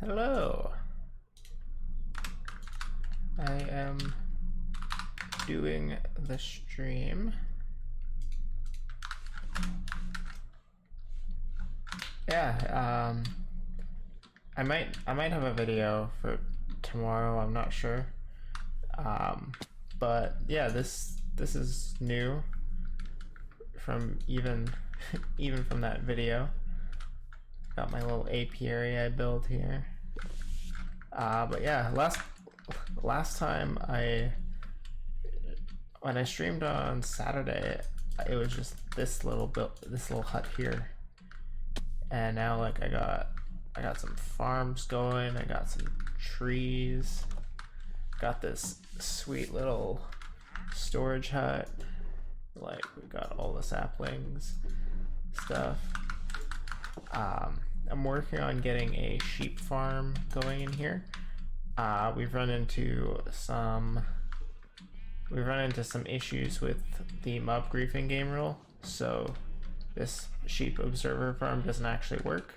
Hello. I am doing the stream. Yeah, I might have a video for tomorrow, I'm not sure. But yeah, this is new from even even from that video. Got my little apiary I built here. But yeah, last time when I streamed on Saturday, it was just this little hut here, and now like I got some farms going. I got some trees. Got this sweet little storage hut. Like we got all the saplings, stuff. I'm working on getting a sheep farm going in here. We've run into some issues with the mob griefing game rule, so this sheep observer farm doesn't actually work,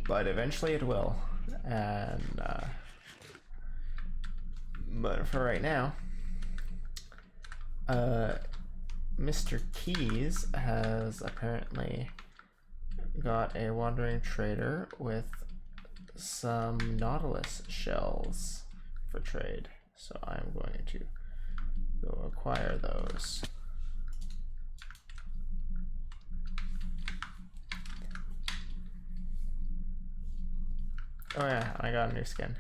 but eventually it will. And but for right now, Mr. Keys has apparently got a wandering trader with some nautilus shells for trade, so I'm going to go acquire those. Oh yeah, I got a new skin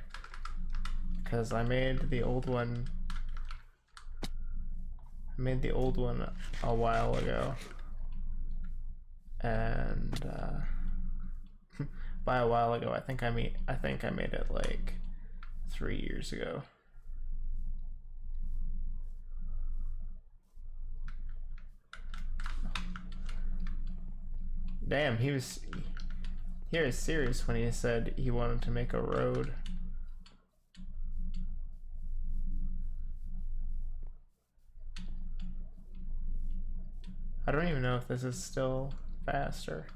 because I made the old one a while ago, and by a while ago, I think I made it like 3 years ago. Damn, he was serious when he said he wanted to make a road. I don't even know if this is still faster.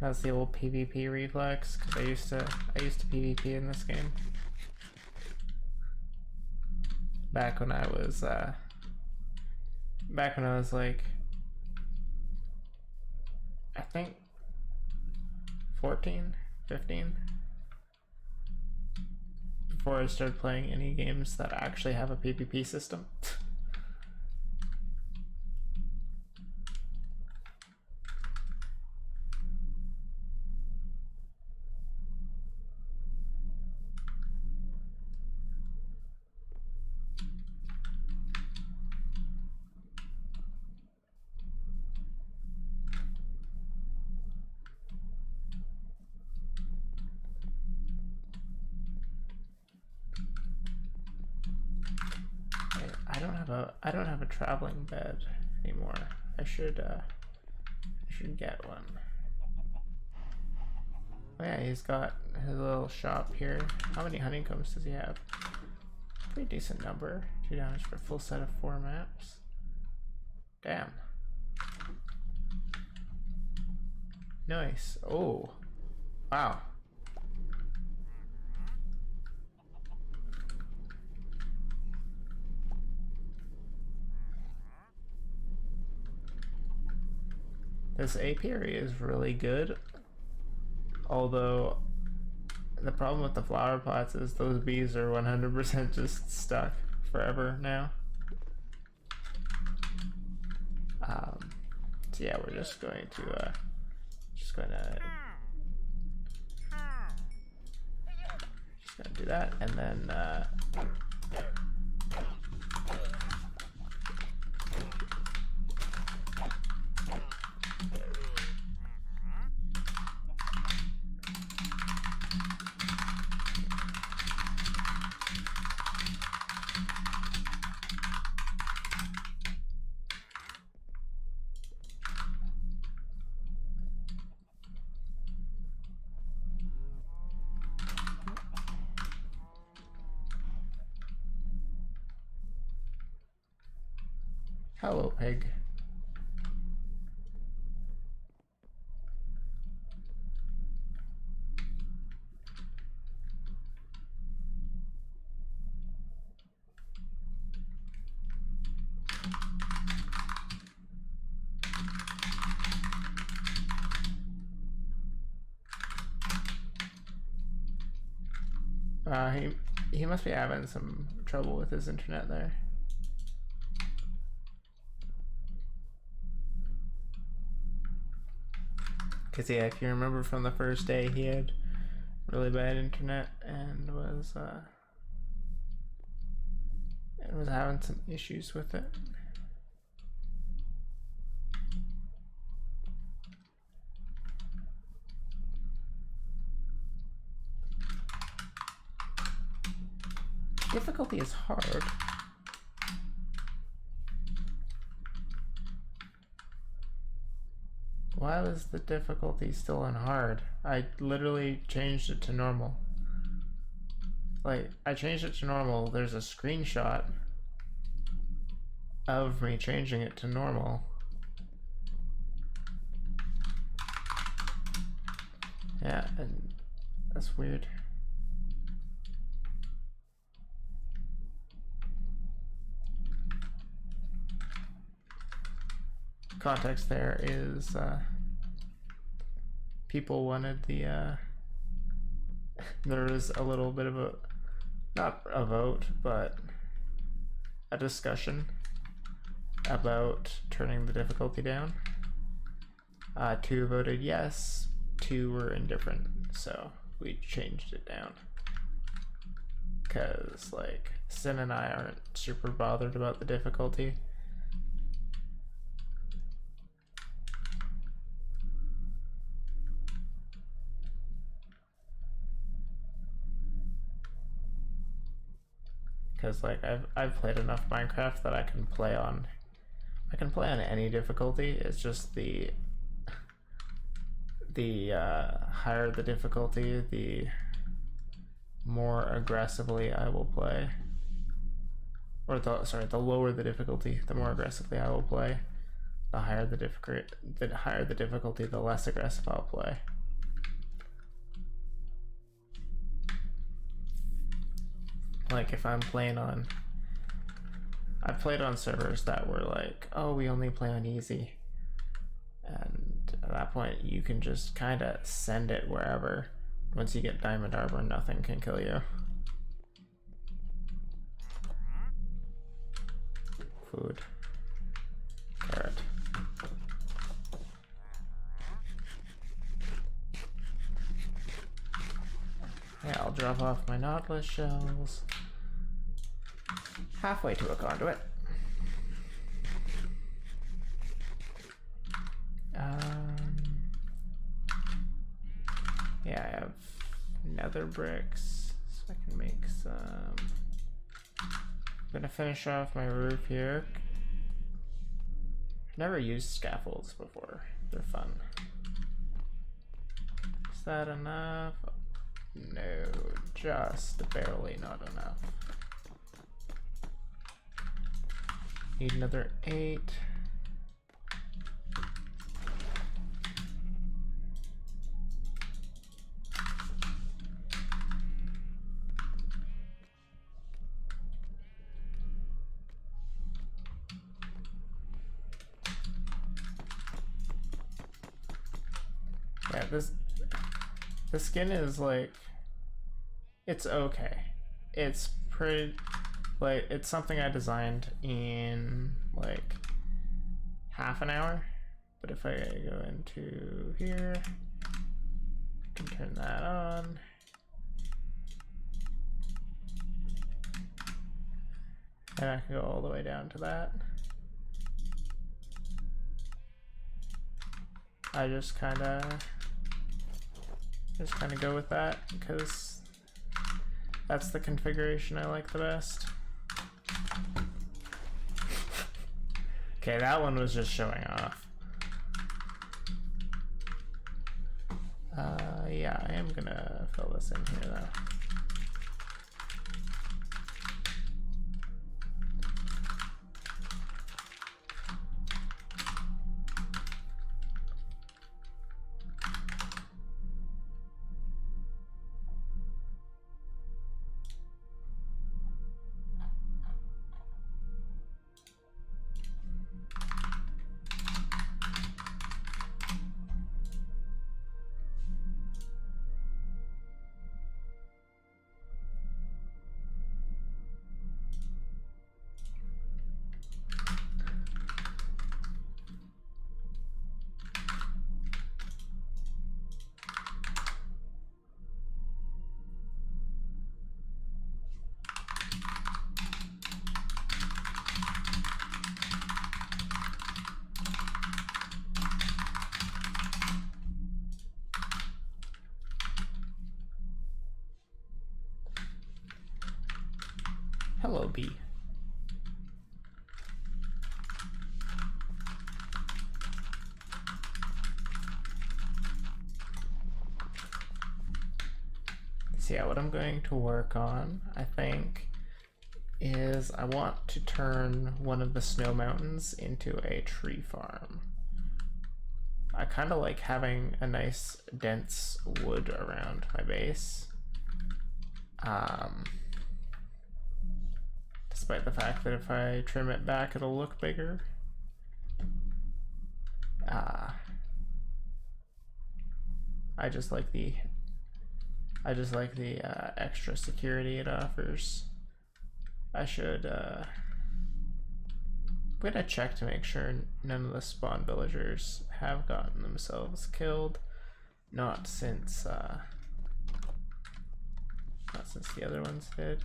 That's the old PvP reflex, because I used to PvP in this game. Back when I was like, I think 14, 15. Before I started playing any games that actually have a PvP system. I don't have a traveling bed anymore. I should get one. Oh yeah, he's got his little shop here. How many honeycombs does he have? Pretty decent number. 2 damage for a full set of 4 maps. Damn. Nice. Oh. Wow. This apiary is really good, although the problem with the flower pots is those bees are 100% just stuck forever now. So yeah, we're just going to do that, and then Hello, pig. He must be having some trouble with his internet there. Cause yeah, if you remember from the first day, he had really bad internet and was having some issues with it. Difficulty is hard. Why is the difficulty still on hard? I literally changed it to normal. Like, I changed it to normal. There's a screenshot of me changing it to normal. Yeah, and that's weird. Context there is people wanted the there was a little bit of a, not a vote, but a discussion about turning the difficulty down. 2 voted yes, 2 were indifferent, so we changed it down. Cause like Sin and I aren't super bothered about the difficulty. Because like I've played enough Minecraft that I can play on any difficulty. It's just the higher the difficulty, the more aggressively I will play. Or the lower the difficulty, the more aggressively I will play. The higher the difficulty, the less aggressive I'll play. Like if I'm playing on, I've played on servers that were like, oh, we only play on easy. And at that point you can just kind of send it wherever. Once you get diamond armor, nothing can kill you. Food. Carrot. Yeah, I'll drop off my Nautilus shells. Halfway to a conduit. Yeah, I have nether bricks, so I can make some. I'm gonna finish off my roof here. I've never used scaffolds before. They're fun. Is that enough? No, just barely not enough. Need another 8. Yeah, the skin is like, it's okay. It's pretty, like, it's something I designed in like half an hour. But if I go into here, I can turn that on. And I can go all the way down to that. I just kind of go with that because that's the configuration I like the best. Okay, that one was just showing off. Yeah, I am gonna fill this in here though. Hello, bee. So yeah, what I'm going to work on, I think, is I want to turn one of the snow mountains into a tree farm. I kind of like having a nice dense wood around my base. Despite the fact that if I trim it back it'll look bigger. I just like the extra security it offers. I should I'm gonna check to make sure none of the spawn villagers have gotten themselves killed. Not since the other ones did.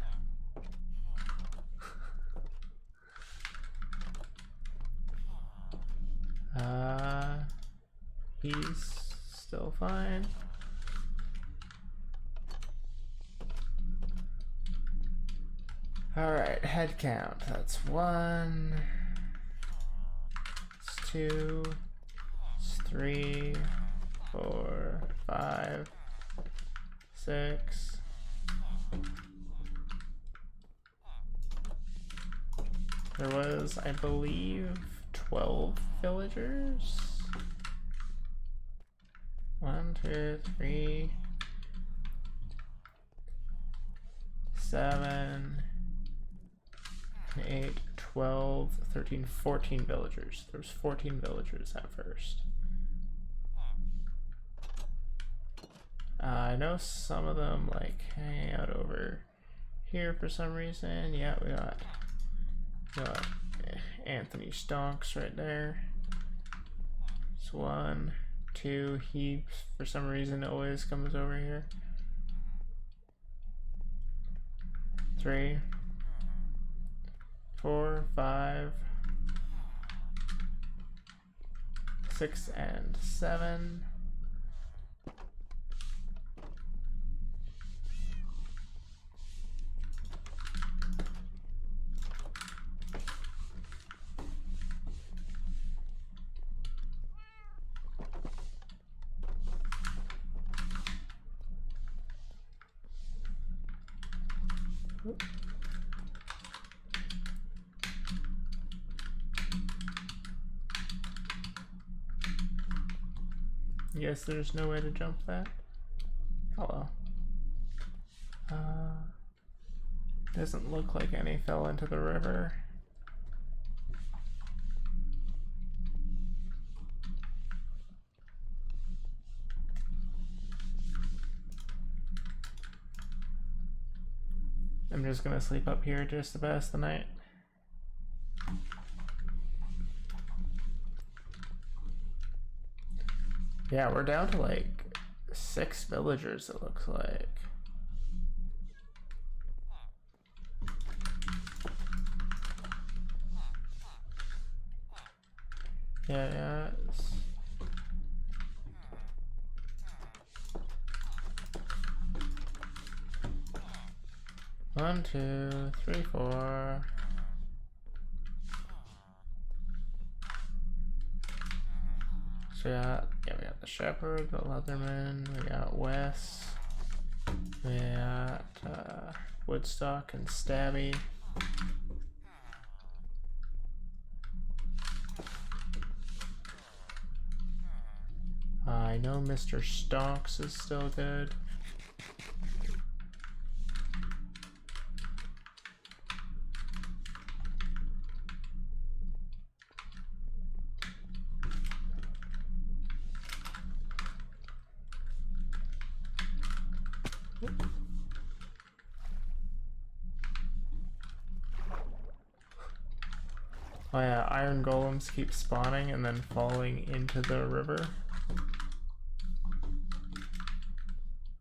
He's still fine. Alright, head count. That's 1, it's 2, it's 3, 4, 5, 6. There was, I believe, 12 villagers. 1, 2, 3, 7, 8, 12, 13, 14 villagers. There was 14 villagers at first. I know some of them like hang out over here for some reason. Yeah, we got Anthony Stonks right there. It's 1, 2. He for some reason always comes over here. 3, 4, 5, 6, and 7. Yes, there's no way to jump that. Oh well. Doesn't look like any fell into the river. I'm just gonna sleep up here just to pass the night. Yeah, we're down to like 6 villagers, it looks like. Yeah, it's... One, 2, 3, 4. So we got the Shepherd, the Leatherman, we got Wes, we got Woodstock and Stabby. I know Mr. Stonks is still good. Oh yeah, iron golems keep spawning and then falling into the river.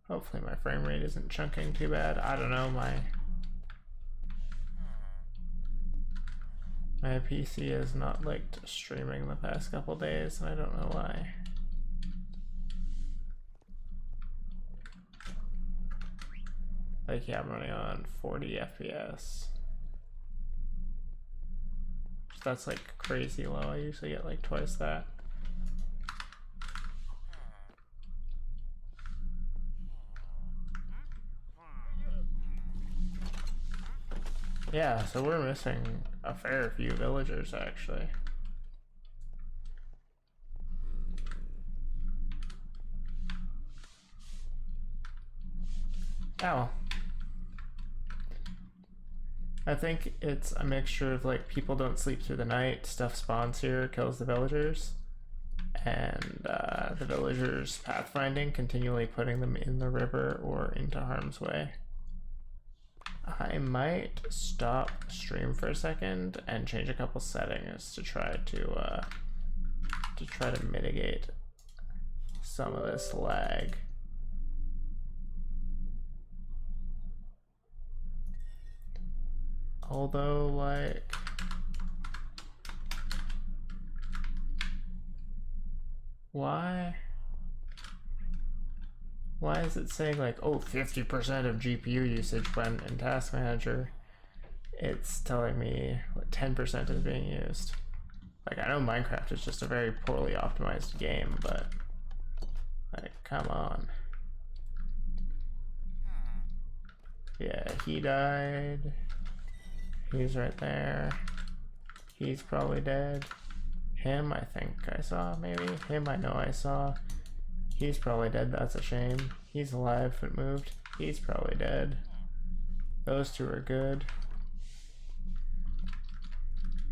Hopefully my frame rate isn't chunking too bad. I don't know, my PC has not liked streaming the past couple days and I don't know why. Like yeah, I'm running on 40 FPS. that's like crazy low. I usually get like twice that. Yeah, so we're missing a fair few villagers actually. Oh. I think it's a mixture of like people don't sleep through the night, stuff spawns here, kills the villagers, and the villagers pathfinding, continually putting them in the river or into harm's way. I might stop stream for a second and change a couple settings to try to mitigate some of this lag. Although, like, why is it saying like, oh, 50% of GPU usage when in Task Manager? It's telling me 10% is being used. Like, I know Minecraft is just a very poorly optimized game, but like, come on. Yeah, he died. He's right there. He's probably dead. Him, I think I saw, maybe. Him, I know I saw. He's probably dead, that's a shame. He's alive, but moved. He's probably dead. Those two are good.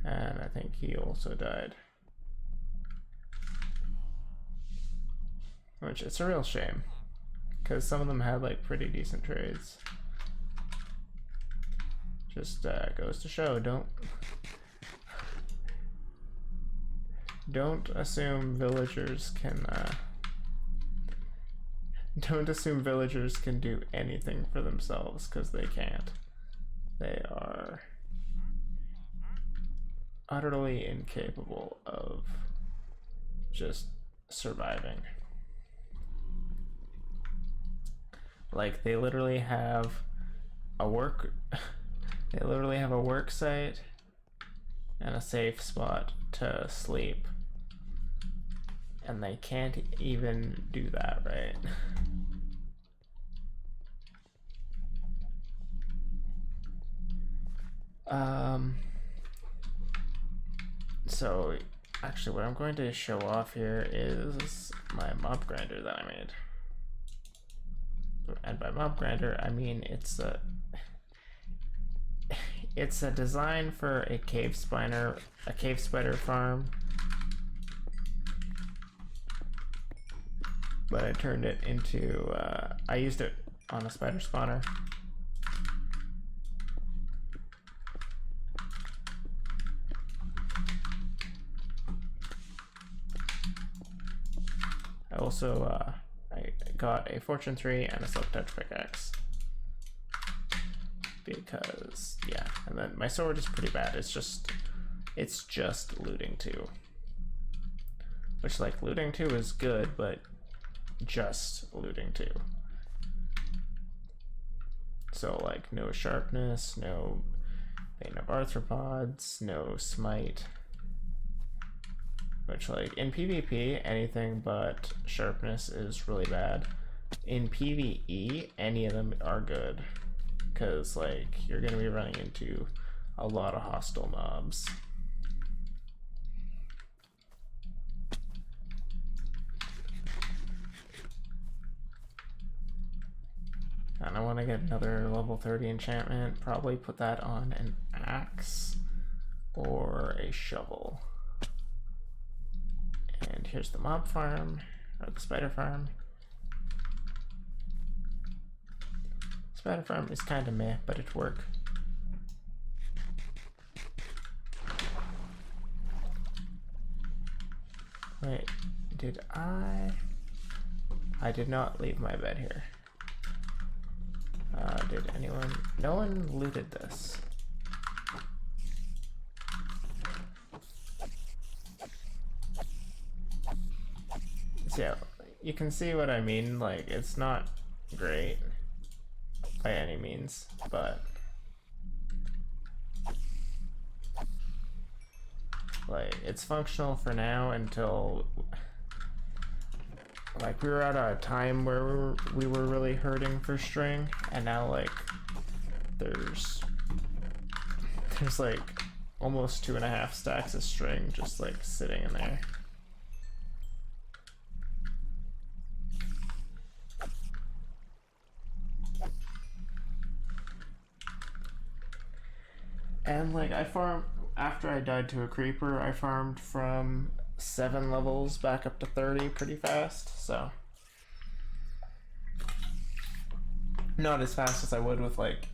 And I think he also died. Which, it's a real shame. Because some of them had like pretty decent trades. Just goes to show, don't assume villagers can don't assume villagers can do anything for themselves, because they can't. They are utterly incapable of just surviving. Like, they literally have a work they literally have a work site and a safe spot to sleep, and they can't even do that, right? So actually what I'm going to show off here is my mob grinder that I made. And by mob grinder, I mean it's a design for a cave spider farm, but I turned it into I used it on a spider spawner. I also I got a Fortune 3 and a Silk Touch pickaxe. Because, yeah, and then my sword is pretty bad. It's just looting 2. Which, like, looting 2 is good, but just looting 2. So, like, no sharpness, no Bane of Arthropods, no smite. Which, like, in PvP, anything but sharpness is really bad. In PvE, any of them are good. Because, like, you're going to be running into a lot of hostile mobs. And I want to get another level 30 enchantment, probably put that on an axe or a shovel. And here's the mob farm, or the spider farm. Spider farm is kind of meh, but it works. Wait, did I did not leave my bed here. Did anyone? No one looted this. So yeah, you can see what I mean. Like, it's not great by any means, but like it's functional for now until like we were at a time where we were really hurting for string, and now like there's like almost 2.5 stacks of string just like sitting in there. And like I farmed after I died to a creeper, I farmed from 7 levels back up to 30 pretty fast, so not as fast as I would with like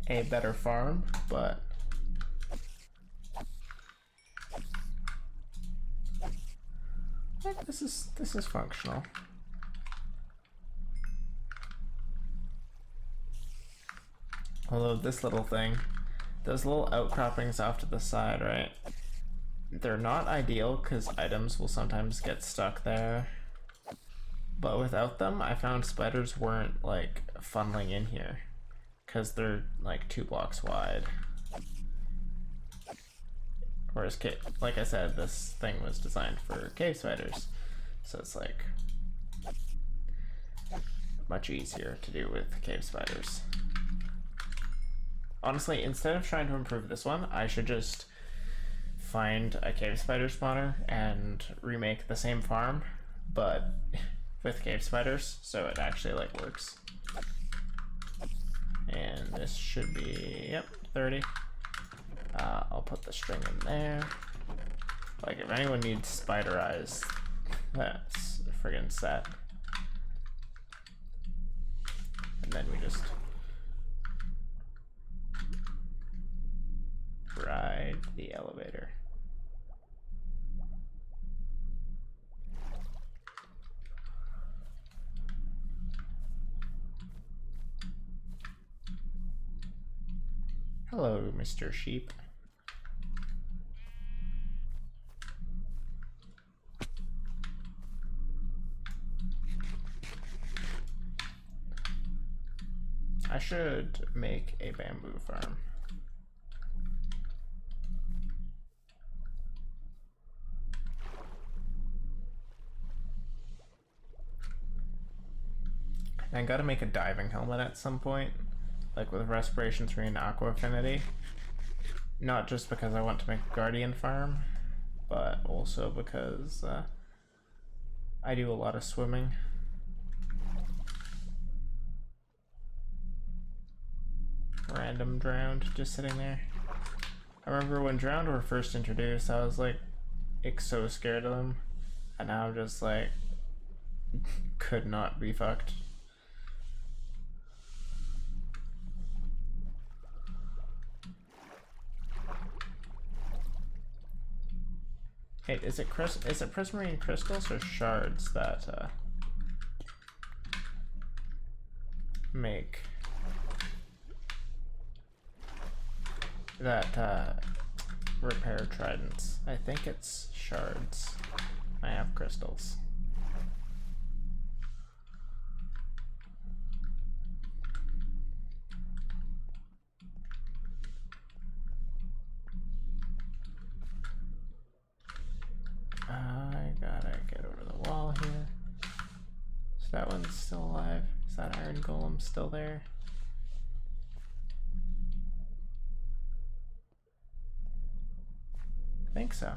a better farm, but this is functional. Although this little thing, those little outcroppings off to the side, right? They're not ideal because items will sometimes get stuck there. But without them, I found spiders weren't like funneling in here because they're like 2 blocks wide. Whereas, like I said, this thing was designed for cave spiders, so it's like much easier to do with cave spiders. Honestly, instead of trying to improve this one, I should just find a cave spider spawner and remake the same farm, but with cave spiders, so it actually like works. And this should be, yep, 30. I'll put the string in there. Like if anyone needs spider eyes, that's friggin' set. And then we just ride the elevator. Hello, Mr. Sheep. I should make a bamboo farm. I gotta make a diving helmet at some point, like with Respiration 3 and Aqua Affinity. Not just because I want to make a Guardian farm, but also because I do a lot of swimming. Random drowned just sitting there. I remember when drowned were first introduced, I was like so scared of them, and now I'm just like could not be fucked. Hey, is it prismarine crystals or shards that make that repair tridents? I think it's shards. I have crystals. I gotta get over the wall here. So that one's still alive. Is that iron golem still there? I think so.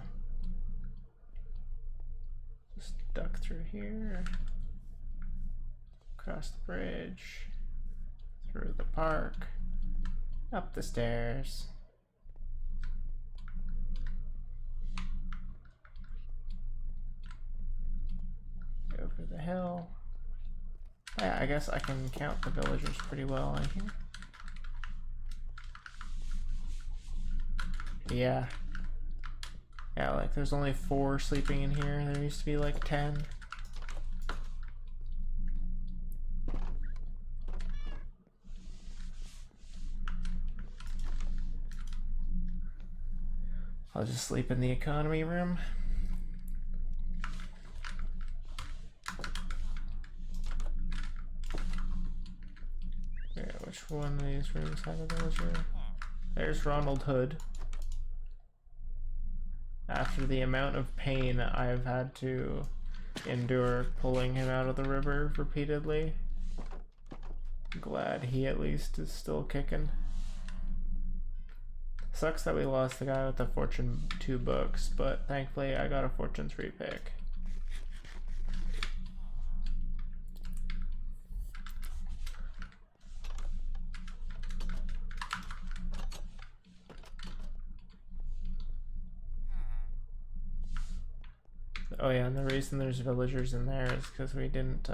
Just duck through here, across the bridge, through the park, up the stairs. Over the hill. Yeah, I guess I can count the villagers pretty well in here. Yeah. Yeah, like there's only 4 sleeping in here. There used to be like 10. I'll just sleep in the economy room. Which one of these rooms have a villager? There's Ronald Hood. After the amount of pain I've had to endure pulling him out of the river repeatedly, I'm glad he at least is still kicking. Sucks that we lost the guy with the Fortune 2 books, but thankfully I got a Fortune 3 pick. Oh yeah, and the reason there's villagers in there is because we didn't,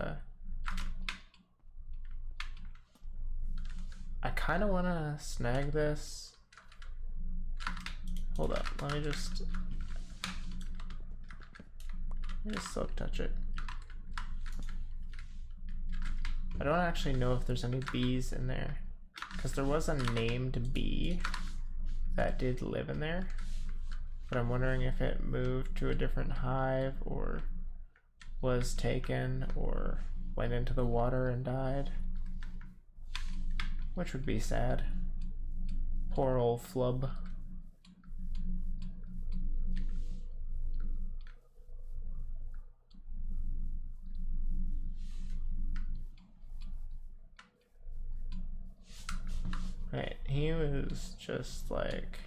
I kind of want to snag this. Hold up, let me just silk touch it. I don't actually know if there's any bees in there, because there was a named bee that did live in there. But I'm wondering if it moved to a different hive or was taken or went into the water and died. Which would be sad. Poor old flub. Right, he was just like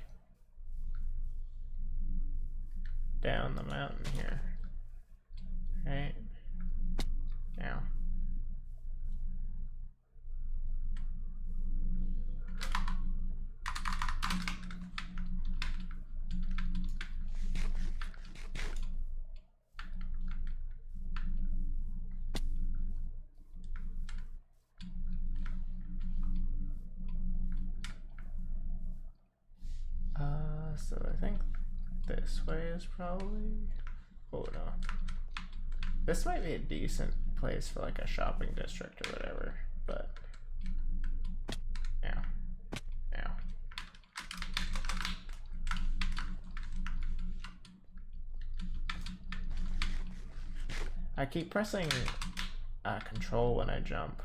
down the mountain here, right? Now. So I think this way is probably, oh no. This might be a decent place for like a shopping district or whatever, but yeah. I keep pressing control when I jump.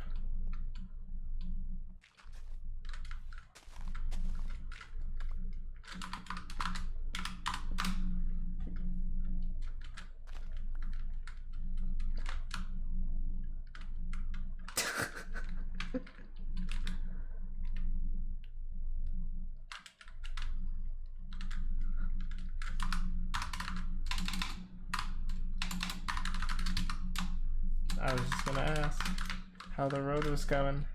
I was just gonna ask how the road was going.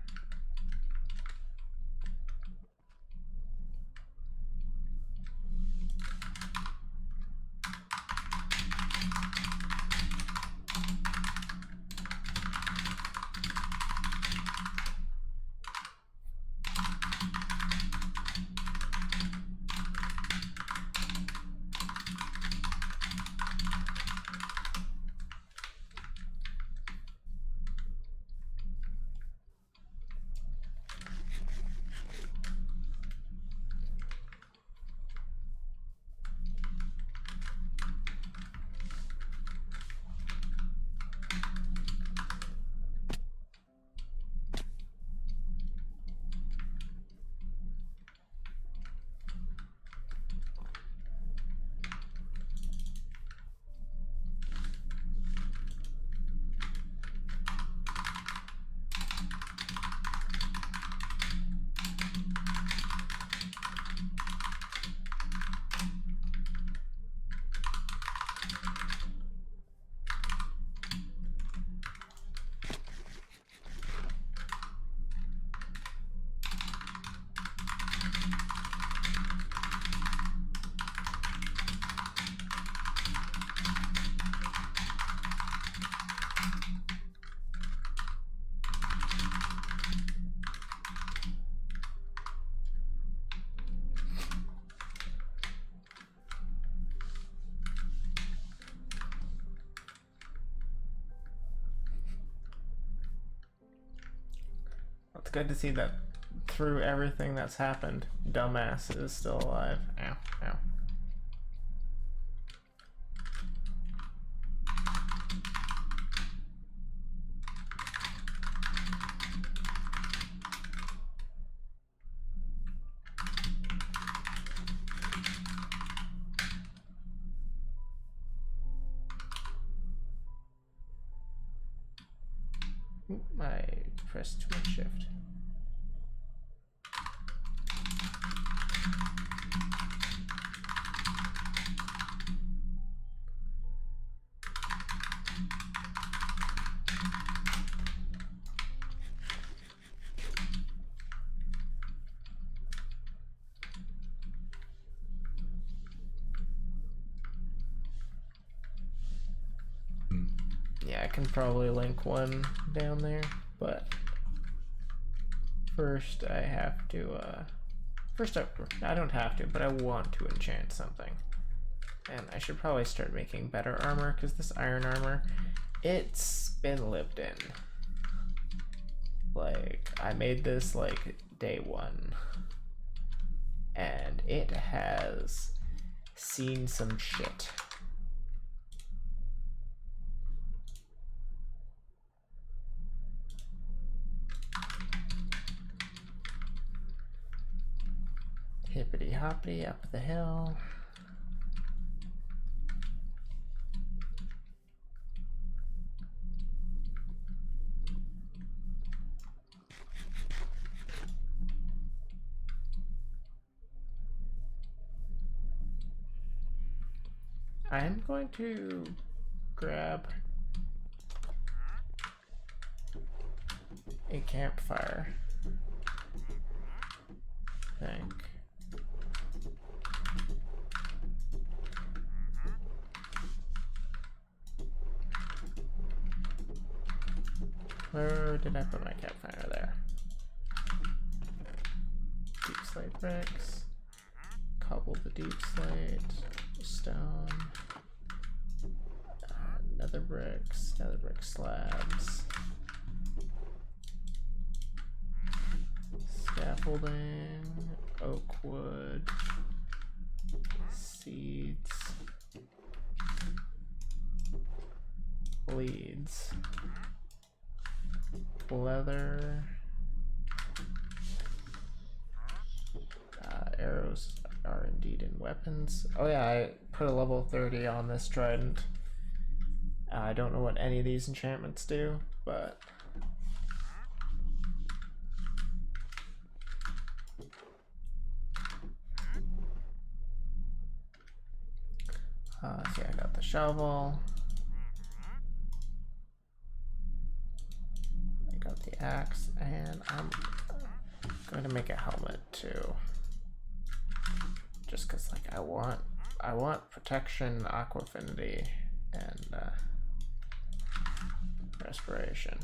It's good to see that through everything that's happened, Dumbass is still alive. Ow, ow. I pressed too much shift. Yeah, I can probably link one down there, but first I have to, I don't have to, but I want to enchant something. And I should probably start making better armor, because this iron armor, it's been lived in. Like, I made this like day one, and it has seen some shit. Hippity hoppity up the hill. I'm going to grab a campfire, I think. Where did I put my campfire? There. Deep slate bricks. Cobble the deep slate. Stone. Nether brick slabs. Scaffolding. Oak wood. Seeds. Leads. Leather. Arrows are indeed in weapons. Oh yeah, I put a level 30 on this trident. I don't know what any of these enchantments do, but see, I got the shovel. I got the axe, and I'm going to make a helmet too. Just cause like I want protection, aqua affinity, and respiration.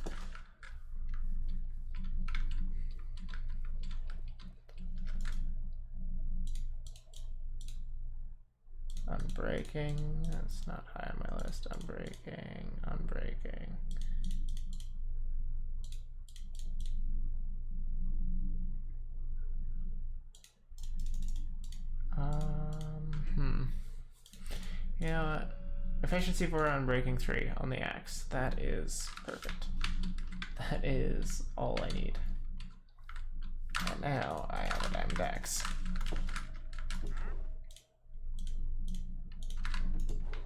Unbreaking, that's not high on my list. Unbreaking. You know what? Efficiency 4 on breaking 3 on the axe. That is perfect. That is all I need. And now I have a diamond axe.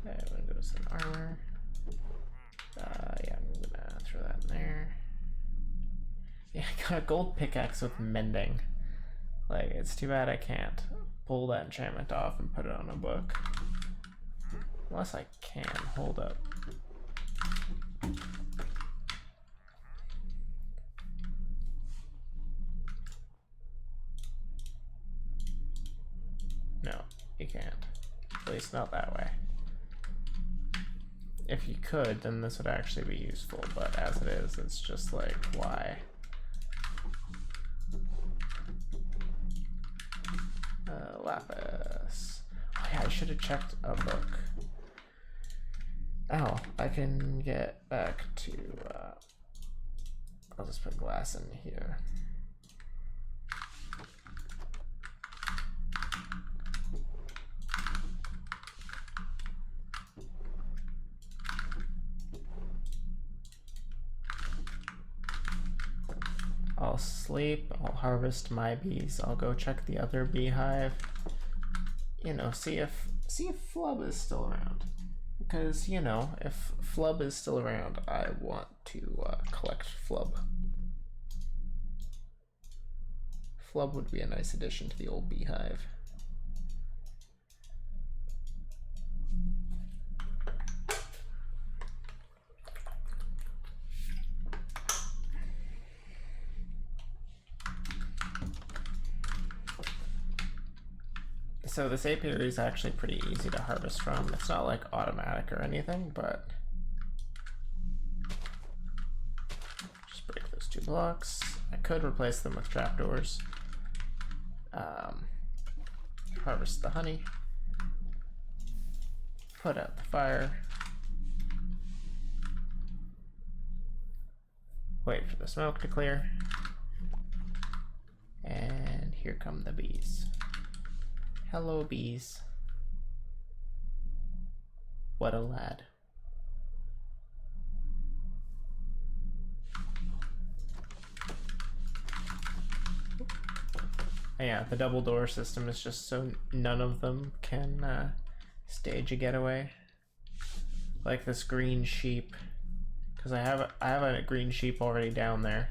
Okay, I'm gonna go some armor. Yeah, I'm gonna throw that in there. Yeah, I got a gold pickaxe with mending. Like, it's too bad I can't pull that enchantment off and put it on a book. Unless I can. Hold up. No, you can't. At least not that way. If you could, then this would actually be useful, but as it is, it's just like, why? Lapis. Oh yeah, I should have checked a book. Oh, I can get back to, I'll just put glass in here. I'll sleep, I'll harvest my bees, I'll go check the other beehive. You know, see if Flub is still around. Because, you know, if flub is still around, I want to collect flub. Flub would be a nice addition to the old beehive. So this apiary is actually pretty easy to harvest from. It's not like automatic or anything, but just break those 2 blocks. I could replace them with trapdoors. Harvest the honey. Put out the fire. Wait for the smoke to clear. And here come the bees. Hello, bees. What a lad. Yeah, the double door system is just so none of them can stage a getaway. Like this green sheep, because I have a green sheep already down there,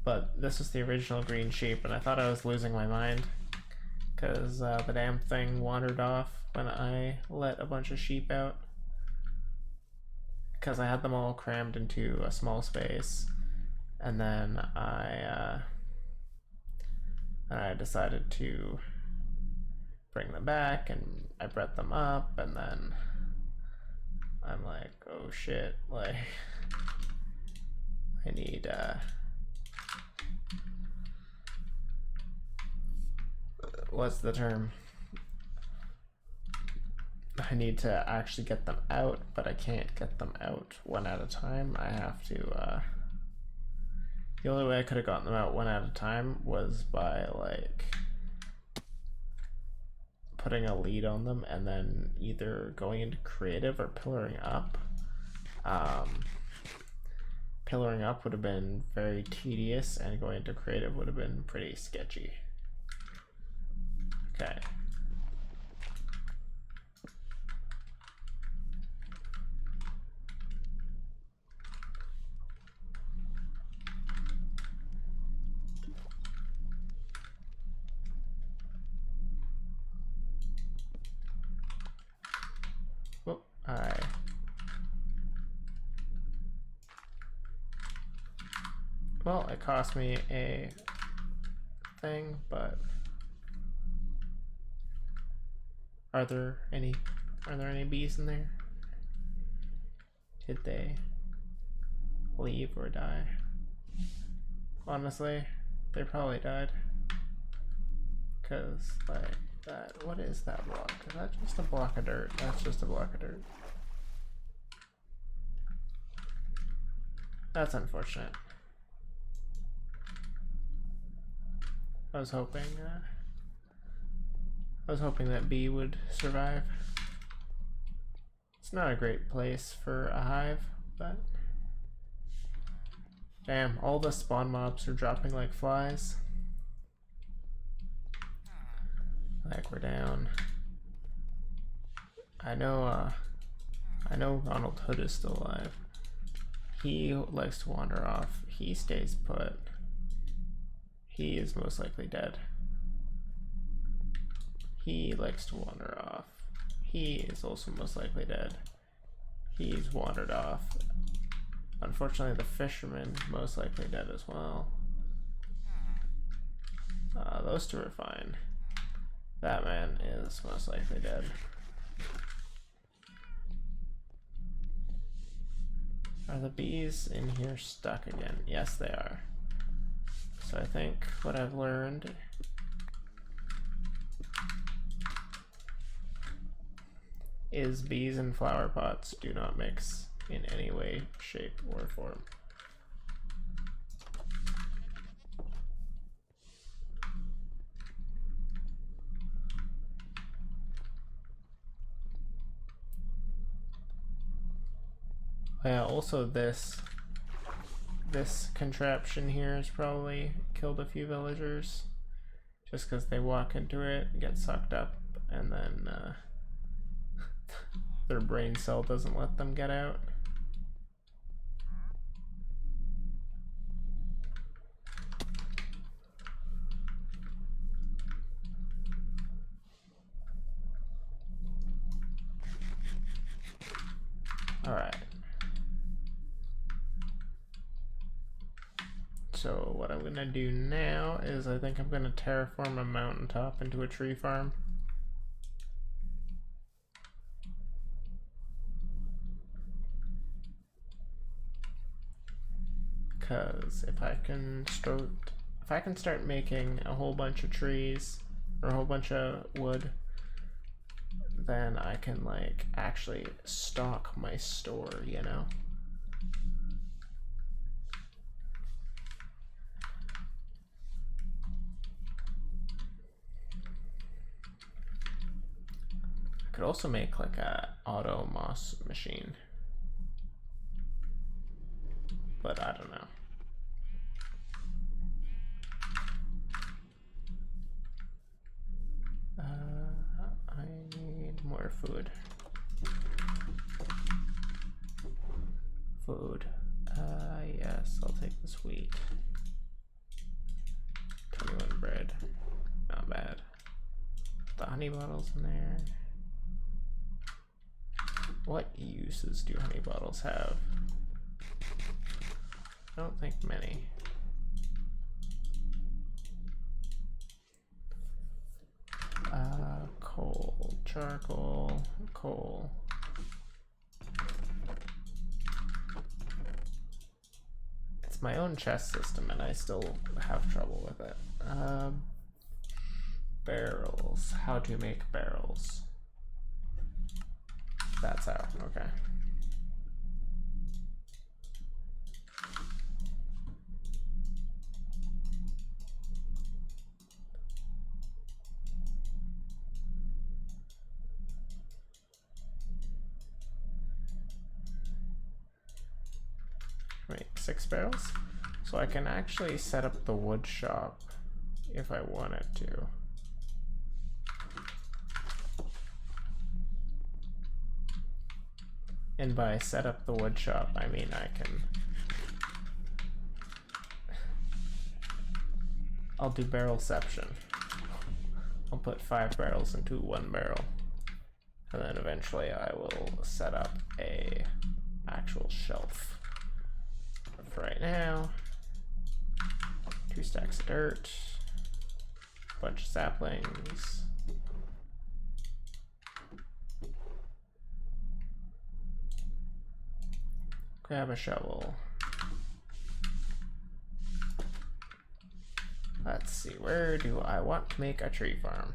but this is the original green sheep, and I thought I was losing my mind because the damn thing wandered off when I let a bunch of sheep out, because I had them all crammed into a small space, and then I decided to bring them back, and I bred them up, and then I'm like, oh shit, like I need what's the term? I need to actually get them out, but I can't get them out one at a time. I have to the only way I could have gotten them out one at a time was by like putting a lead on them and then either going into creative or pillaring up. Pillaring up would have been very tedious, and going into creative would have been pretty sketchy. Okay. Whoop, well, it cost me a thing, but are there any bees in there? Did they leave or die? Honestly, they probably died. Cause like that, what is that block? Is that just a block of dirt? That's just a block of dirt. That's unfortunate. I was hoping that bee would survive. It's not a great place for a hive, but damn, all the spawn mobs are dropping like flies. Like we're down. I know Ronald Hood is still alive. He likes to wander off. He stays put. He is most likely dead. He likes to wander off. He is also most likely dead. He's wandered off. Unfortunately, the fisherman most likely dead as well. Those two are fine. That man is most likely dead. Are the bees in here stuck again? Yes, they are. So I think what I've learned is bees and flower pots do not mix in any way, shape, or form. Yeah, also this contraption here has probably killed a few villagers just because they walk into it, get sucked up, and then their brain cell doesn't let them get out. All right. So what I'm gonna do now is I think I'm gonna terraform a mountaintop into a tree farm. Because if I can start making a whole bunch of trees or a whole bunch of wood, then I can like actually stock my store, you know? I could also make like a auto moss machine, but I don't know. I need more food. Yes, I'll take this wheat. 21 bread, not bad. The honey bottles in there. What uses do honey bottles have? I don't think many. Coal, charcoal, coal. It's my own chest system and I still have trouble with it. Barrels, how to make barrels. That's how, okay. Wait, 6 barrels? So I can actually set up the wood shop if I wanted to. And by set up the wood shop, I mean I'll do barrelception. I'll put 5 barrels into 1 barrel. And then eventually I will set up a actual shelf. But for right now, 2 stacks of dirt, a bunch of saplings. Grab a shovel. Let's see, where do I want to make a tree farm?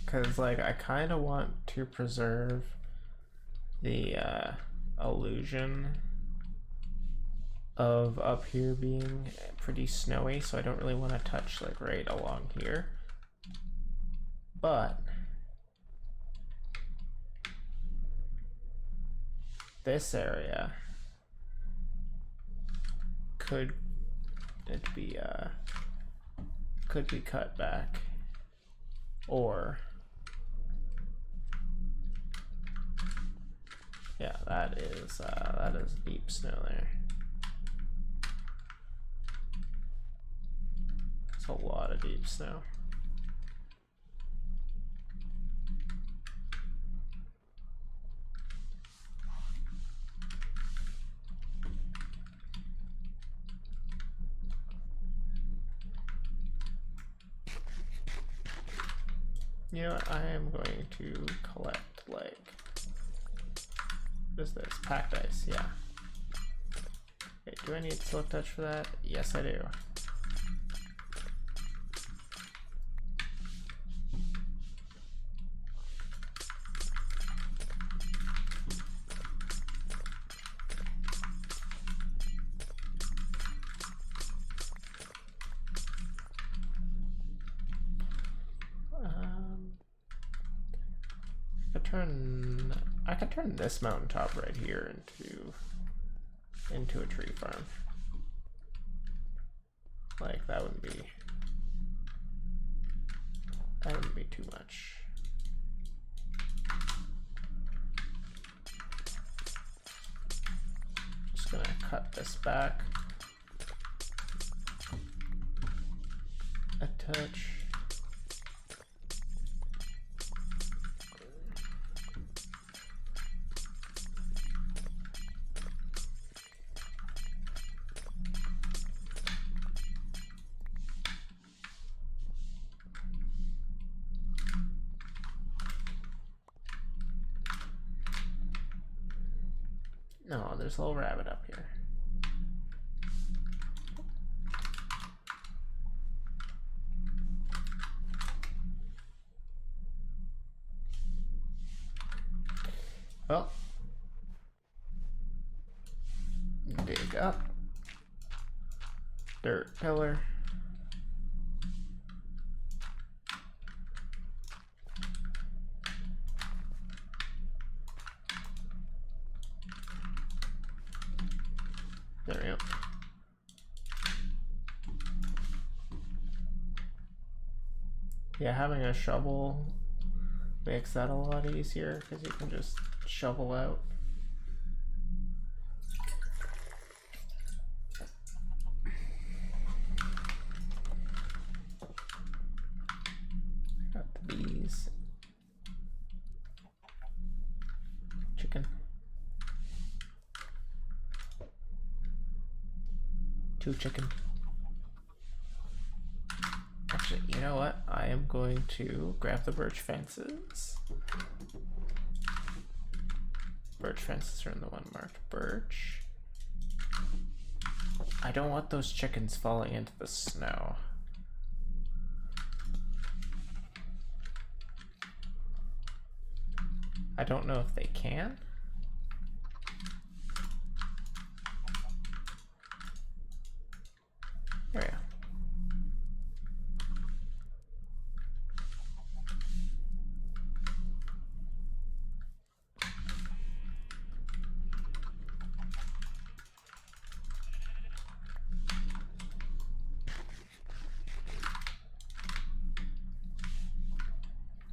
Because like I kind of want to preserve the illusion of up here being pretty snowy, so I don't really want to touch like right along here. But this area could be cut back, or yeah, that is deep snow there. It's a lot of deep snow. You know what, I am going to collect, like, what is this? Packed ice, yeah. Okay, do I need silk touch for that? Yes, I do. I could turn this mountaintop right here into a tree farm. Like that wouldn't be too much. Just gonna cut this back a touch. No, there's a little rabbit up here. Well, dig up. Dirt pillar. There we go. Yeah, having a shovel makes that a lot easier because you can just shovel out. Got the bees. Chicken. 2 chicken. Actually, you know what? I am going to grab the birch fences. Birch fences are in the one marked birch. I don't want those chickens falling into the snow. I don't know if they can. There we go.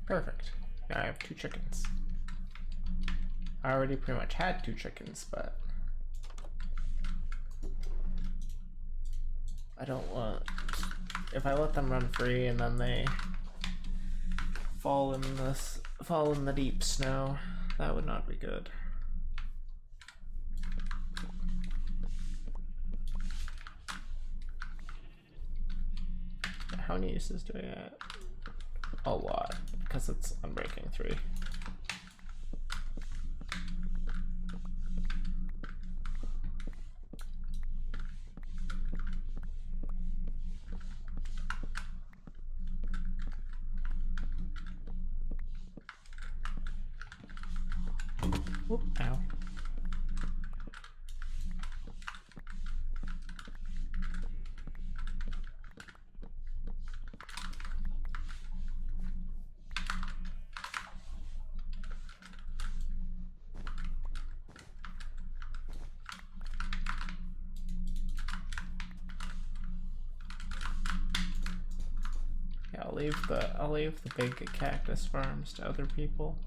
Perfect. Now I have 2 chickens. I already pretty much had 2 chickens, but I don't want, if I let them run free and then they fall in the deep snow, that would not be good. How many uses do I have? A lot, because it's Unbreaking 3. Whoop, ow. Yeah, I'll leave the big cactus farms to other people.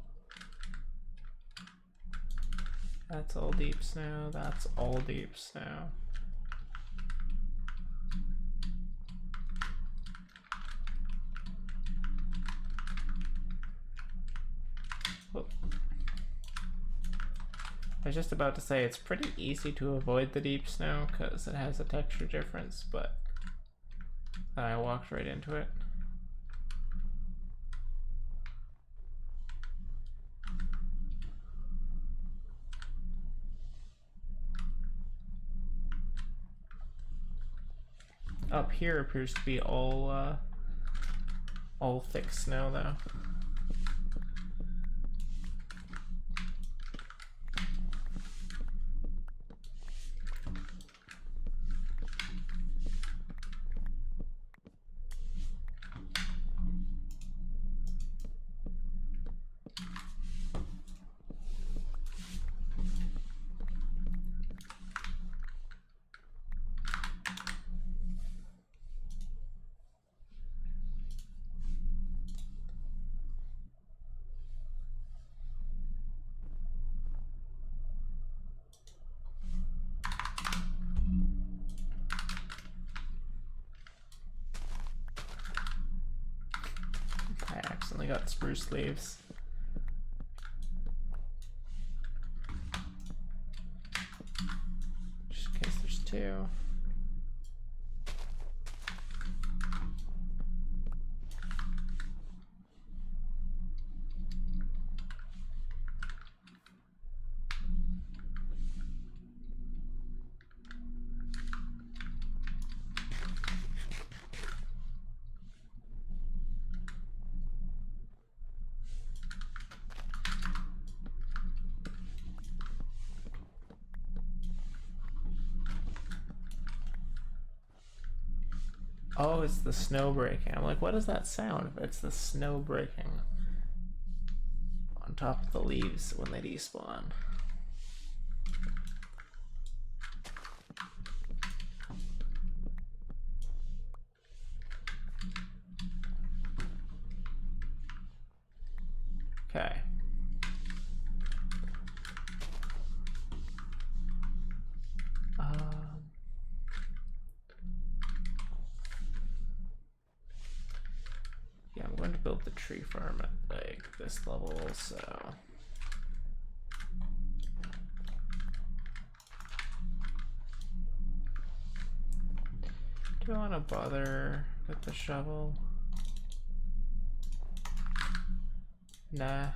That's all deep snow, that's all deep snow. Whoop. I was just about to say it's pretty easy to avoid the deep snow because it has a texture difference, but I walked right into it. Up here appears to be all thick snow though. Only got spruce leaves. Just in case there's two. Oh, it's the snow breaking. I'm like, what is that sound? It's the snow breaking on top of the leaves when they despawn. Okay. Yeah, I'm going to build the tree farm at like this level, so do I want to bother with the shovel? Nah.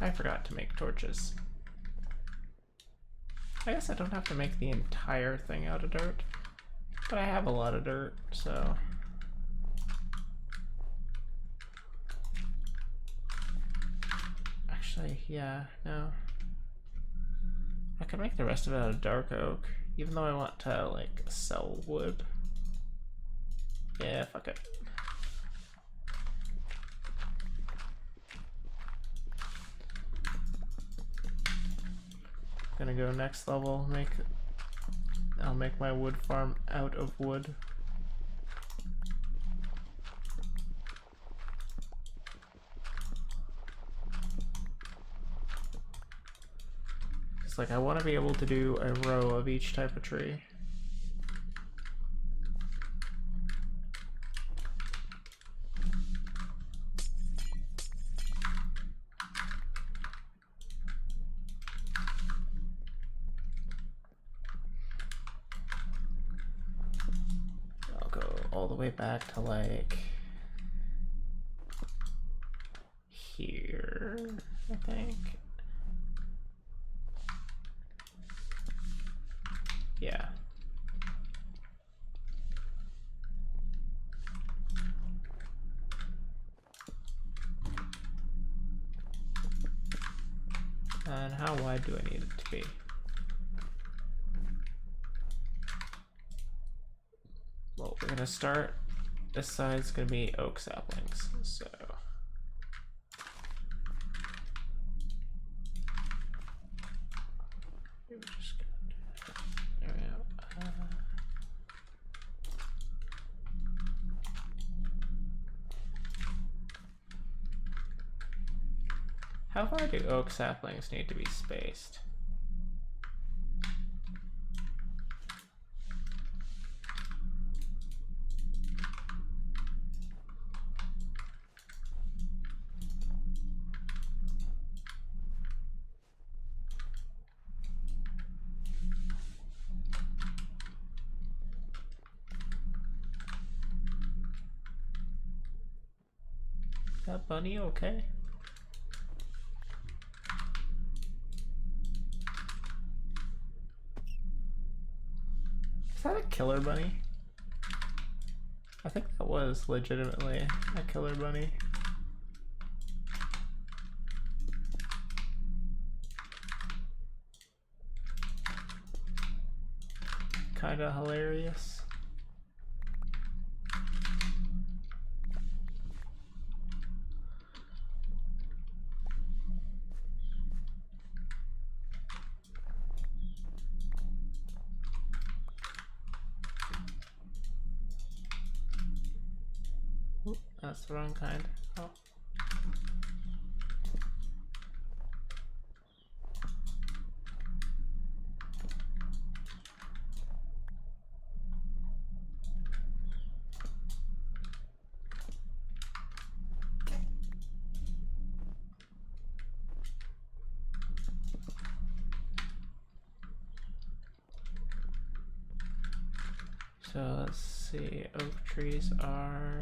I forgot to make torches. I guess I don't have to make the entire thing out of dirt, but I have a lot of dirt, so. Actually, yeah, no. I could make the rest of it out of dark oak, even though I want to, like, sell wood. Yeah, fuck it. Gonna go next level, I'll make my wood farm out of wood. It's like I want to be able to do a row of each type of tree. All the way back to like here, I think. Yeah. And how wide do I need it to be? Well, we're gonna start, this side's gonna be oak saplings, so. We're just gonna, there we go. How far do oak saplings need to be spaced? Is that bunny okay? Is that a killer bunny? I think that was legitimately a killer bunny. kind of hilarious. Oop, that's the wrong kind. Oh. So let's see, oak trees are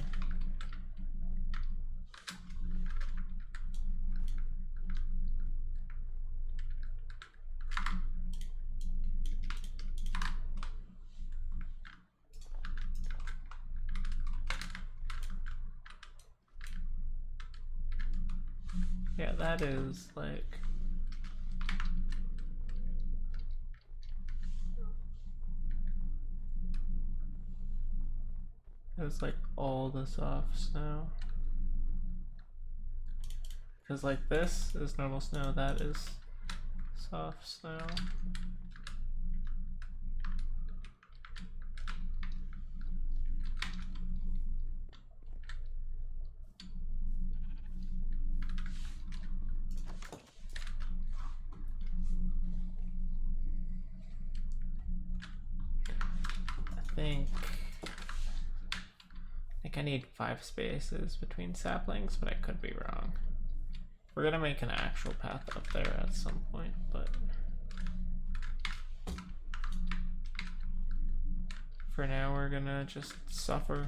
yeah, that is like it's like all the soft snow. Because like this is normal snow, that is soft snow. I think I need 5 spaces between saplings, but I could be wrong. We're gonna make an actual path up there at some point, but for now we're gonna just suffer.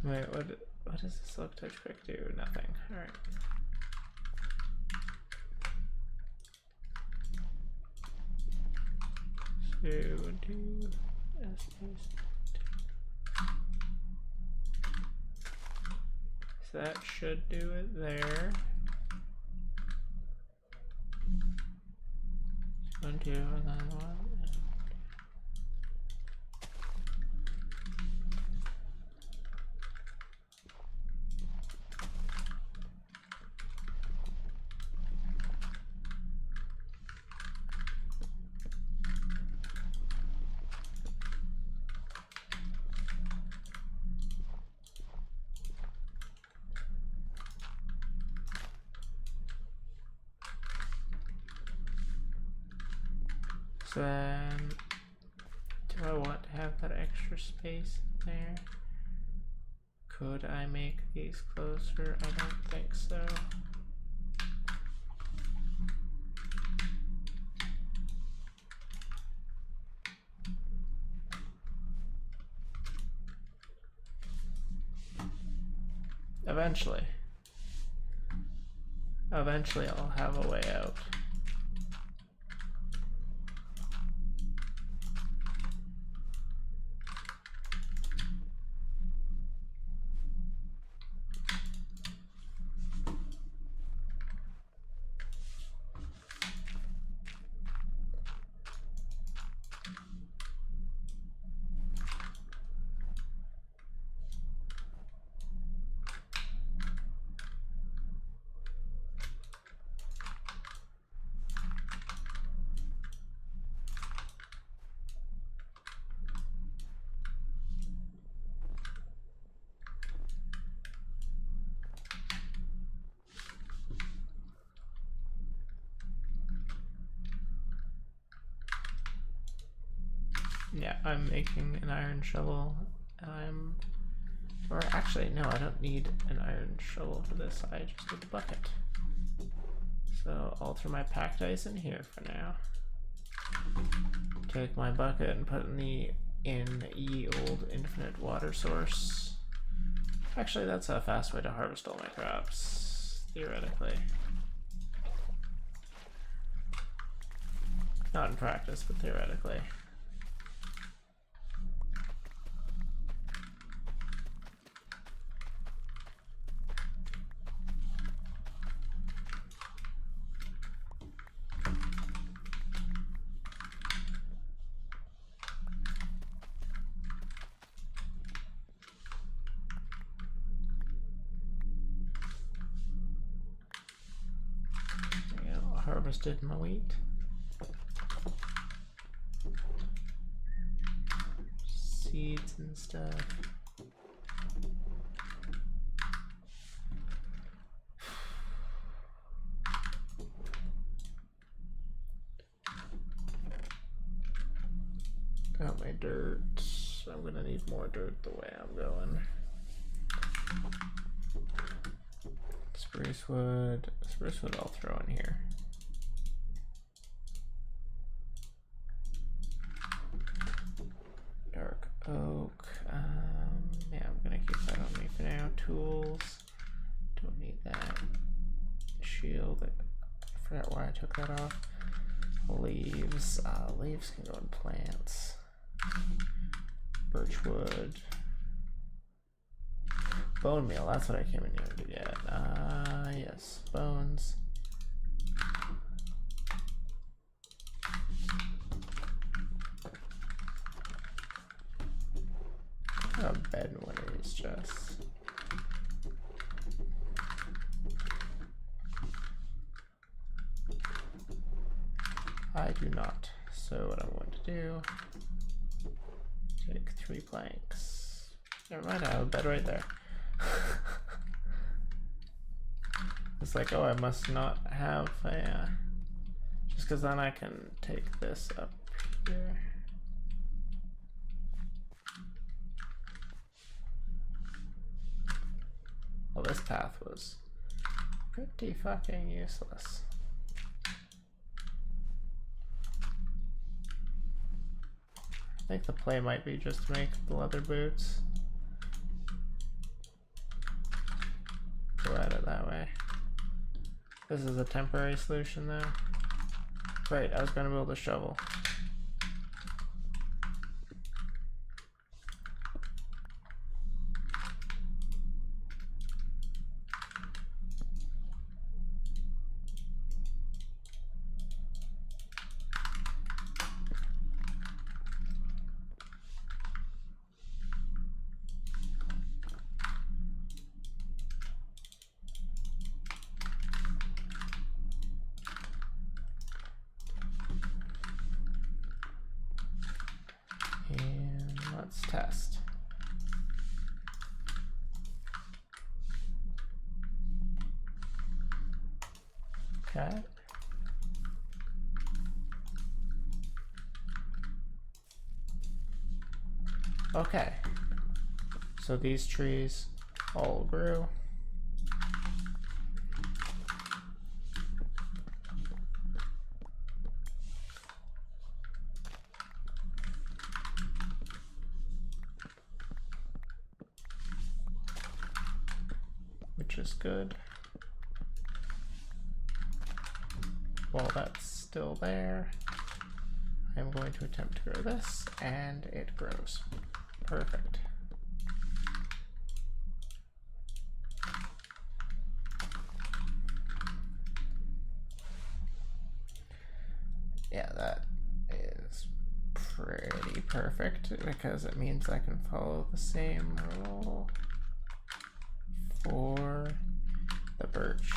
Wait, what does this look touch quick do? Nothing. Alright. So do so that should do it there. 1, 2, and then 1. So then, do I want to have that extra space there? Could I make these closer? I don't think so. Eventually I'll have a way out. Yeah, I'm making an iron shovel. Or actually, no, I don't need an iron shovel for this. I just need the bucket. So I'll throw my packed ice in here for now. Take my bucket and put in the ye old infinite water source. Actually, that's a fast way to harvest all my crops, theoretically. Not in practice, but theoretically. Harvested my wheat. Seeds and stuff. Got my dirt. I'm gonna need more dirt the way I'm going. Spruce wood I'll throw in here. Dark oak, yeah, I'm gonna keep that on me for now. Tools, don't need that. Shield, I forgot why I took that off. Leaves, leaves can go in plants. Birchwood. Bone meal, that's what I came in here to get. Yes, bones. A bed in one of these chests. I do not. So what I'm going to do, take 3 planks. Never mind, I have a bed right there. It's like, oh, I must not have a, just because then I can take this up here. Well, this path was pretty fucking useless. I think the play might be just to make the leather boots. Go at it that way. This is a temporary solution though. Right, I was gonna build a shovel. Let's test. Okay. Okay. So these trees all grew. Which is good. While that's still there, I'm going to attempt to grow this, and it grows. Perfect. Yeah, that is pretty perfect because it means I can follow the same rule for the birch.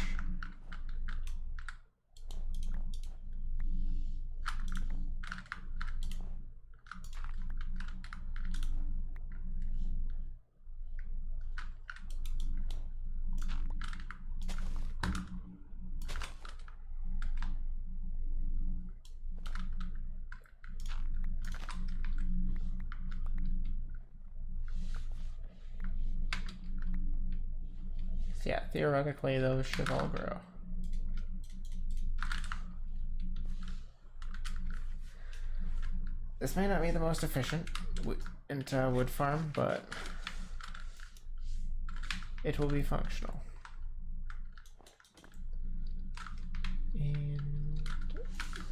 Yeah, theoretically those should all grow. This may not be the most efficient wood farm, but it will be functional. And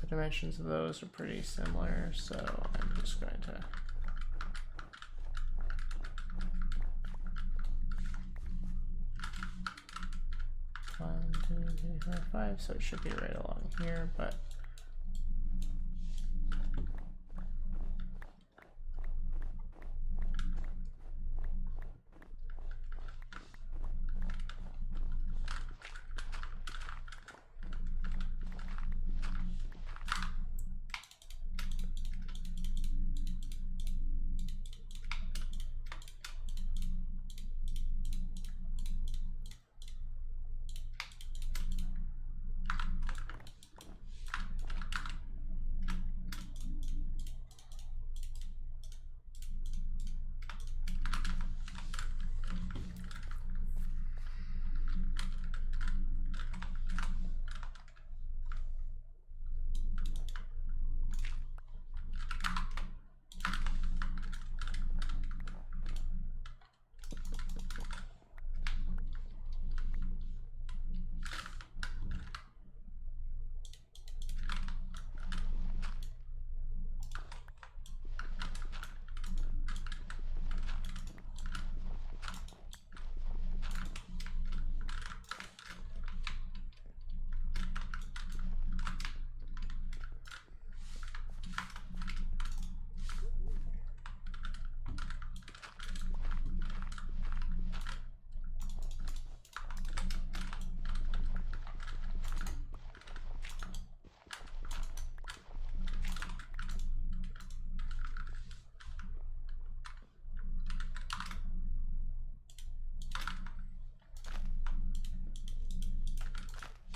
the dimensions of those are pretty similar, so I'm just going to one, two, three, four, five, so it should be right along here, but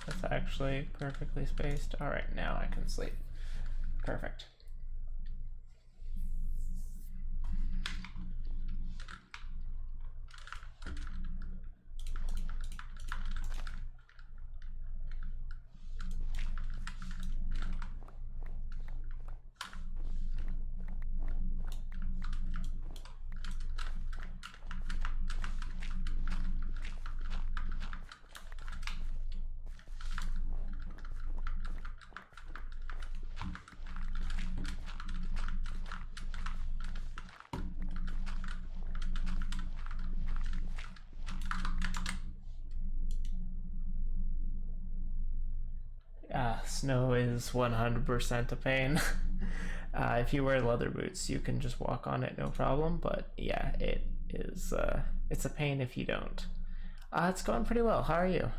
that's actually perfectly spaced. All right, now I can sleep. Perfect. Snow is 100% a pain. If you wear leather boots, you can just walk on it no problem, but yeah, it is, it's a pain if you don't. It's going pretty well. How are you?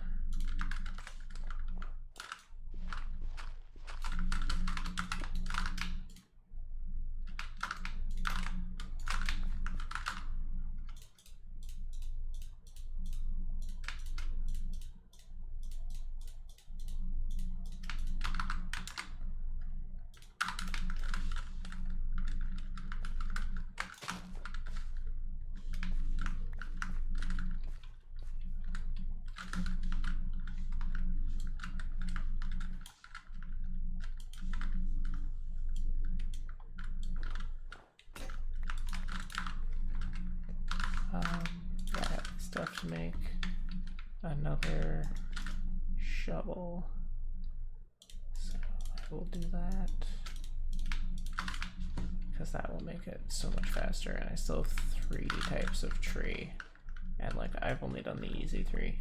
I have stuff to make another shovel, so I will do that because that will make it so much faster. And I still have 3 types of tree, and like I've only done the easy 3.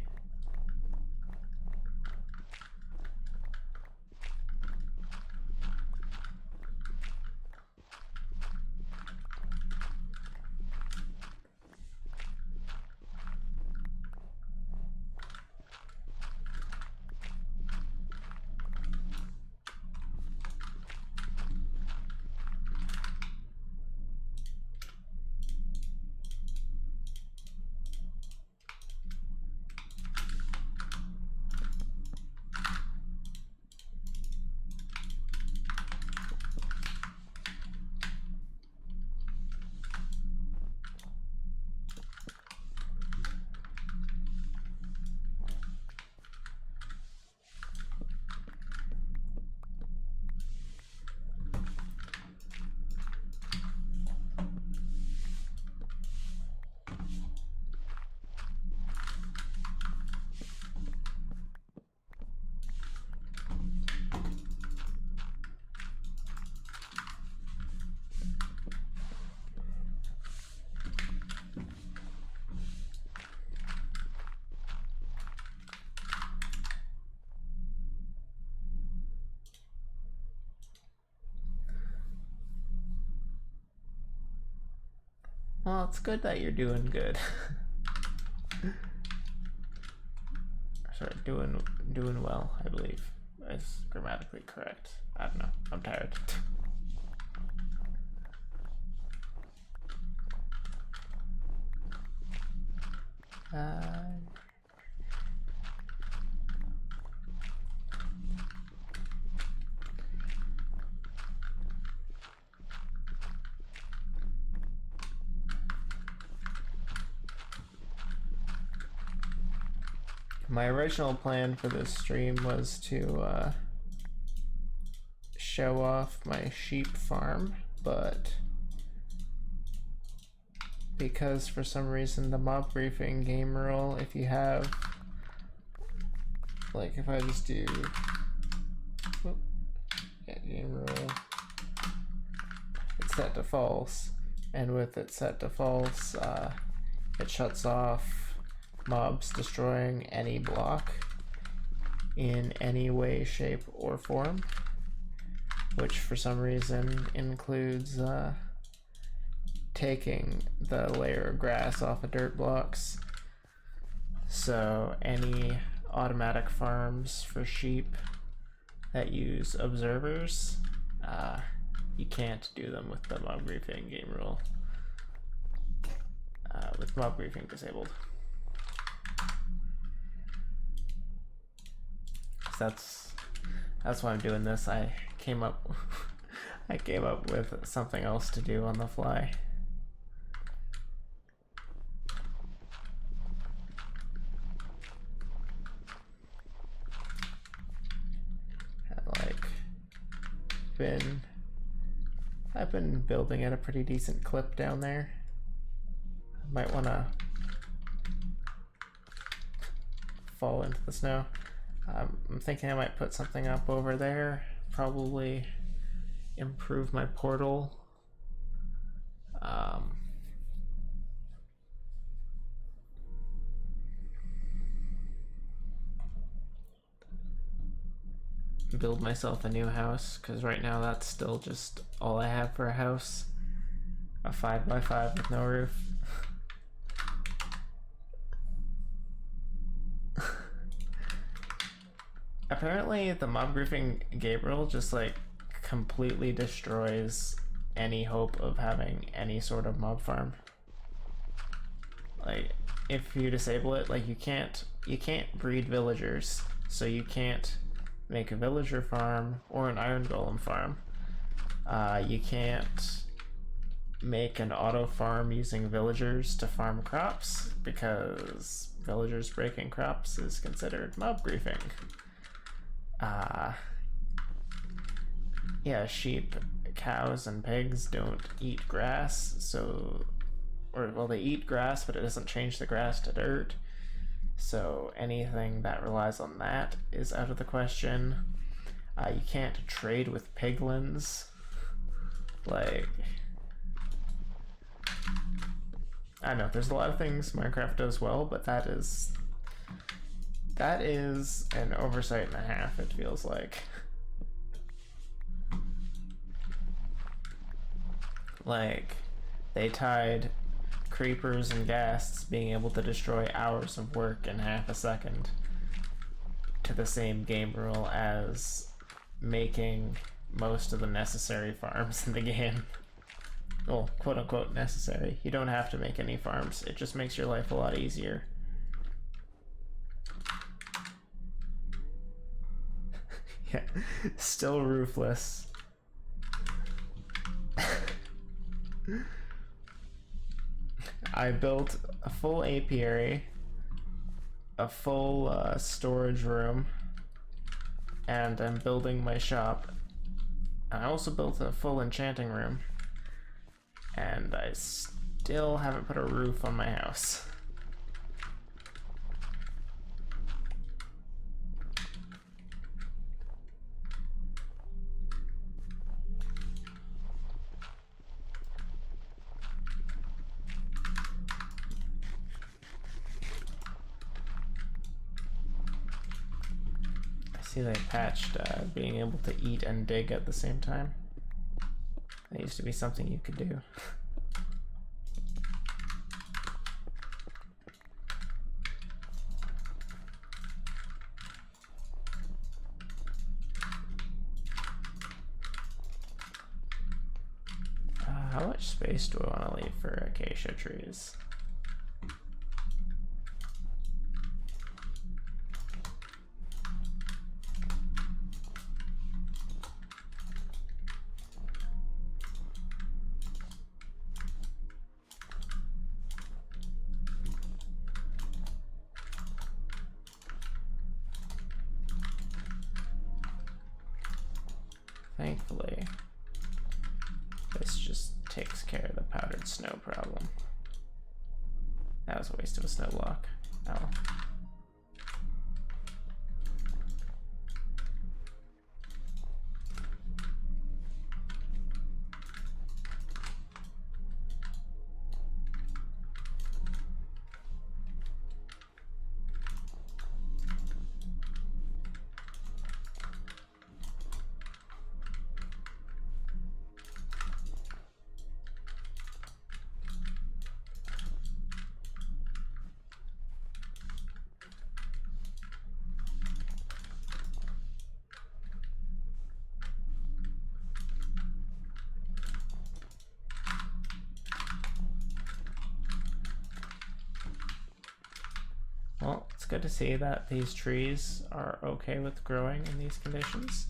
Well, it's good that you're doing good. Sorry, doing well, I believe. Is grammatically correct. I don't know. I'm tired. My original plan for this stream was to show off my sheep farm, but because for some reason the mob briefing game rule, if you have, like if I just do game rule, it's set to false, and with it set to false, it shuts off mobs destroying any block in any way, shape, or form, which for some reason includes taking the layer of grass off of dirt blocks. So any automatic farms for sheep that use observers, you can't do them with the mob briefing game rule, with mob briefing disabled. That's why I'm doing this. I came up with something else to do on the fly. I've been building at a pretty decent clip down there. Might want to fall into the snow. I'm thinking I might put something up over there, probably improve my portal. Build myself a new house, because right now that's still just all I have for a house. A 5x5 with no roof. Apparently the mob briefing Gabriel just like completely destroys any hope of having any sort of mob farm. Like if you disable it, like you can't breed villagers, so you can't make a villager farm or an iron golem farm. You can't make an auto farm using villagers to farm crops, because villagers breaking crops is considered mob griefing. Yeah, sheep, cows, and pigs don't eat grass, so, well, they eat grass, but it doesn't change the grass to dirt. So anything that relies on that is out of the question. You can't trade with piglins. Like, I know there's a lot of things Minecraft does well, but that is an oversight and a half, it feels like. Like, they tied creepers and ghasts being able to destroy hours of work in half a second to the same game rule as making most of the necessary farms in the game. Well, quote unquote necessary. You don't have to make any farms, it just makes your life a lot easier. Yeah, still roofless. I built a full apiary, a full storage room, and I'm building my shop. I also built a full enchanting room, and I still haven't put a roof on my house. See, they patched being able to eat and dig at the same time. That used to be something you could do. space do I want to leave for acacia trees? Thankfully, this just takes care of the powdered snow problem. That was a waste of a snow block. Oh. Well, it's good to see that these trees are okay with growing in these conditions.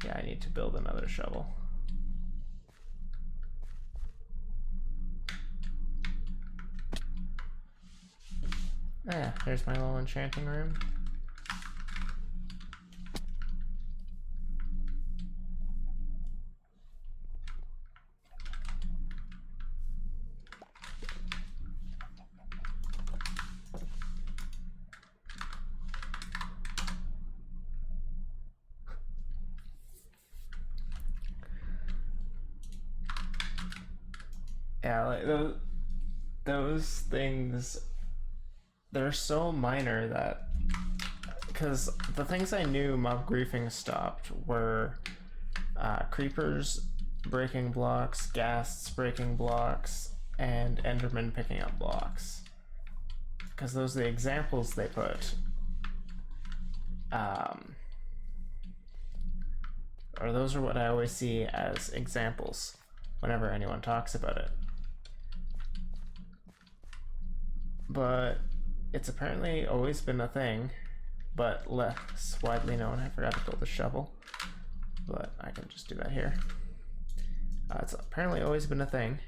Yeah, I need to build another shovel. Ah, there's my little enchanting room. Yeah, like those things, they're so minor that, because the things I knew mob griefing stopped were creepers breaking blocks, ghasts breaking blocks, and endermen picking up blocks. Because those are the examples they put. Or those are what I always see as examples whenever anyone talks about it. But it's apparently always been a thing, but less widely known. I forgot to build a shovel, but I can just do that here. It's apparently always been a thing,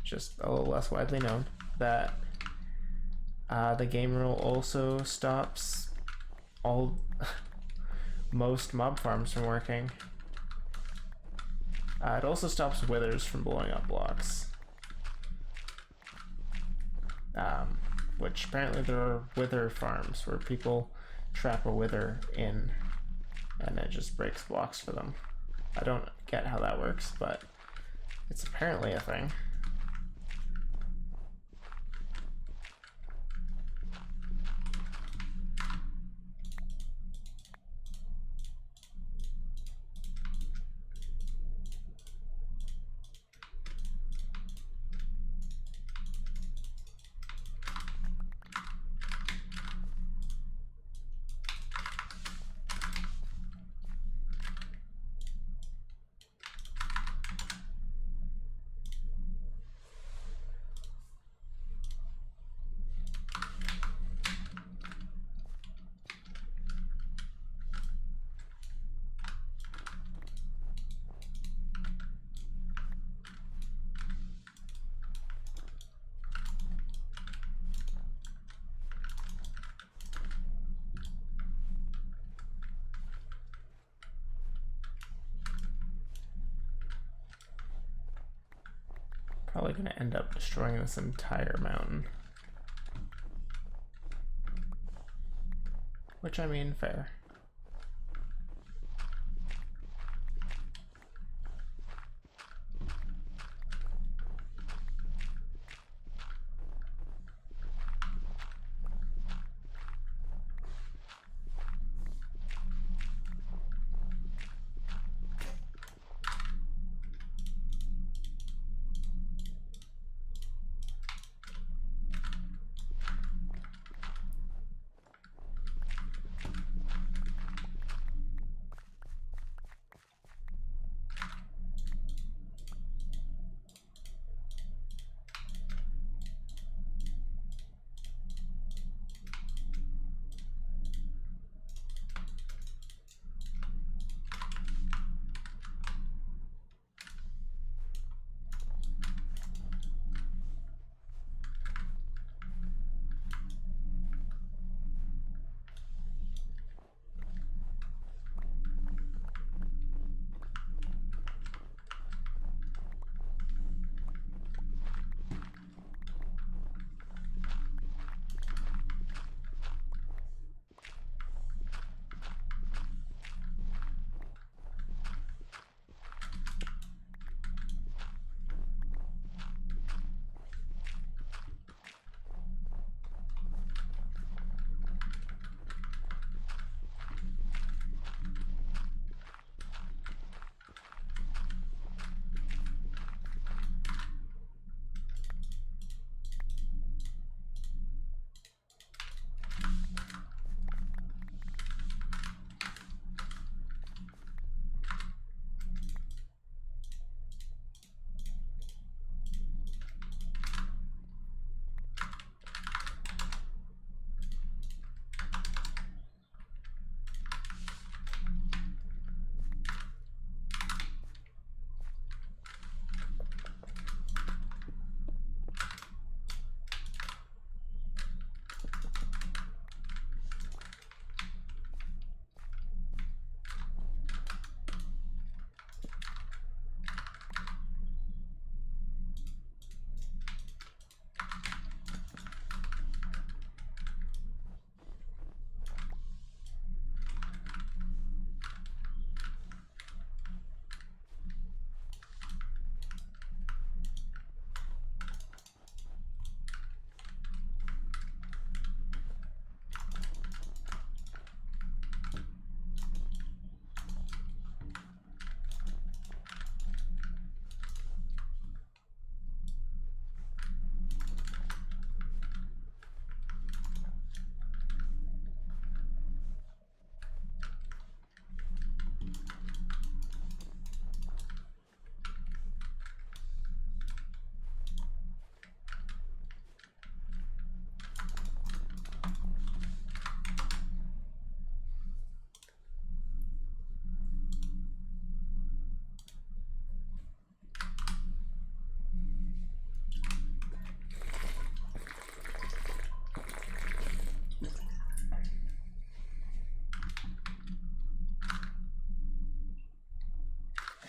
just a little less widely known, that the game rule also stops all most mob farms from working. It also stops withers from blowing up blocks. Which apparently there are wither farms where people trap a wither in and it just breaks blocks for them. I don't get how that works, but it's apparently a thing. Probably gonna end up destroying this entire mountain. Which, I mean, fair.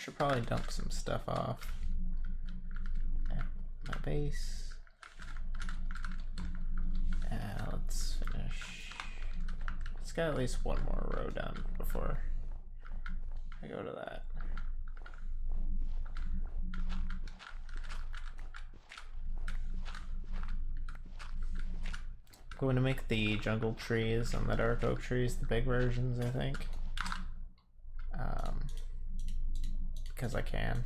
should probably dump some stuff off at my base. Let's finish. Let's get at least one more row done before I go to that. I'm going to make the jungle trees and the dark oak trees the big versions, I think. Because I can.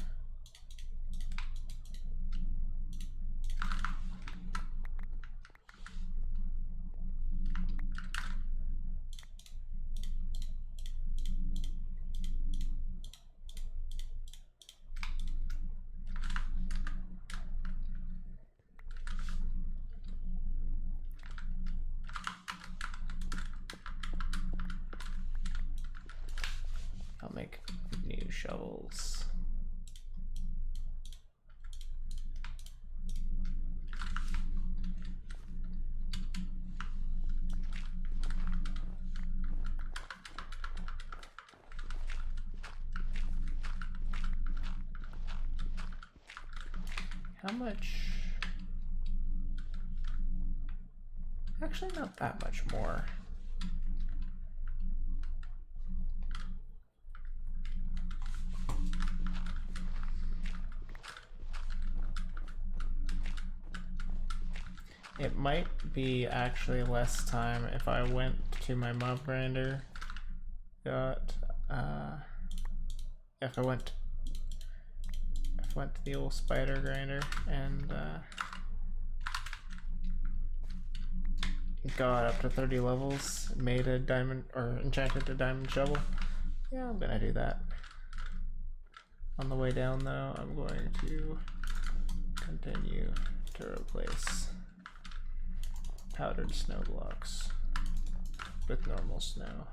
I'll make new shovels. How much? Actually, not that much more. It might be actually less time if I went to my mob grinder, if I went to the old spider grinder and got up to 30 levels, made a diamond or enchanted a diamond shovel. Yeah, I'm gonna do that. On the way down though, I'm going to continue to replace powdered snow blocks with normal snow.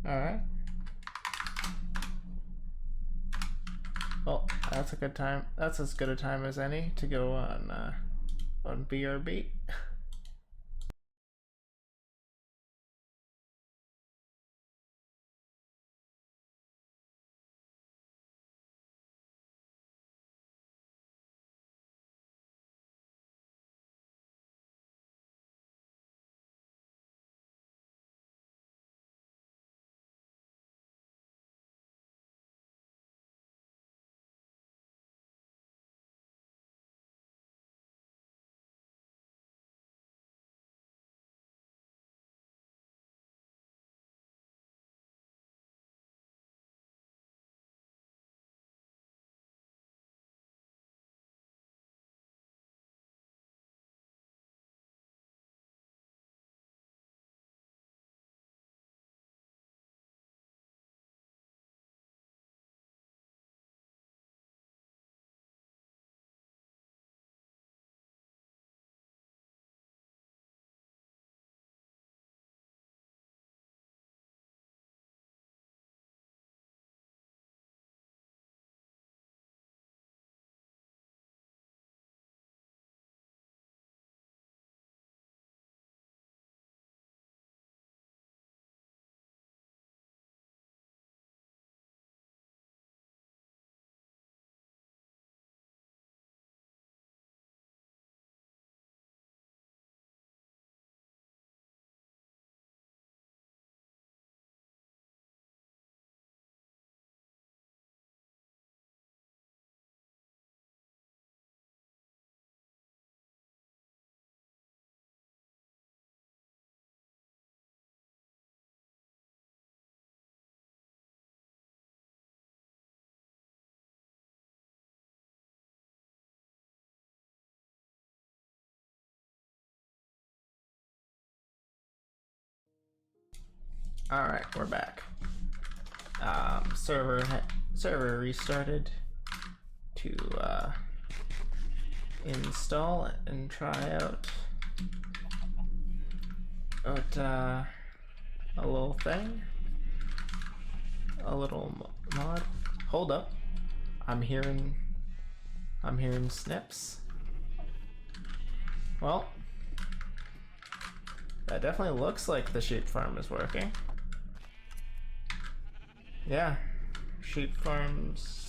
Alright. Well, that's a good time. That's as good a time as any to go on BRB. Alright, we're back. Server restarted to install and try out a little thing, a little mod. Hold up, I'm hearing snips. Well, that definitely looks like the sheep farm is working. Yeah, sheep farms.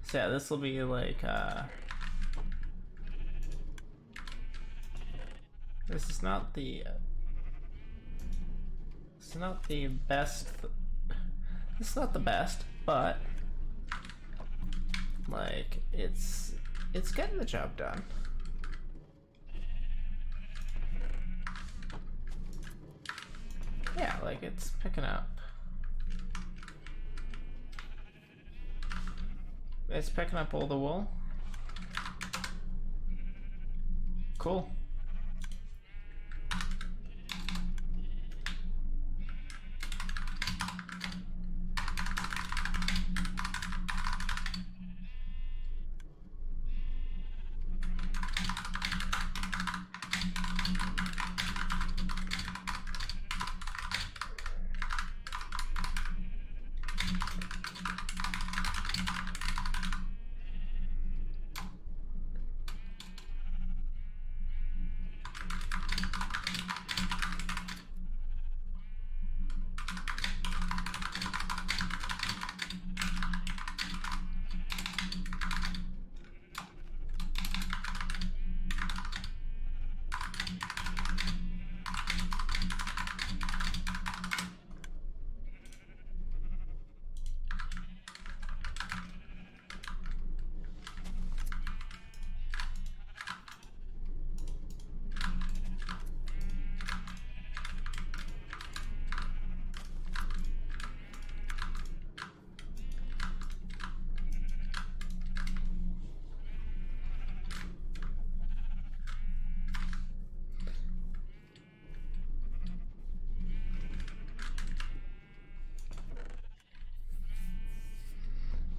So yeah, this will be like this is not the best. It's not the best, but like it's getting the job done. Yeah, like it's picking up. It's picking up all the wool. Cool.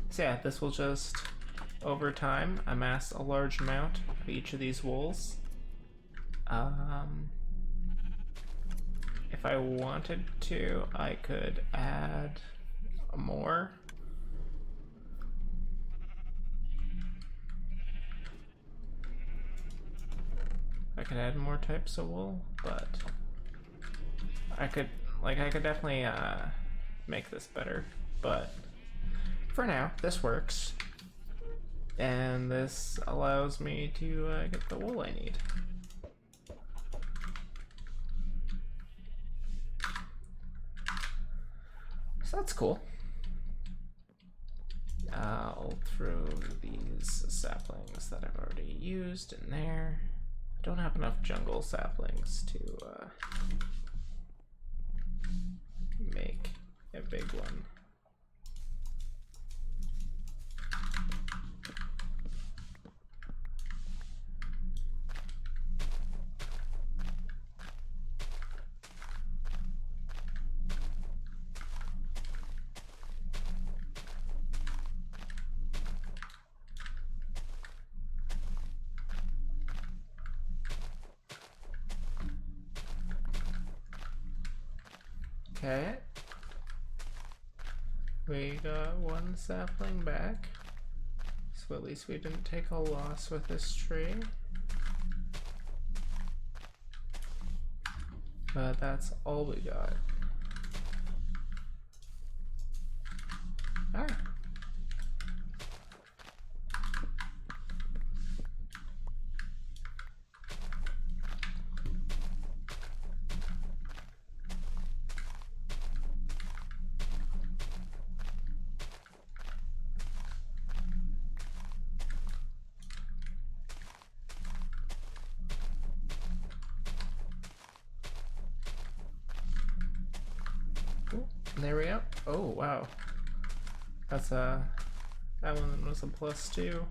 So yeah, this will just, over time, amass a large amount of each of these wools. If I wanted to, I could add more. I could add more types of wool, but I could definitely make this better, but for now, this works, and this allows me to get the wool I need. So that's cool. I'll throw these saplings that I've already used in there. I don't have enough jungle saplings to make a big one. Okay, we got one sapling back, so at least we didn't take a loss with this tree. but that's all we got. Ah. There we go. Oh wow, that's that one was a +2. It's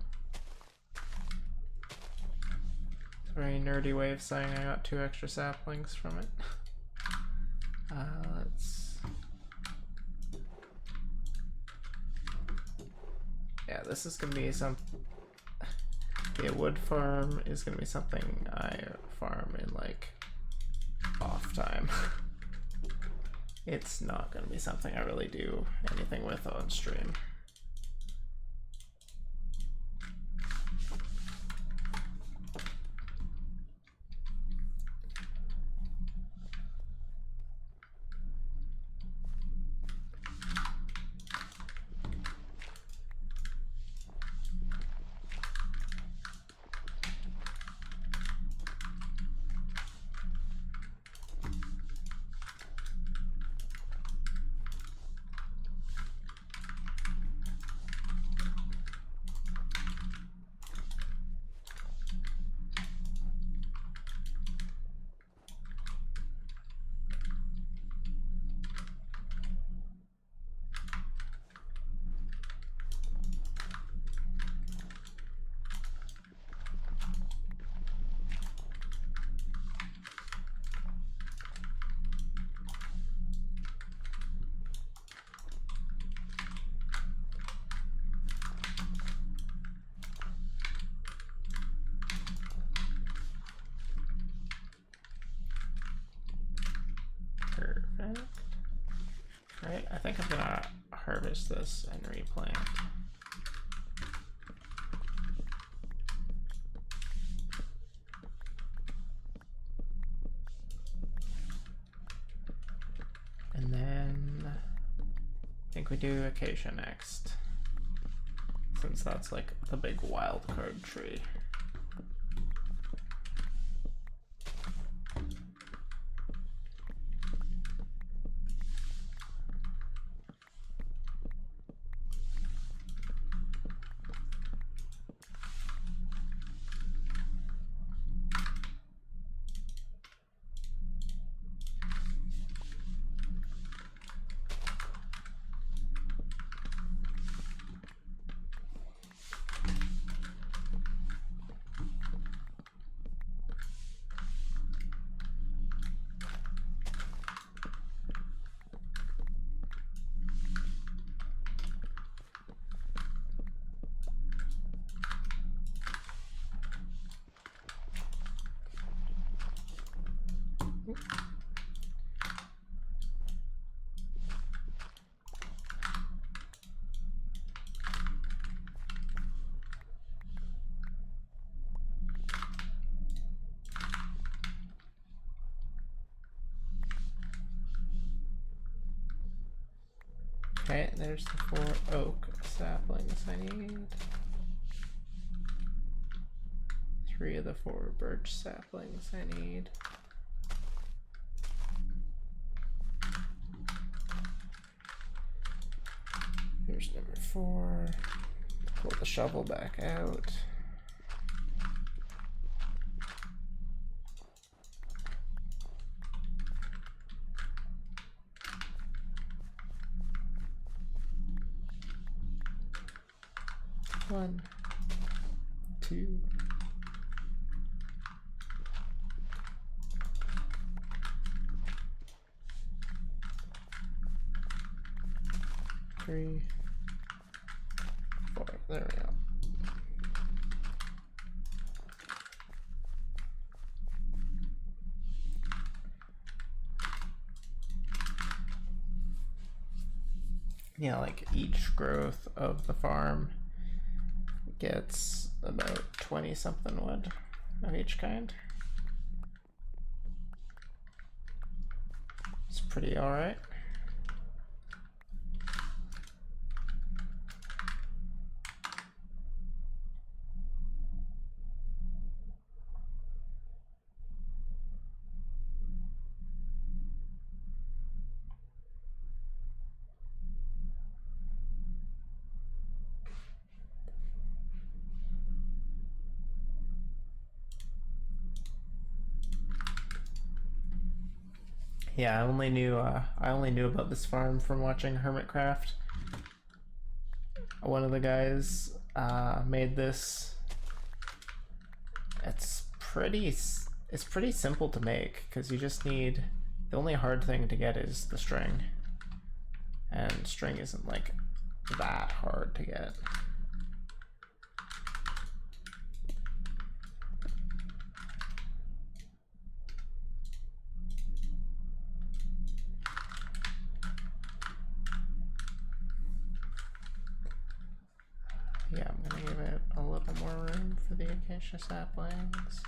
a very nerdy way of saying I got 2 extra saplings from it. Let's. Yeah, this is gonna be some. The wood farm is gonna be something I farm in like off time. It's not gonna be something I really do anything with on stream. Perfect. Right, I think I'm gonna harvest this and replant. And then I think we do acacia next, since that's like the big wild card tree. Okay, there's the 4 oak saplings I need. 3 of the 4 birch saplings I need. Here's number 4. Pull the shovel back out. One, 2. 3, 4. There we go. Yeah, like each growth of the farm gets about 20 something wood of each kind. pretty alright. Yeah, I only knew about this farm from watching Hermitcraft. One of the guys made this. It's pretty simple to make because you just need, the only hard thing to get is the string, and string isn't like that hard to get. Yeah, I'm gonna give it a little more room for the acacia saplings.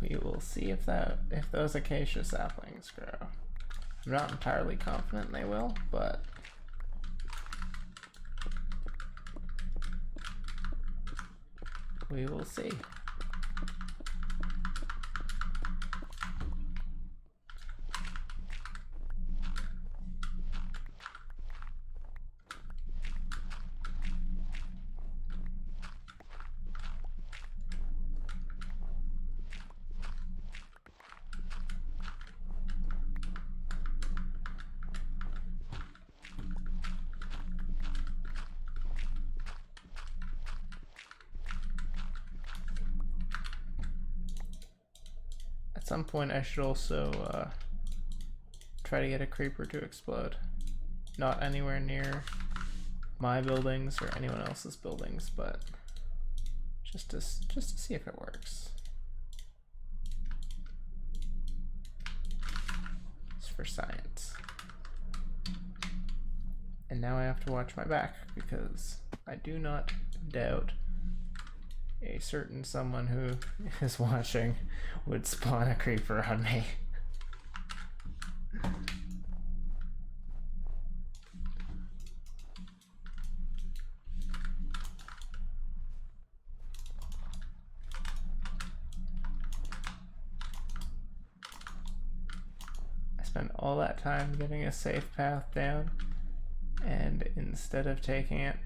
We will see if those acacia saplings grow. I'm not entirely confident they will, but we will see. At some point I should also try to get a creeper to explode. Not anywhere near my buildings or anyone else's buildings, but just to see if it works. It's for science. And now I have to watch my back because I do not doubt a certain someone who is watching would spawn a creeper on me. I spent all that time getting a safe path down, And instead of taking it,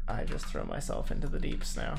I just throw myself into the deeps now.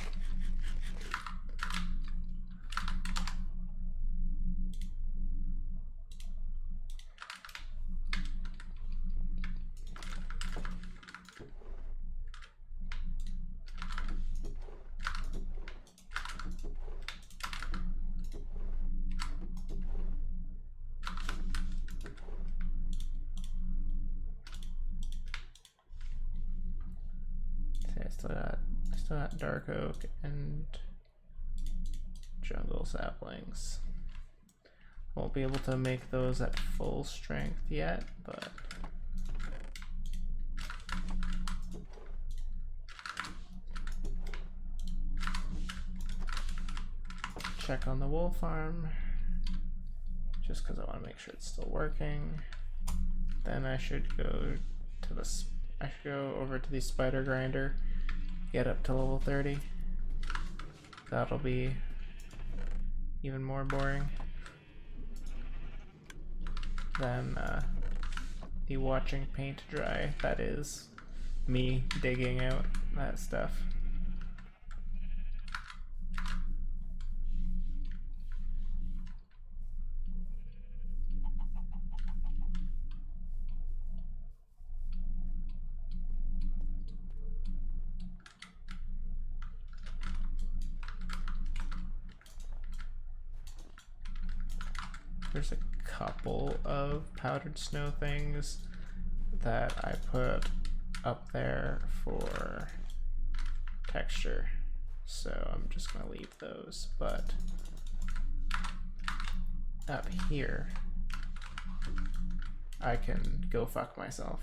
Still got dark oak and jungle saplings. Won't be able to make those at full strength yet, but check on the wool farm just because I want to make sure it's still working. Then I should go over to the spider grinder, get up to level 30. That'll be even more boring than the watching paint dry. That is me digging out that stuff. There's a couple of powdered snow things that I put up there for texture, so I'm just gonna leave those. But up here, I can go fuck myself.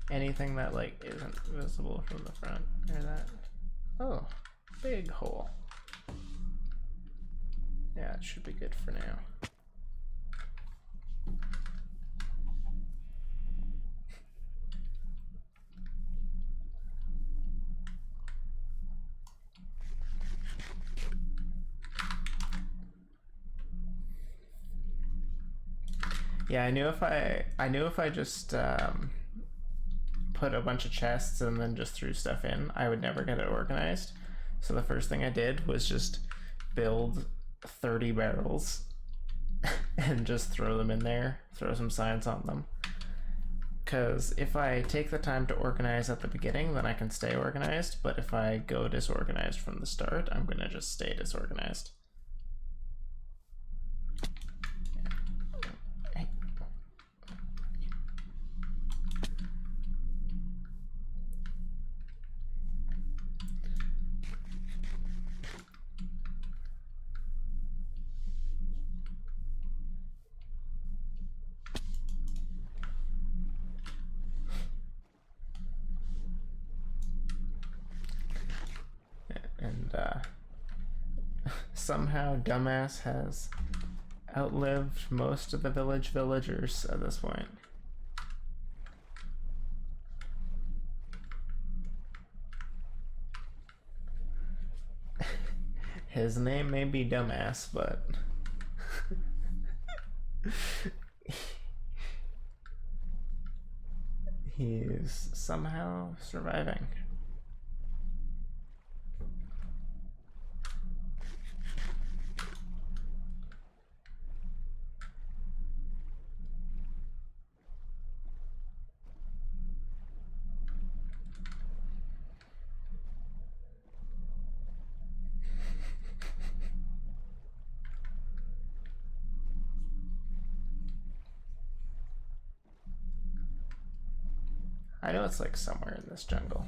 Anything that like isn't visible from the front or that. Oh, big hole. Yeah, it should be good for now. Yeah, I knew if I just put a bunch of chests and then just threw stuff in, I would never get it organized. So the first thing I did was just build 30 barrels and just throw them in there, throw some signs on them. Because if I take the time to organize at the beginning, then I can stay organized. But if I go disorganized from the start, I'm gonna just stay disorganized. Somehow dumbass has outlived most of the villagers at this point. His name may be dumbass, but he's somehow surviving. I know it's like somewhere in this jungle.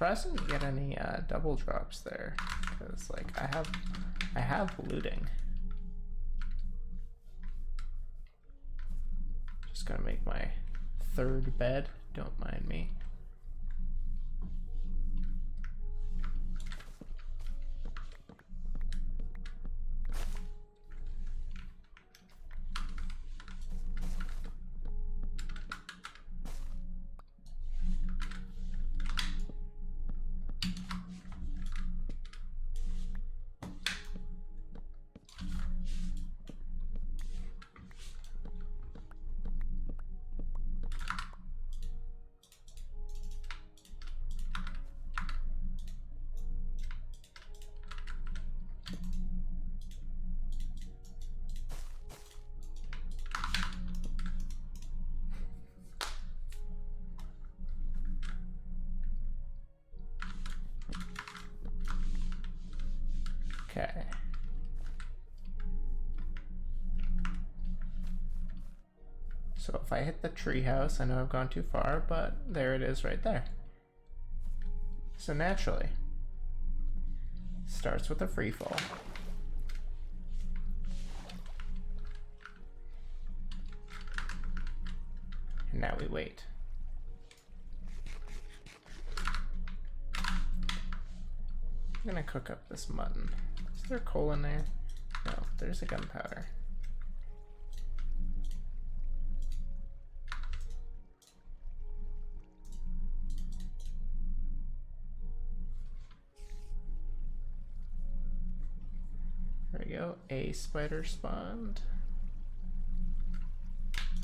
surprised I didn't get any double drops there, because like I have looting. Just gonna make my third bed. Don't mind me. Okay. So if I hit the treehouse, I know I've gone too far, but there it is right there. So naturally, starts with a free fall. And now we wait. I'm gonna cook up this mutton. Is there coal in there? No, there's a gunpowder. There we go, a spider spawned.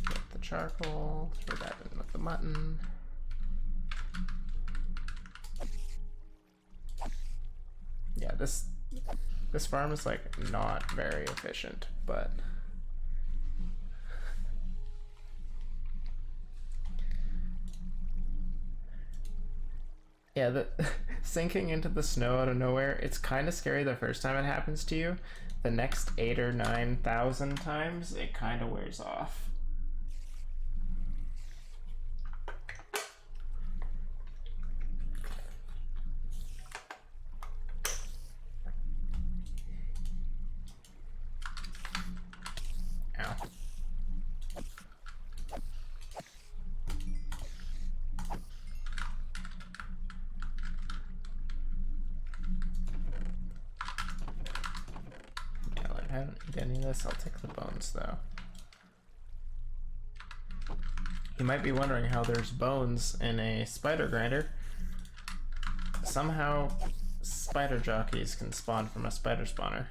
Get the charcoal, throw that in with the mutton. Yeah, this farm is like not very efficient, but yeah, the sinking into the snow out of nowhere, it's kind of scary the first time it happens to you. The next 8,000 or 9,000 times, it kind of wears off. I haven't eaten any of this. I'll take the bones though. You might be wondering how there's bones in a spider grinder. Somehow spider jockeys can spawn from a spider spawner.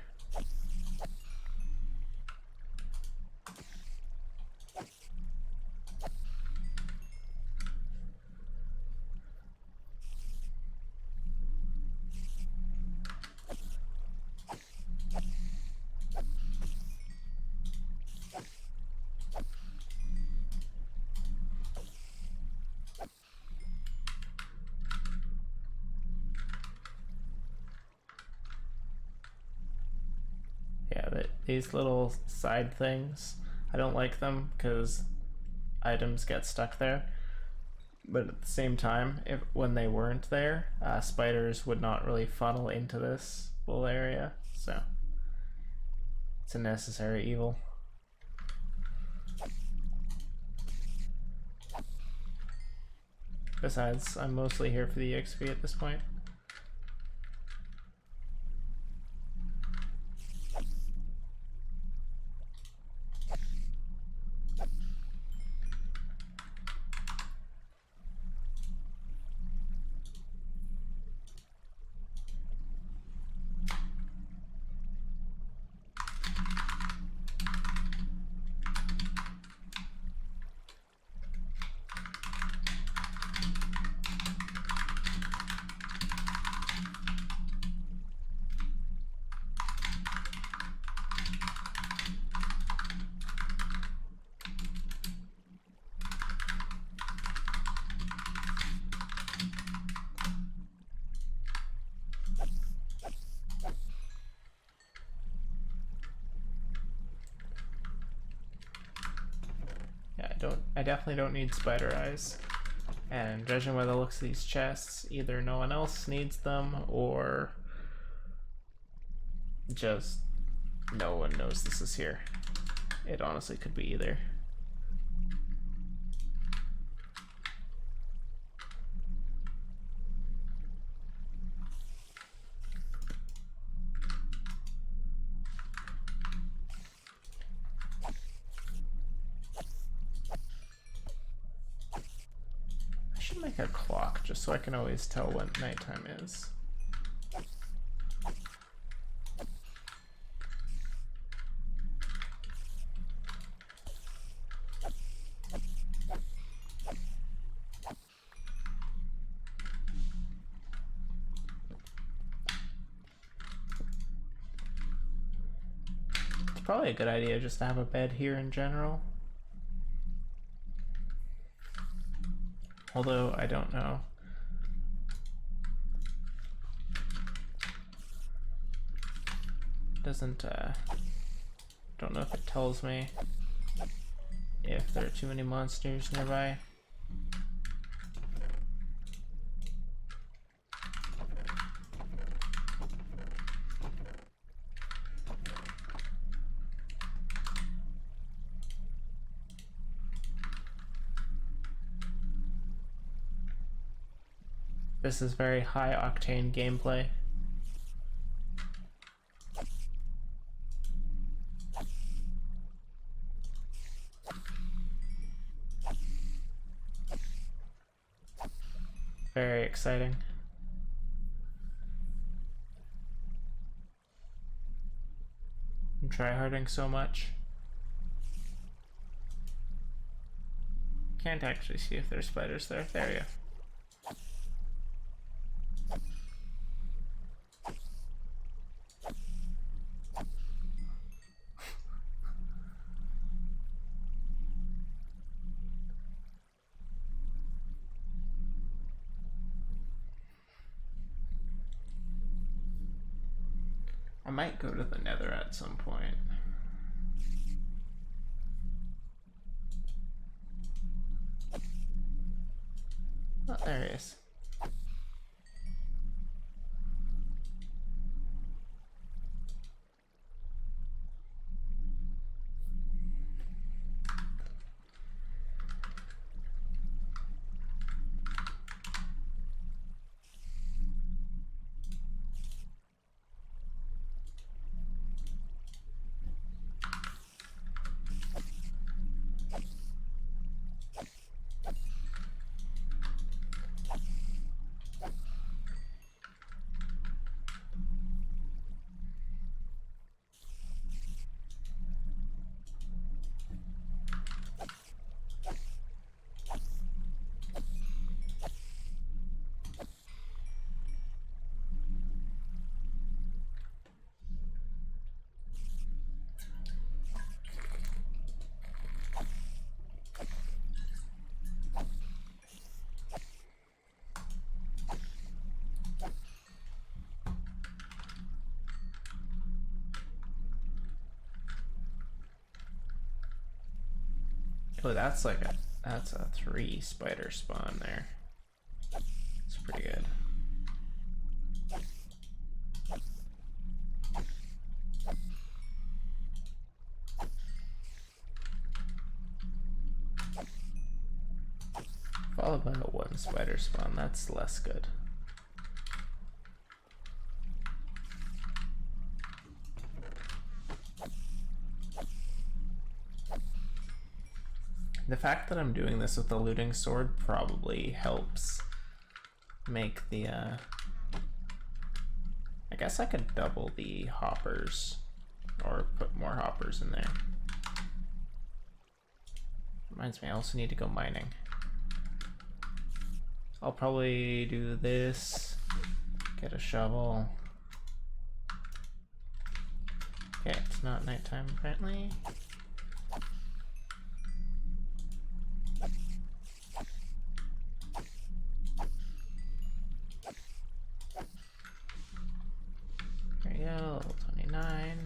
Yeah, these little side things, I don't like them because items get stuck there. But at the same time, when they weren't there, spiders would not really funnel into this little area, so it's a necessary evil. Besides, I'm mostly here for the XP at this point. I definitely don't need spider eyes. And judging by the looks of these chests, either no one else needs them or just no one knows this is here. It honestly could be either. I should make a clock just so I can always tell when nighttime is. Probably a good idea just to have a bed here in general. Although I don't know. Doesn't don't know if it tells me if there are too many monsters nearby. This is very high octane gameplay. Very exciting. I'm tryharding so much. Can't actually see if there's spiders there. There you go. I might go to the Nether at some point. Oh, there he is. Oh, that's like that's a 3 spider spawn there. It's pretty good. Followed by a 1 spider spawn, that's less good. The fact that I'm doing this with a looting sword probably helps make the, I guess I could double the hoppers, or put more hoppers in there. Reminds me, I also need to go mining. I'll probably do this, get a shovel. Okay, it's not nighttime apparently. There you go, level 29.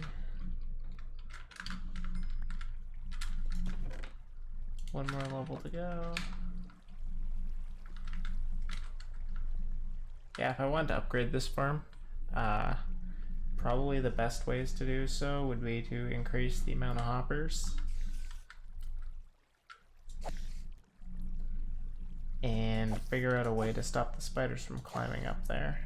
One more level to go. Yeah, if I wanted to upgrade this farm, probably the best ways to do so would be to increase the amount of hoppers and figure out a way to stop the spiders from climbing up there.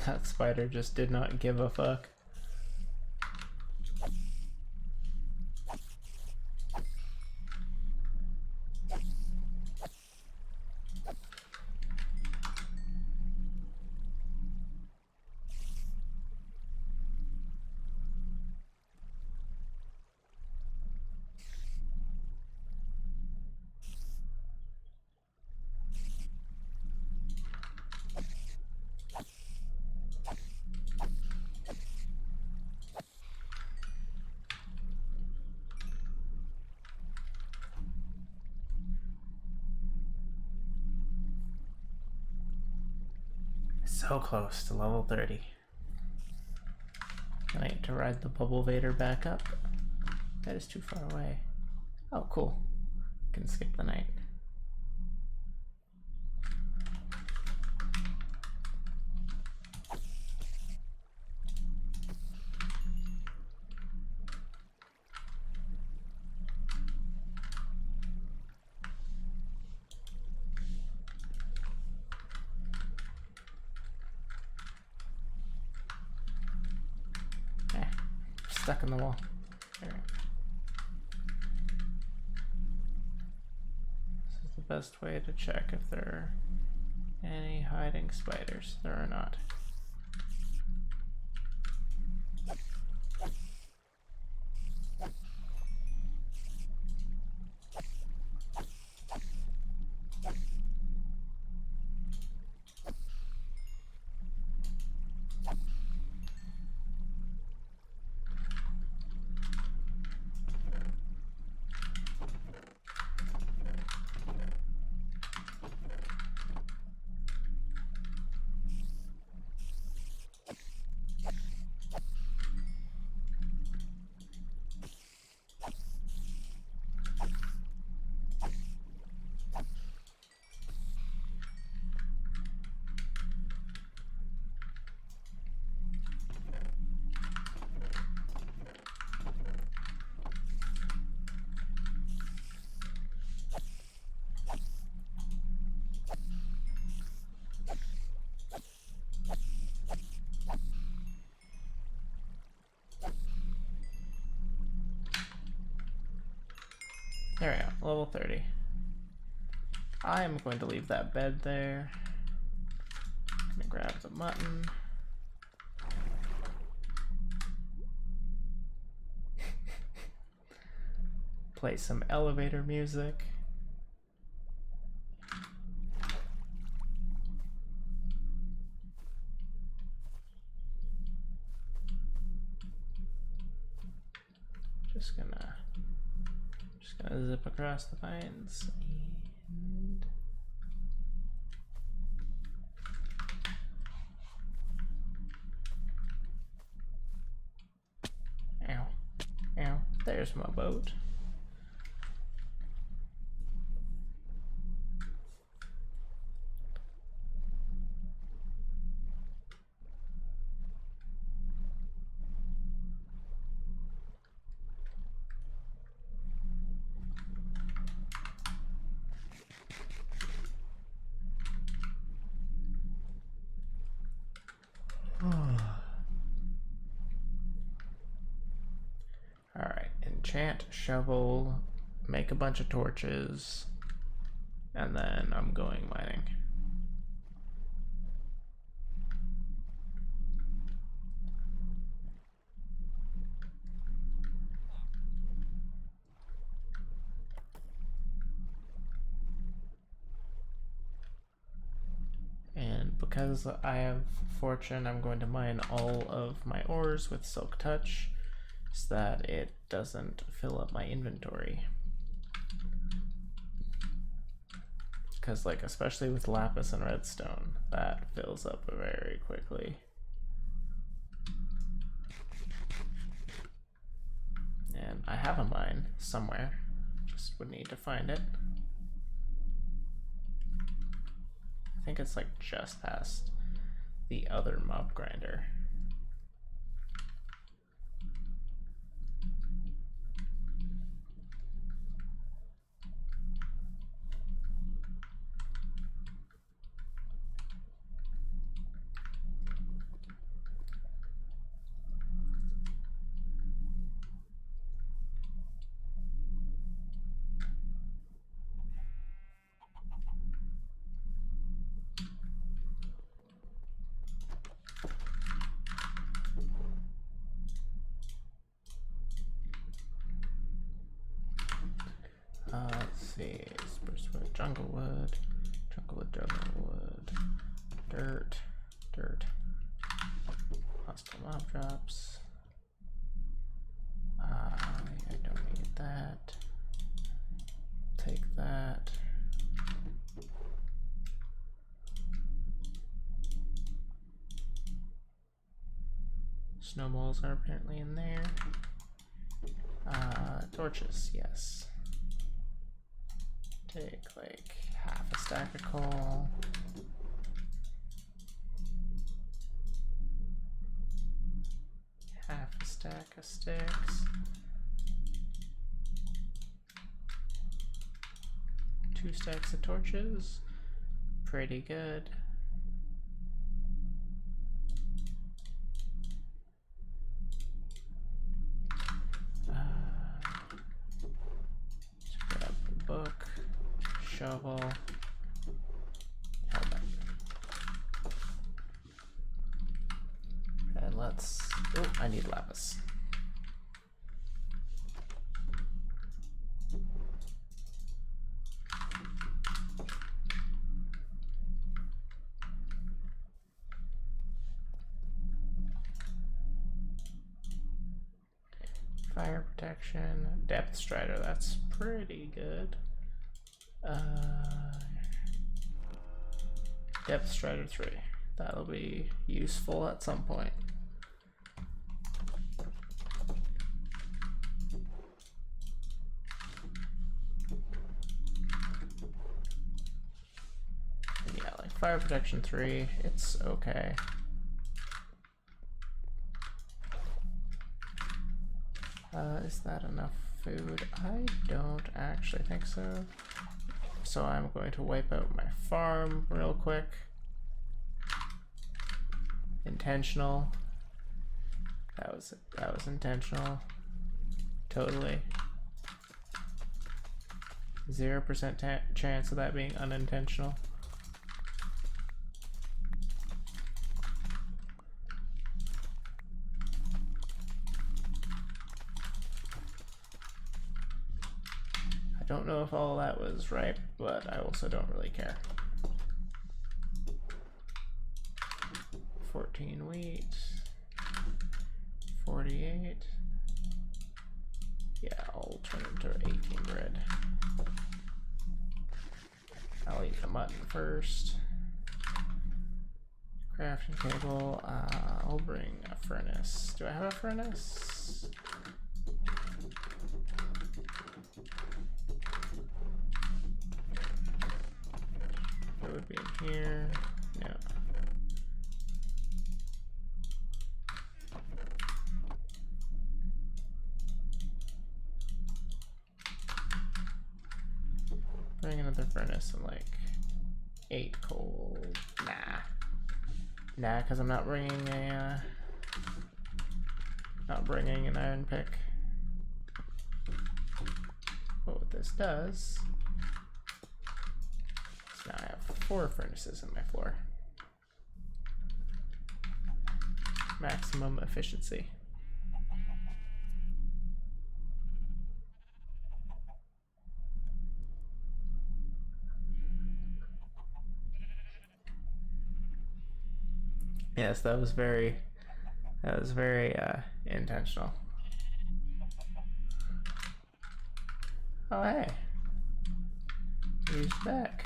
That spider just did not give a fuck. So close to level 30. I need to ride the Bubble Vader back up. That is too far away. Oh, cool. Can skip the night. Stuck in the wall. There. This is the best way to check if there are any hiding spiders. There are not. There we go, level 30. I am going to leave that bed there. I'm gonna grab the mutton. Play some elevator music. Just gonna zip across the vines and ow, ow, there's my boat. enchant shovel, make a bunch of torches, and then I'm going mining. And because I have fortune, I'm going to mine all of my ores with silk touch so that it doesn't fill up my inventory. Because like, especially with lapis and redstone, that fills up very quickly. And I have a mine somewhere, just would need to find it. I think it's like just past the other mob grinder. Let's see, spruce wood, jungle wood, dirt, hostile mob drops. I don't need that. Take that. Snowballs are apparently in there. Torches, yes. Take like half a stack of coal. Half a stack of sticks. 2 stacks of torches. Pretty good. Let's grab the book. Shovel. Helmet. And let's, oh, I need lapis. Fire protection, depth strider, that's pretty good. Depth strider 3, that'll be useful at some point. And yeah, like fire protection 3, it's okay. Is that enough food? I don't actually think so. So I'm going to wipe out my farm real quick. Intentional. That was intentional. Totally. 0% chance of that being unintentional. I don't know if all that was right, but I also don't really care. 14 wheat, 48. Yeah, I'll turn it to 18 bread. I'll eat the mutton first. Crafting table. I'll bring a furnace. Do I have a furnace? It would be in here. No. Bring another furnace and like 8 coal. Nah, because I'm not bringing a not bringing an iron pick. this does is now I have 4 furnaces in my floor. Maximum efficiency. Yes, that was very intentional. Oh hey, he's back.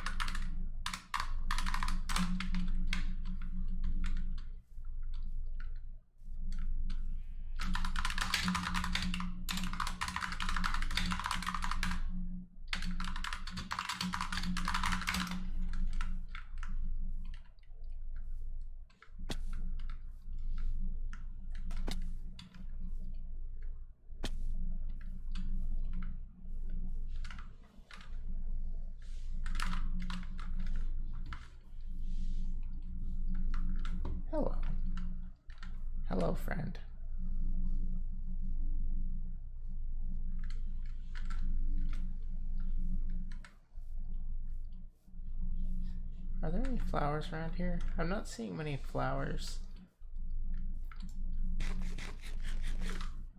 Hello. Hello, friend. Are there any flowers around here? I'm not seeing many flowers.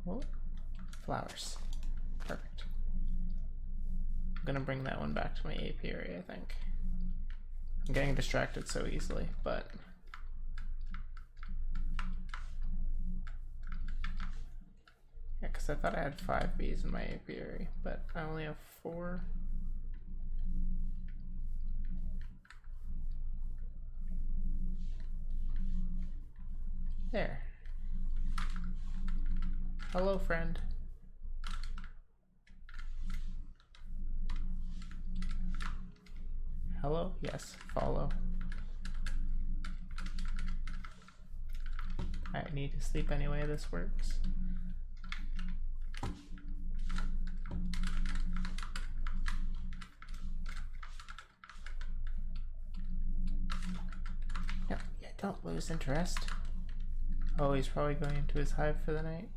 Oh, flowers. Perfect. I'm gonna bring that one back to my apiary, I think. I'm getting distracted so easily, but... yeah, because I thought I had 5 bees in my apiary, but I only have 4. There. Hello, friend. Hello? Yes, follow. I need to sleep anyway, this works. No, yeah, don't lose interest. Oh, he's probably going into his hive for the night.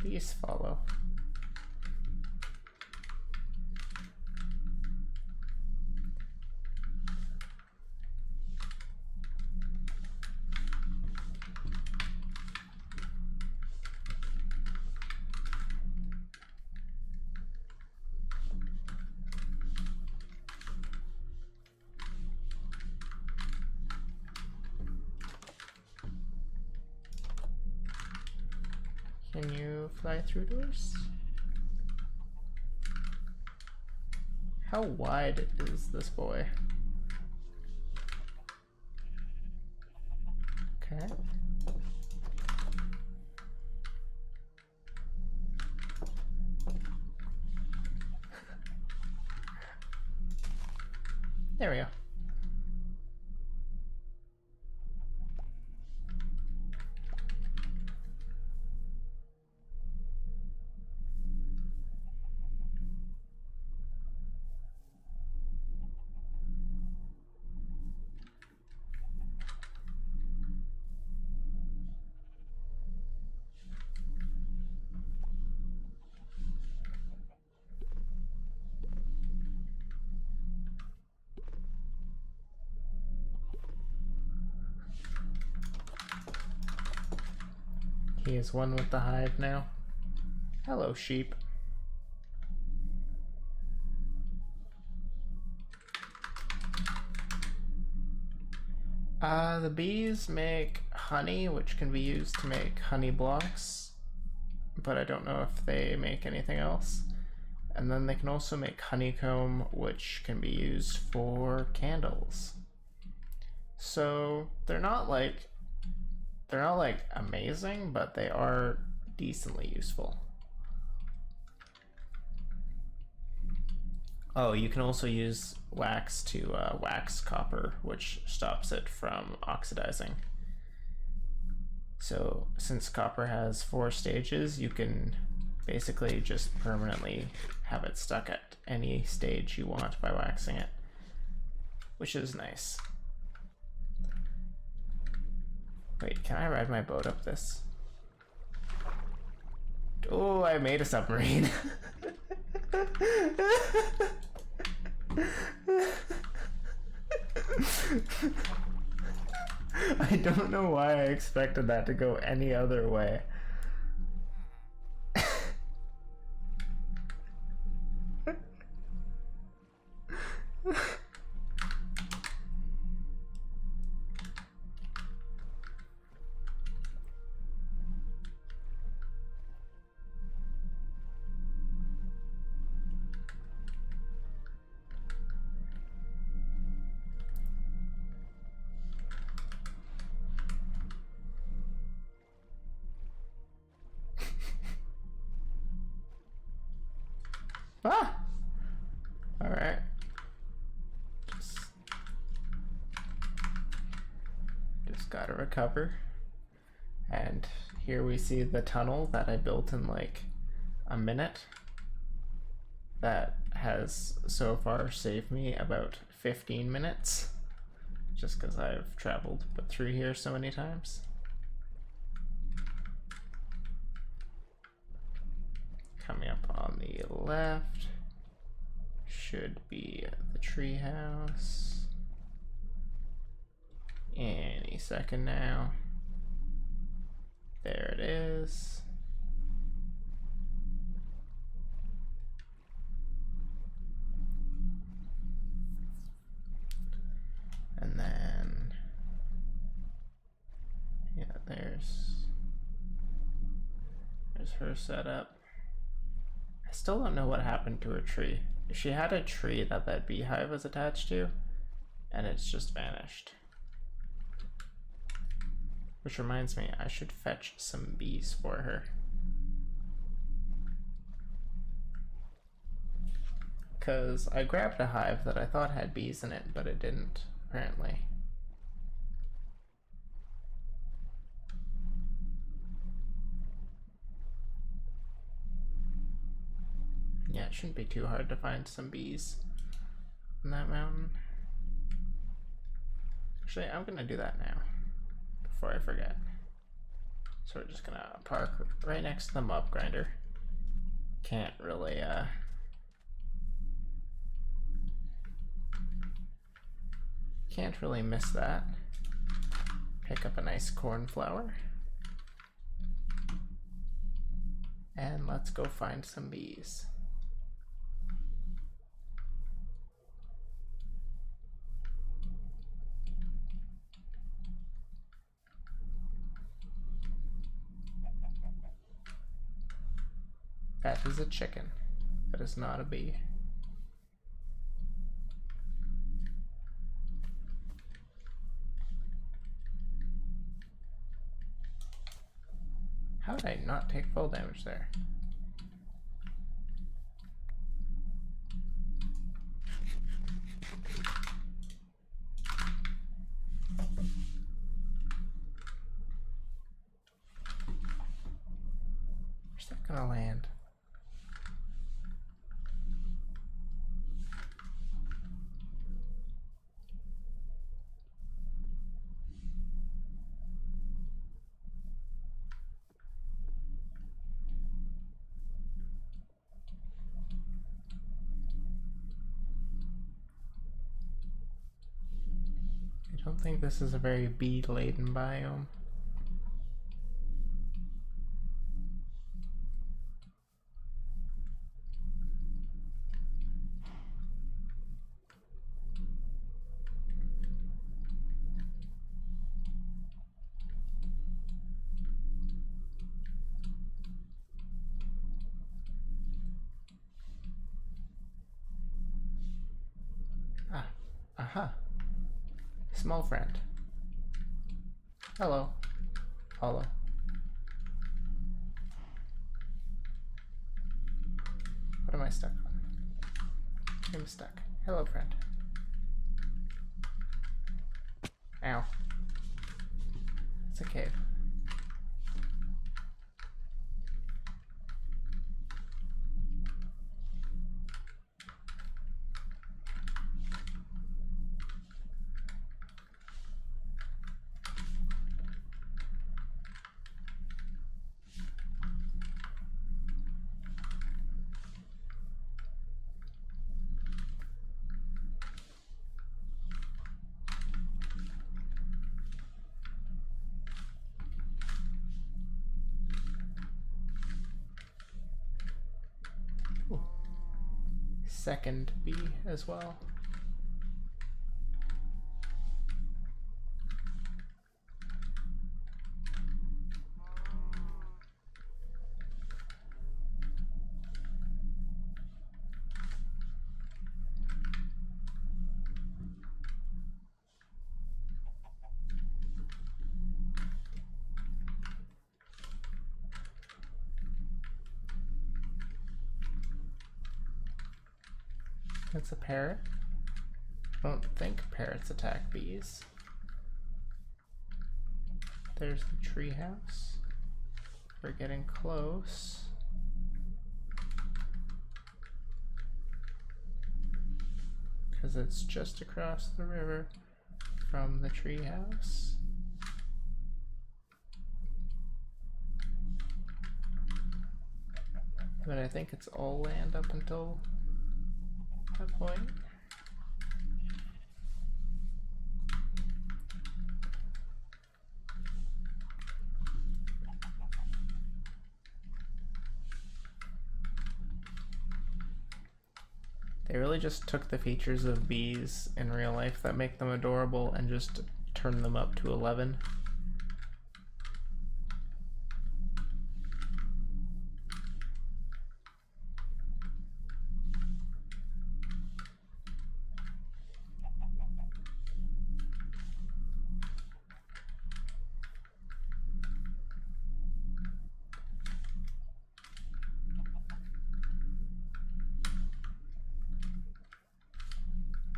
Please follow. Can you fly through doors? How wide is this boy? Okay. There we go. He is one with the hive now. Hello, sheep. The bees make honey, which can be used to make honey blocks, but I don't know if they make anything else. And then they can also make honeycomb, which can be used for candles. So they're not like amazing, but they are decently useful. Oh, you can also use wax to wax copper, which stops it from oxidizing. So since copper has 4 stages, you can basically just permanently have it stuck at any stage you want by waxing it, which is nice. Wait, can I ride my boat up this? Oh, I made a submarine. I don't know why I expected that to go any other way. Ah! Alright. Just gotta recover. And here we see the tunnel that I built in like a minute. That has so far saved me about 15 minutes. Just because I've traveled through here so many times. Coming up on the left should be the treehouse. Any second now. There it is. And then, yeah, there's her setup. I still don't know what happened to her tree. She had a tree that beehive was attached to, and it's just vanished. Which reminds me, I should fetch some bees for her. Because I grabbed a hive that I thought had bees in it, but it didn't, apparently. Yeah, it shouldn't be too hard to find some bees in that mountain. Actually, I'm gonna do that now, before I forget. So we're just gonna park right next to the mob grinder. Can't really, can't really miss that. Pick up a nice cornflower. And let's go find some bees. That is a chicken. That is not a bee. How did I not take full damage there? Where's that gonna land? I don't think this is a very bee-laden biome. Ah, aha. Small friend. Hello. Hello. What am I stuck on? I'm stuck. Hello, friend. Ow. It's a cave. second bee as well. That's a parrot. I don't think parrots attack bees. There's the treehouse. We're getting close. Because it's just across the river from the treehouse. But I think it's all land up until that point. They really just took the features of bees in real life that make them adorable and just turned them up to 11.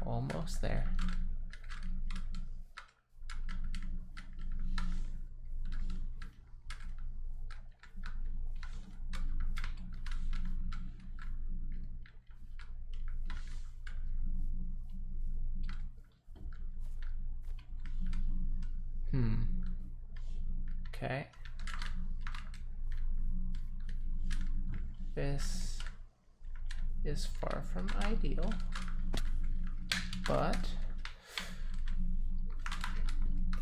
Almost there. Okay. This is far from ideal, but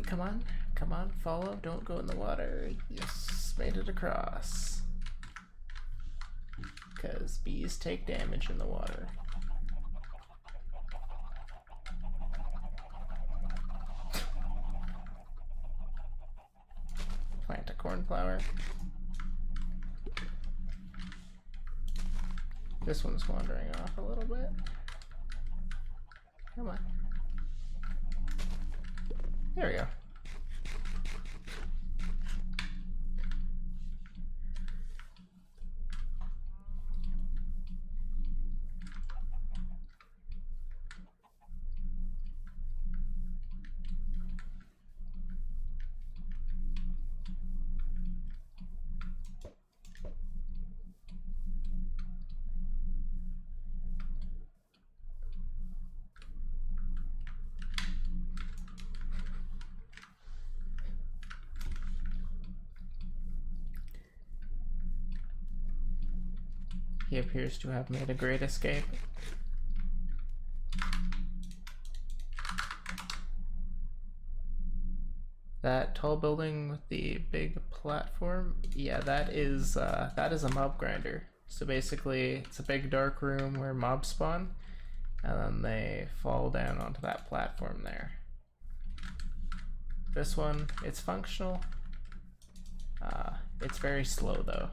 come on, follow, don't go in the water. Yes, made it across. Because bees take damage in the water. Plant a cornflower. This one's wandering off a little bit. Come on. There we go. He appears to have made a great escape. That tall building with the big platform, yeah, that is a mob grinder. So basically, it's a big dark room where mobs spawn, and then they fall down onto that platform there. This one, it's functional. It's very slow though.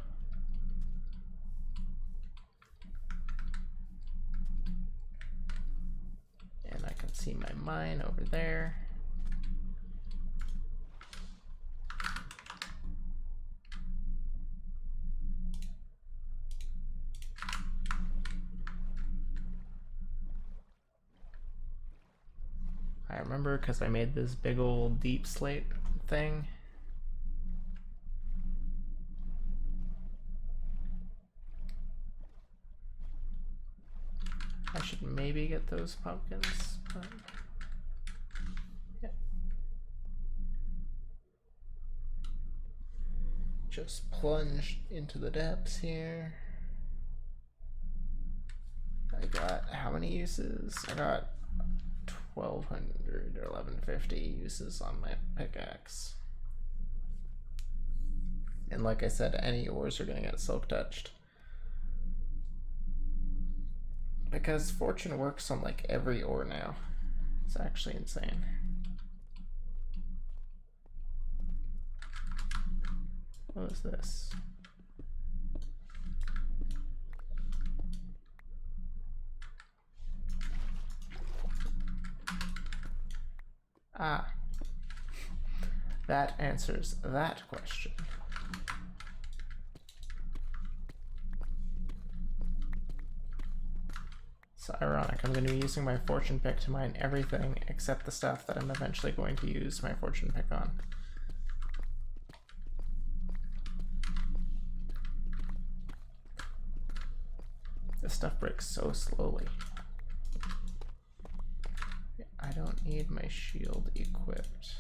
And I can see my mine over there. I remember because I made this big old deep slate thing. I should maybe get those pumpkins, but yeah. Just plunge into the depths here. I got how many uses? I got 1200 or 1150 uses on my pickaxe. And like I said, any ores are gonna get silk touched. Because fortune works on like every ore now. It's actually insane. What is this? Ah, that answers that question. It's ironic. I'm going to be using my fortune pick to mine everything except the stuff that I'm eventually going to use my fortune pick on. This stuff breaks so slowly. I don't need my shield equipped.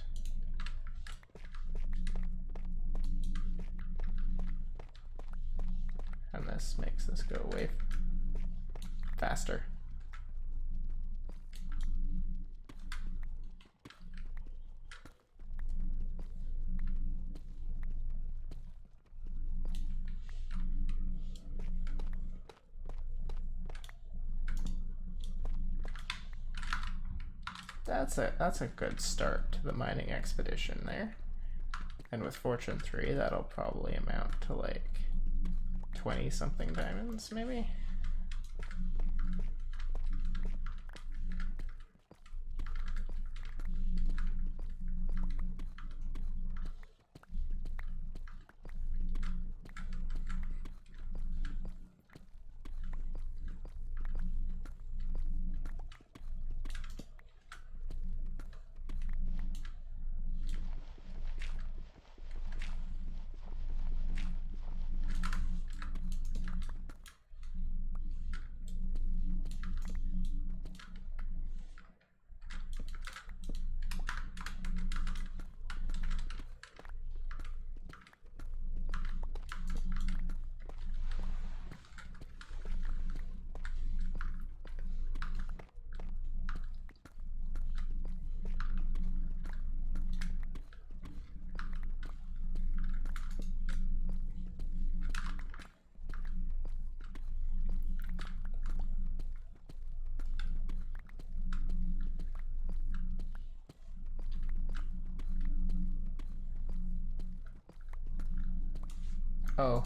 And this makes this go way faster. That's a good start to the mining expedition there. And with Fortune 3, that'll probably amount to like 20 something diamonds, maybe? Oh.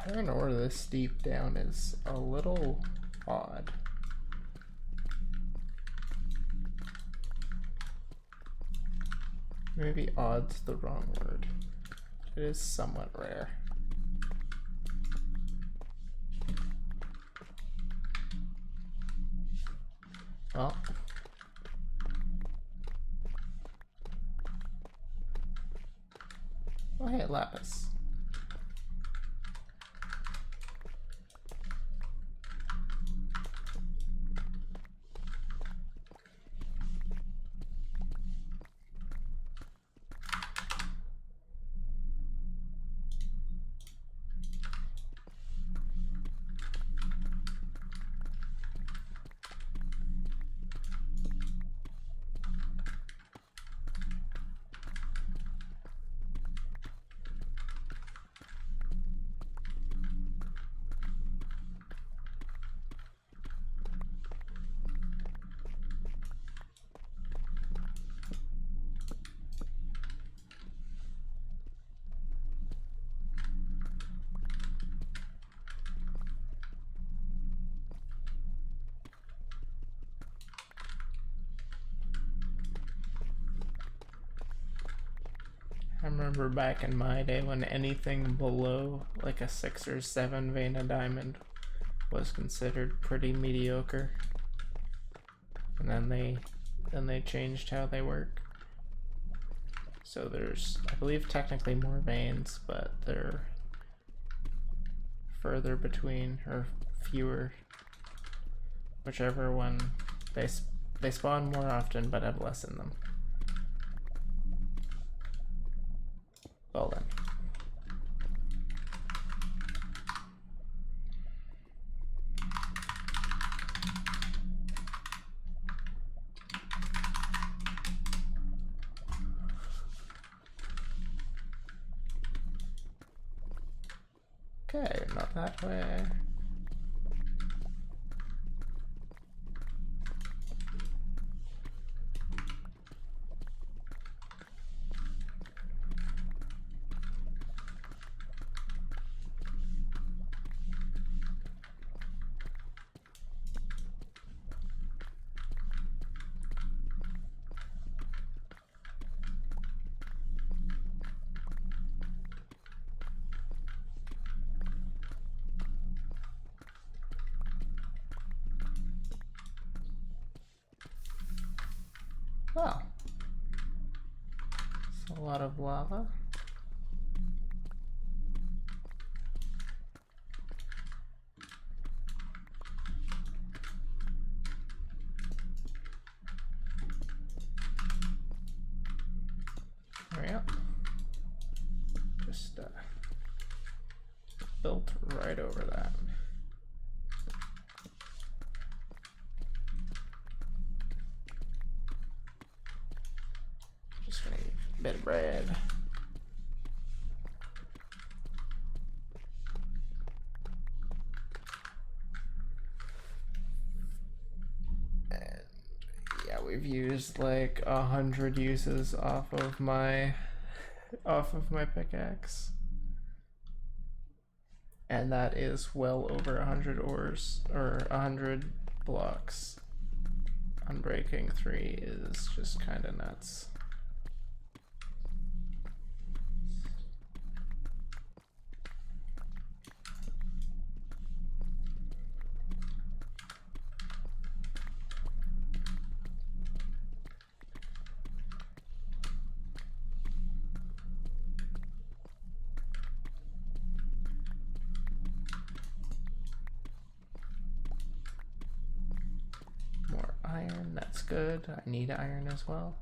Iron ore this deep down is a little odd. Maybe odd's the wrong word. It is somewhat rare. Well, Oh, hey, lapis. I remember back in my day when anything below like a 6 or 7 vein of diamond was considered pretty mediocre. And then they changed how they work. So there's, I believe, technically more veins, but they're further between, or fewer, whichever one. They spawn more often but have less in them. Well then. Okay, not that way. Oh. It's a lot of lava. There we go. Just built right over that. Just gonna eat a bit of bread. And yeah, we've used like 100 uses off of my pickaxe. And that is well over 100 ores, or 100 blocks. Unbreaking 3 is just kind of nuts. More iron, that's good. I need iron as well.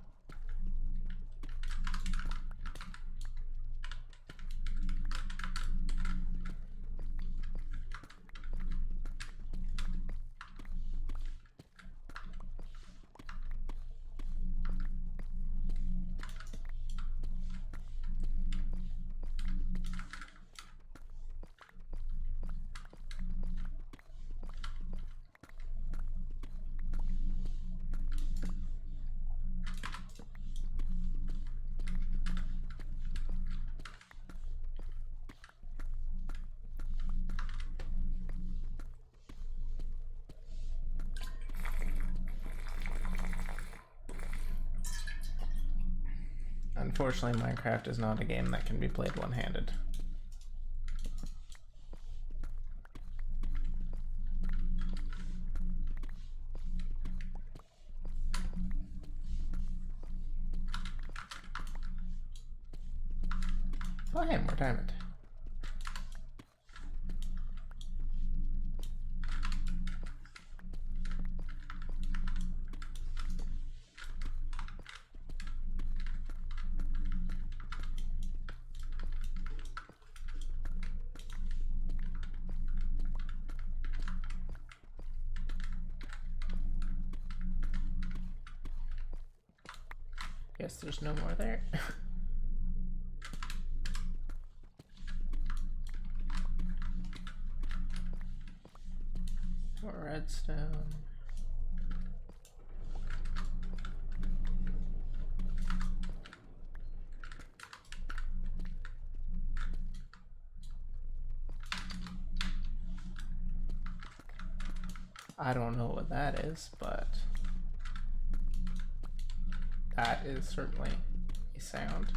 Unfortunately, Minecraft is not a game that can be played one-handed. Oh, hey, more diamond. Guess there's no more there. More redstone. I don't know what that is, but that is certainly a sound.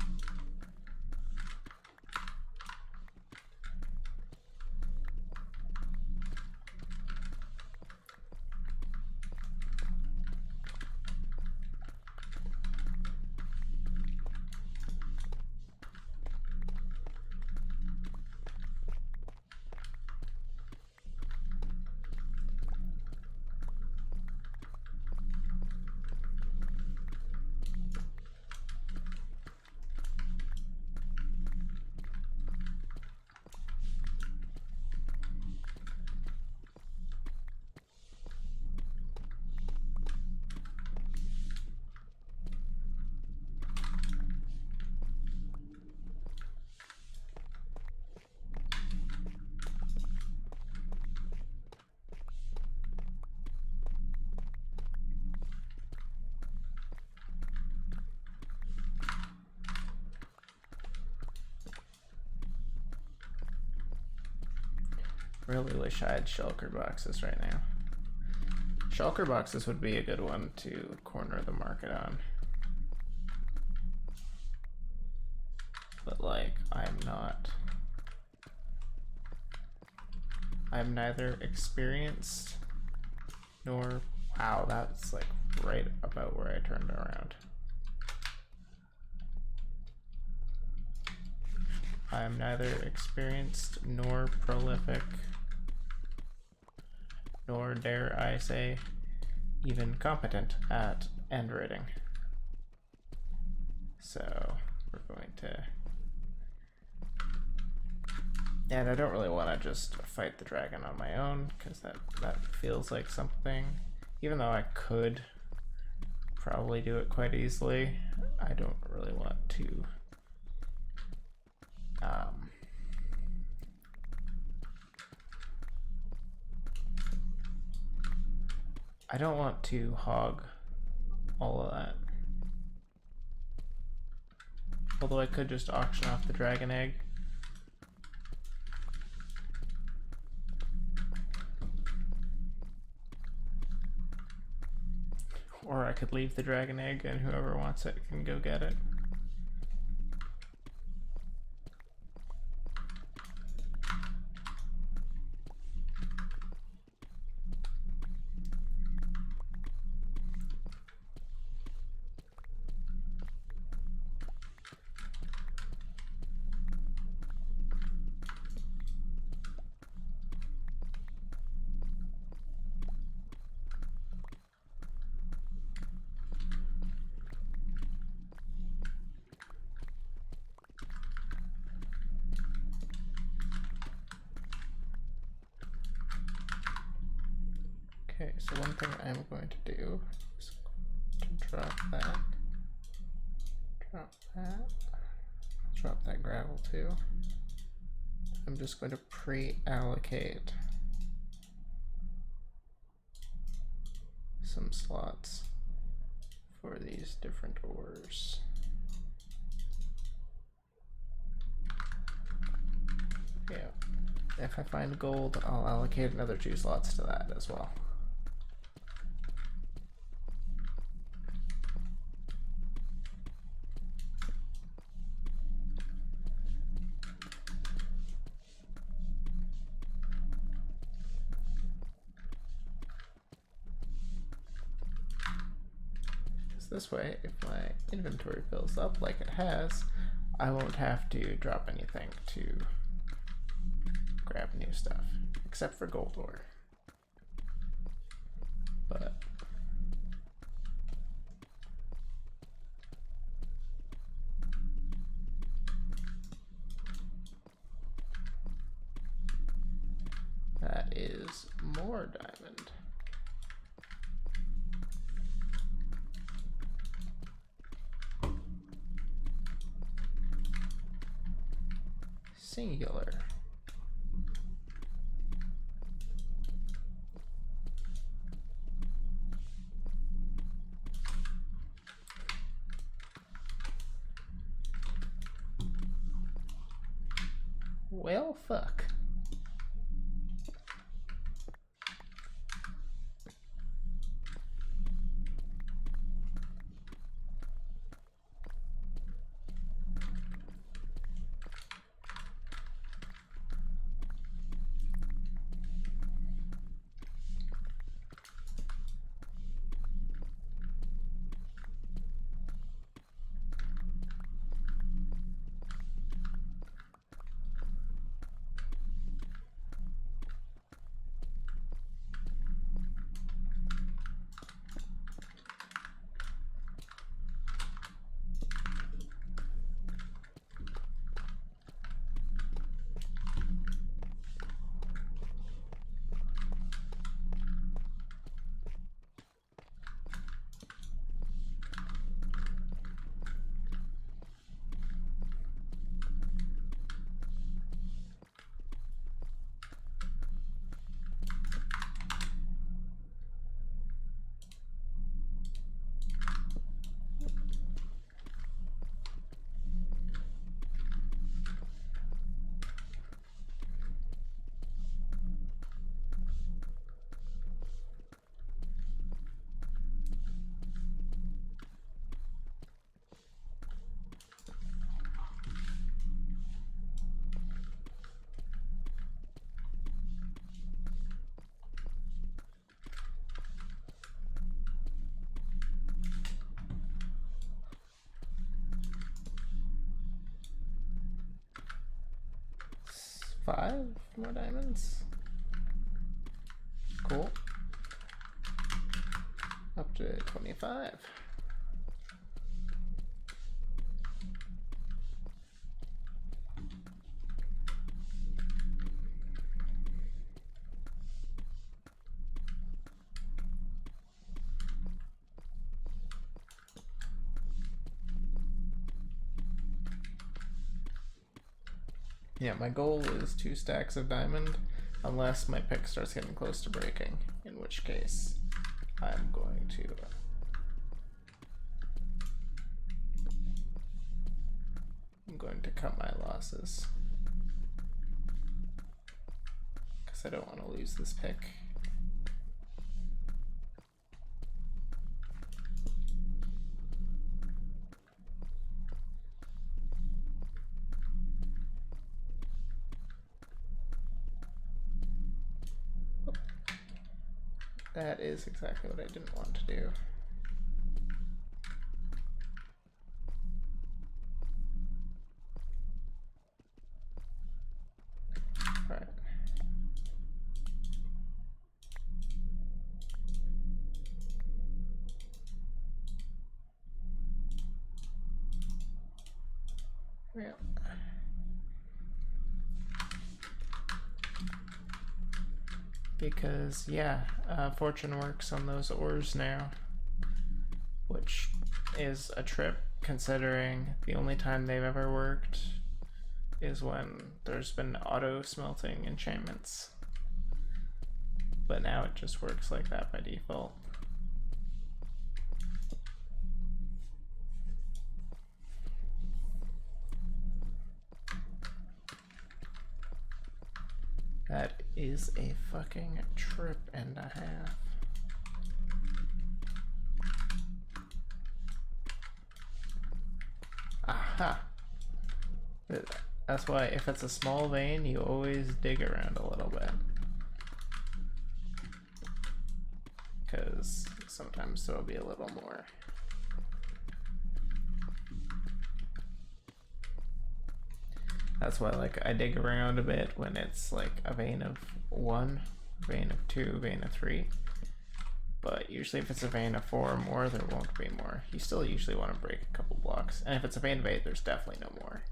Really wish I had shulker boxes right now. Shulker boxes would be a good one to corner the market on. But like, I'm neither experienced nor, wow, that's like right about where I turned around. I'm neither experienced nor prolific, nor dare I say, even competent at end rating. So we're going to, and I don't really want to just fight the dragon on my own, because that feels like something, even though I could probably do it quite easily, I don't really want to I don't want to hog all of that. Although I could just auction off the dragon egg. Or I could leave the dragon egg and whoever wants it can go get it. Okay, so one thing I'm going to do is to drop that, drop that gravel too. I'm just going to pre-allocate some slots for these different ores. Yeah, if I find gold, I'll allocate another 2 slots to that as well. This way, if my inventory fills up like it has, I won't have to drop anything to grab new stuff, except for gold ore. But that is more diamond. Singular. Well, fuck. Five more diamonds. Cool. Up to 25. Yeah, my goal is 2 stacks of diamond, unless my pick starts getting close to breaking, in which case I'm going to cut my losses, because I don't want to lose this pick. That is exactly what I didn't want to do. Alright. Yeah. Because, yeah, fortune works on those ores now, which is a trip considering the only time they've ever worked is when there's been auto smelting enchantments. But now it just works like that by default. That is a fucking trip and a half. Aha! That's why if it's a small vein, you always dig around a little bit. Because sometimes there'll be a little more. That's why like I dig around a bit when it's like a vein of 1, vein of 2, vein of 3. But usually if it's a vein of 4 or more, there won't be more. You still usually want to break a couple blocks. And if it's a vein of 8, there's definitely no more.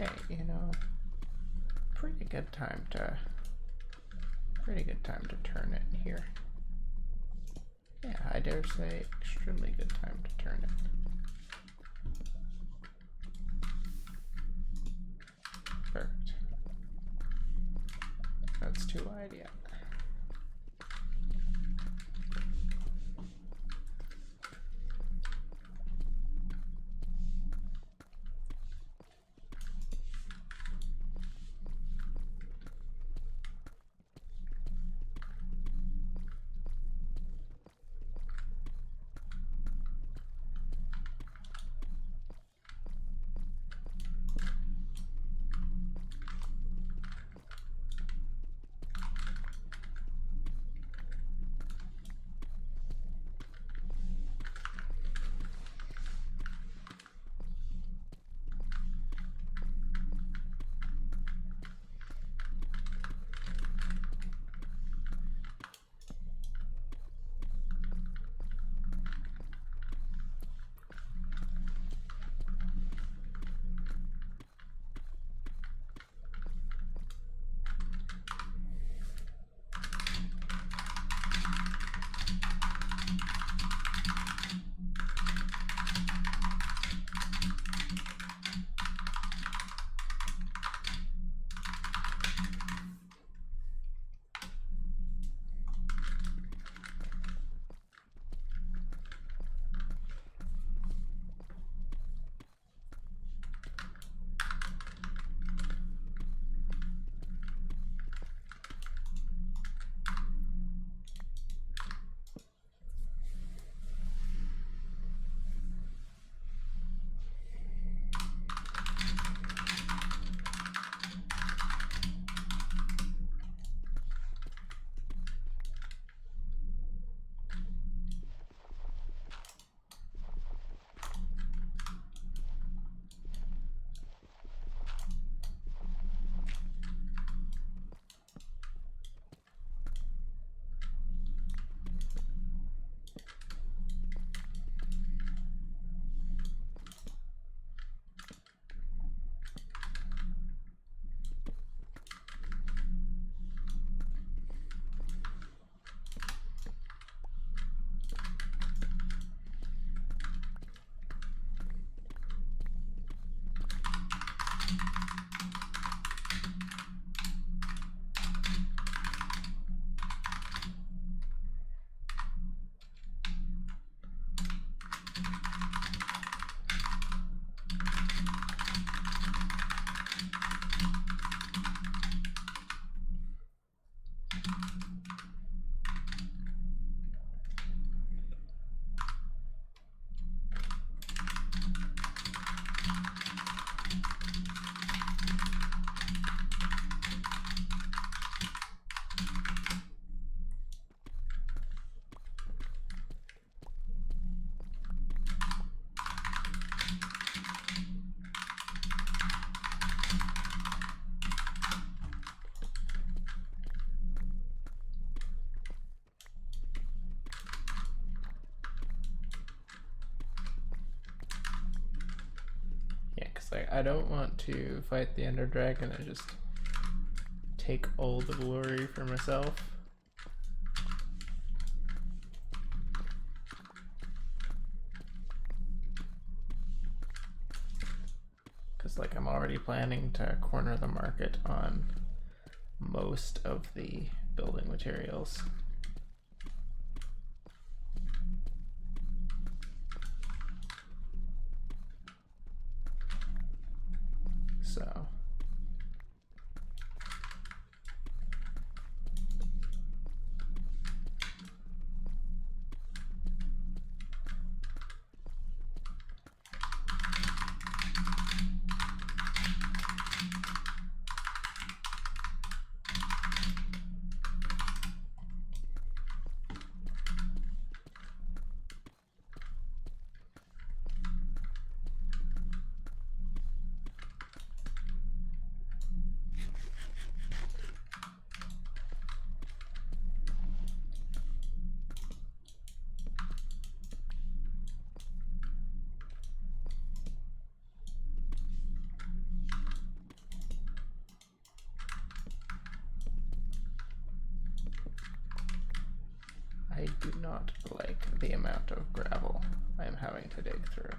Okay, you know, pretty good time to turn it here. Yeah, I dare say extremely good time to turn it. Perfect. That's too wide, yeah. I don't want to fight the Ender Dragon and just take all the glory for myself. Because like I'm already planning to corner the market on most of the building materials. I do not like the amount of gravel I am having to dig through.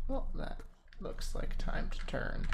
Well, that looks like time to turn.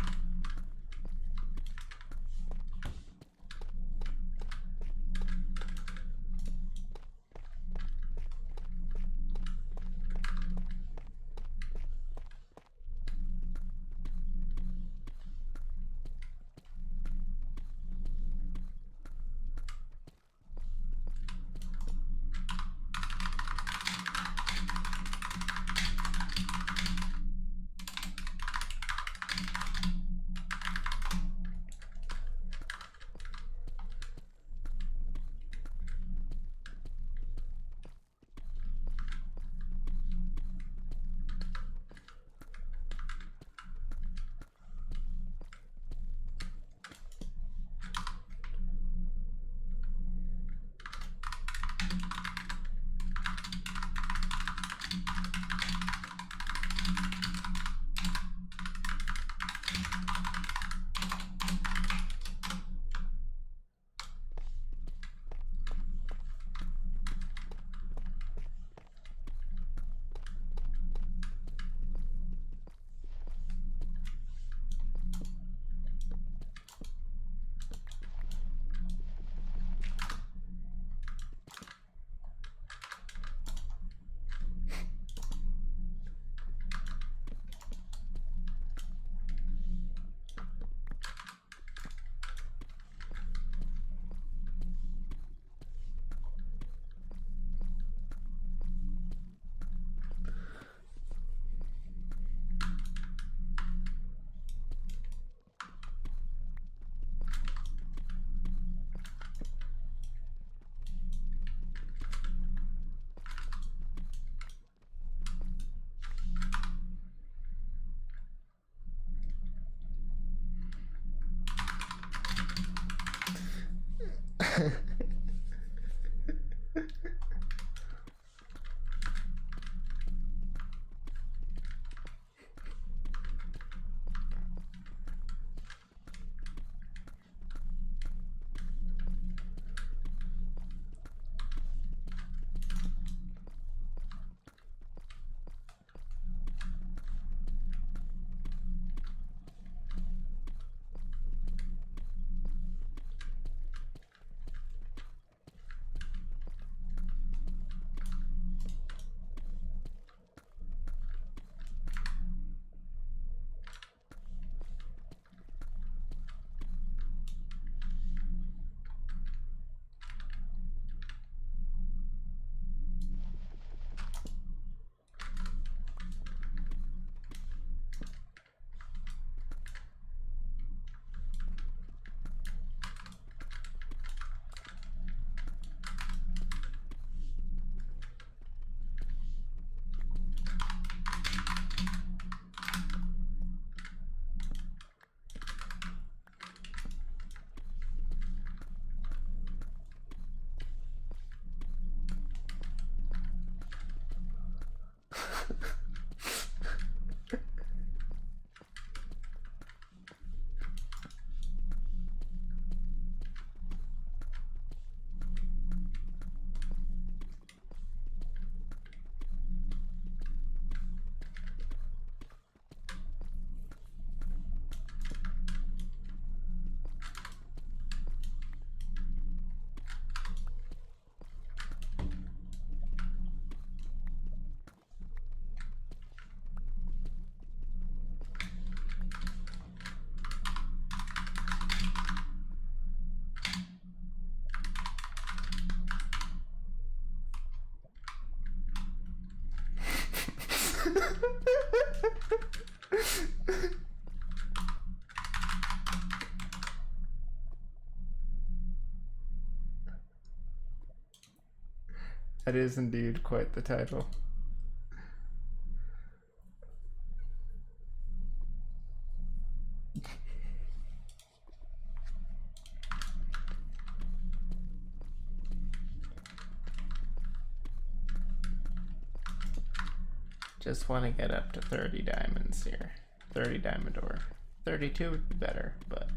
That is indeed quite the title. Just want to get up to 30 diamonds here. 30 diamond ore. 32 would be better, but...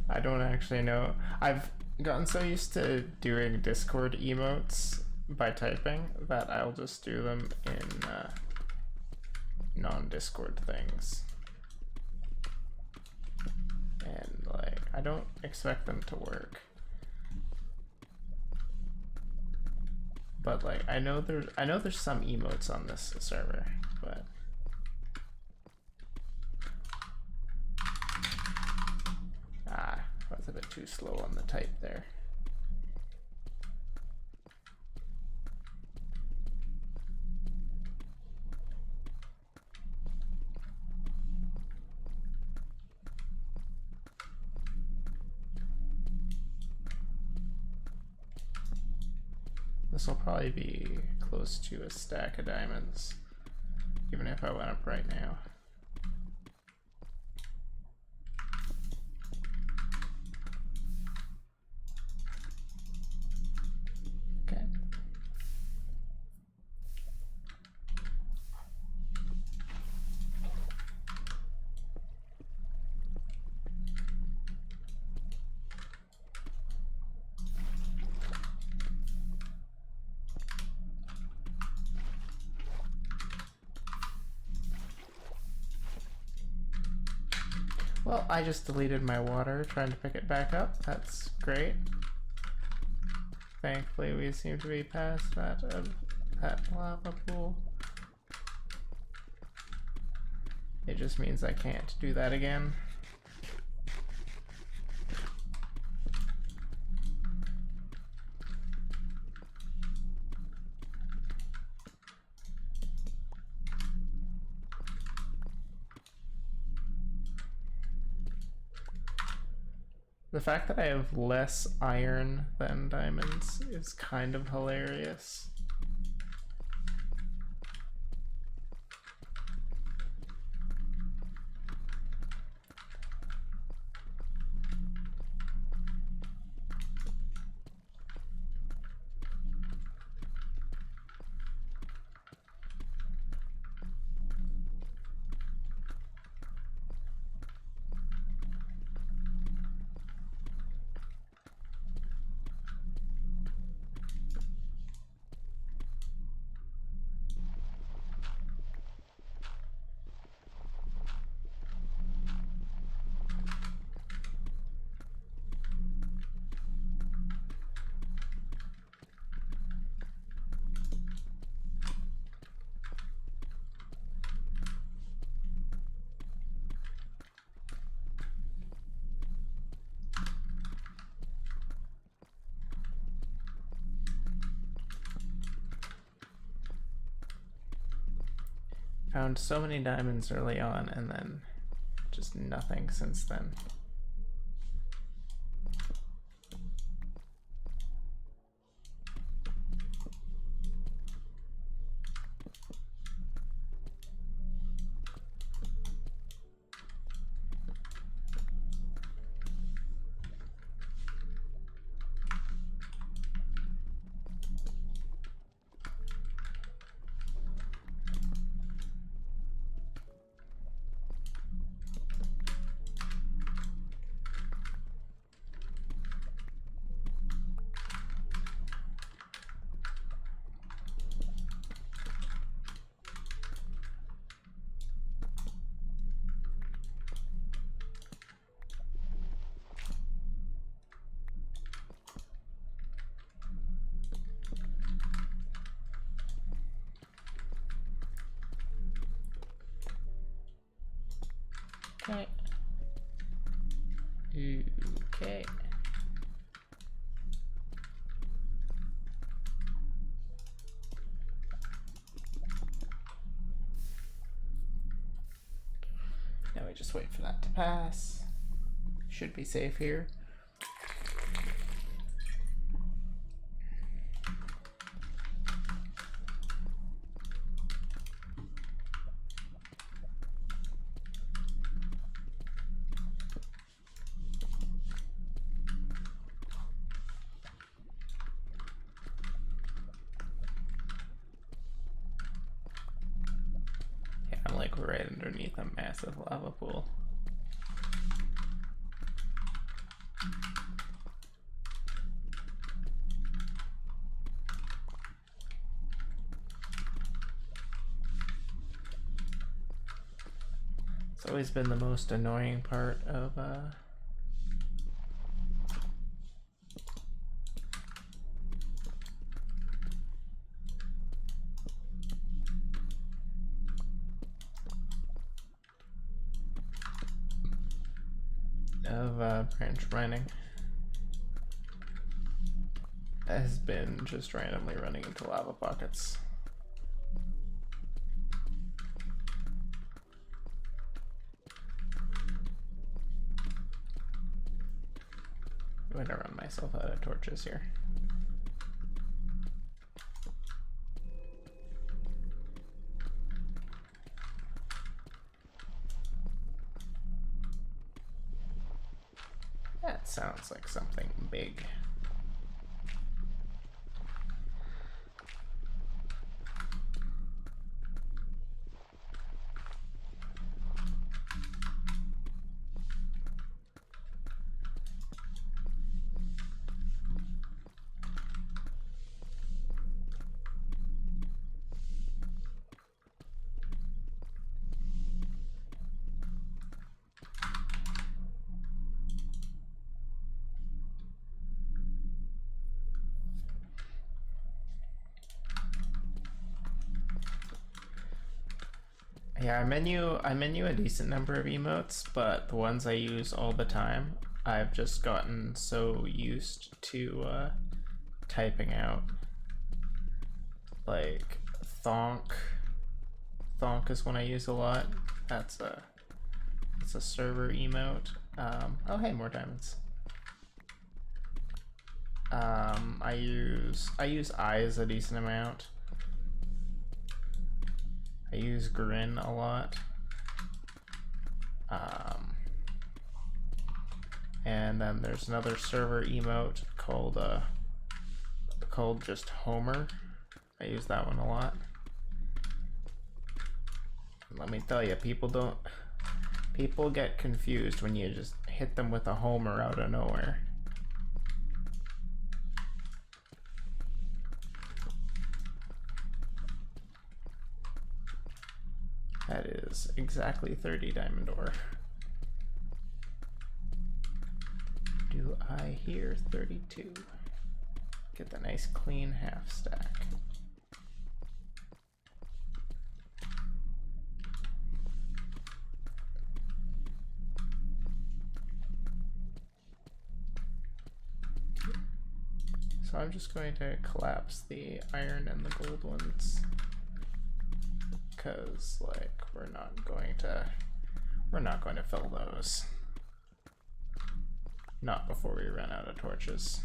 I don't actually know. I've gotten so used to doing Discord emotes by typing that I'll just do them in non-Discord things. And like, I don't expect them to work. But like, I know there's some emotes on this server, but I was a bit too slow on the type there. This will probably be close to a stack of diamonds, even if I went up right now. Okay. Well, I just deleted my water trying to pick it back up. That's great. Thankfully, we seem to be past that lava pool. It just means I can't do that again. The fact that I have less iron than diamonds is kind of hilarious. Found so many diamonds early on and then just nothing since then. Okay. Okay. Now we just wait for that to pass. Should be safe here. Yeah, I'm like right underneath a massive lava pool. It's always been the most annoying part of branch mining. Has been just randomly running into lava pockets. I'm gonna run myself out of torches here. That sounds like something big. Yeah, I menu a decent number of emotes, but the ones I use all the time, I've just gotten so used to typing out. Like thonk. Thonk is one I use a lot. It's a server emote. Oh hey, more diamonds. I use eyes a decent amount. I use grin a lot. And then there's another server emote called just Homer. I use that one a lot. And let me tell you, people get confused when you just hit them with a Homer out of nowhere. That is exactly 30 diamond ore. Do I hear 32? Get the nice clean half stack. So I'm just going to collapse the iron and the gold ones, because like we're not going to fill those. Not before we run out of torches.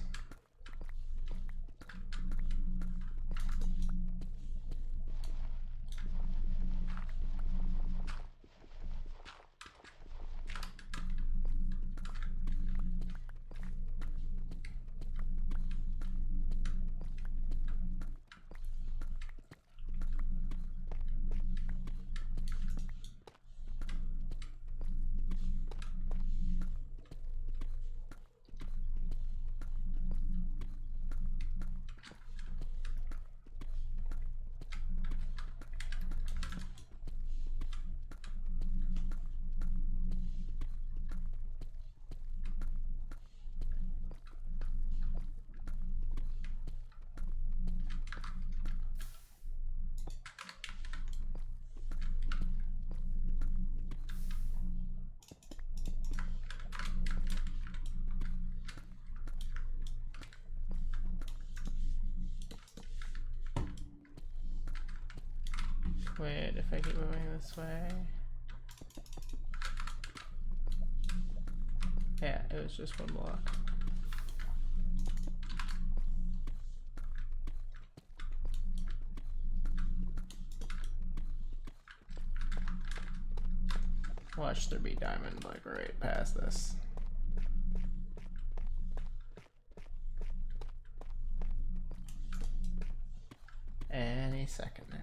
Wait, if I keep moving this way. Yeah, it was just one block. Watch there be diamond like right past this. Any second now.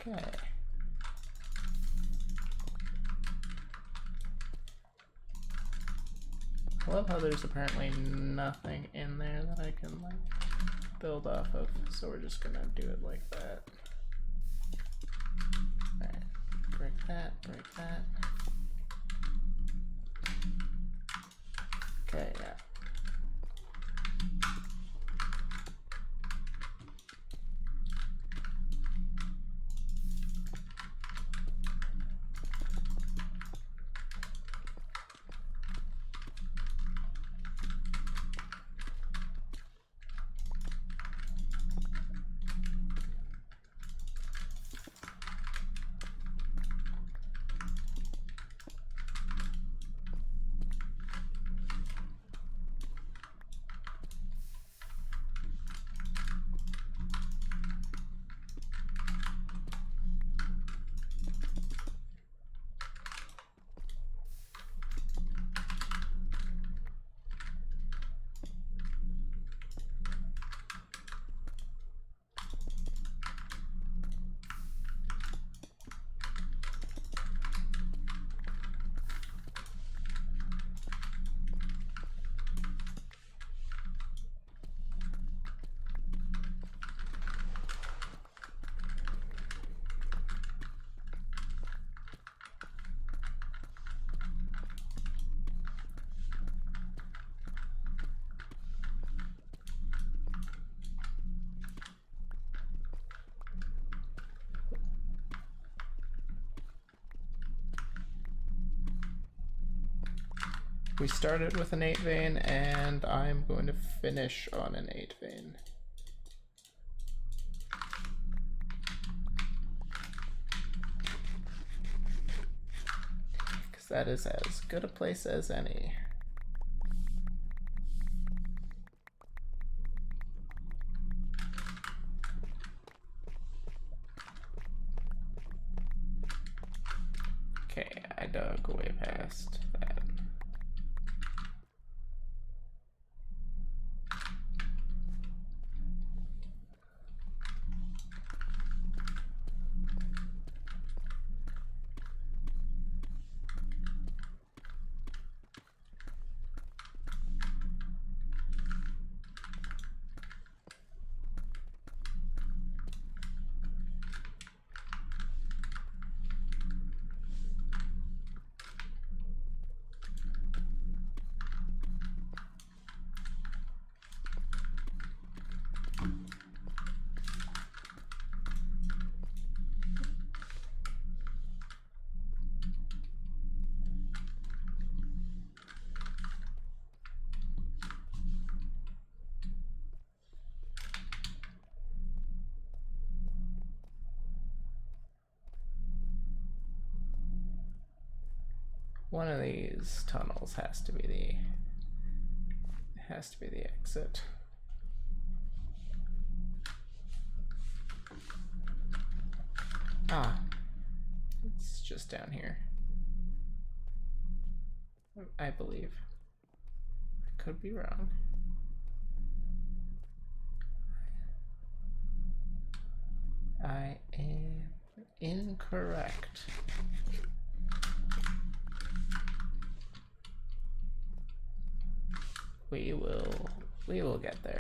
Okay. I love how there's apparently nothing in there that I can like build off of, so we're just gonna do it like that. Alright, break that, break that. Okay, yeah. We started with an 8 vein, and I'm going to finish on an 8 vein. Because that is as good a place as any. Okay, I dug way past that. One of these tunnels has to be the exit. Ah, it's just down here, I believe. I could be wrong. I am incorrect. We will get there.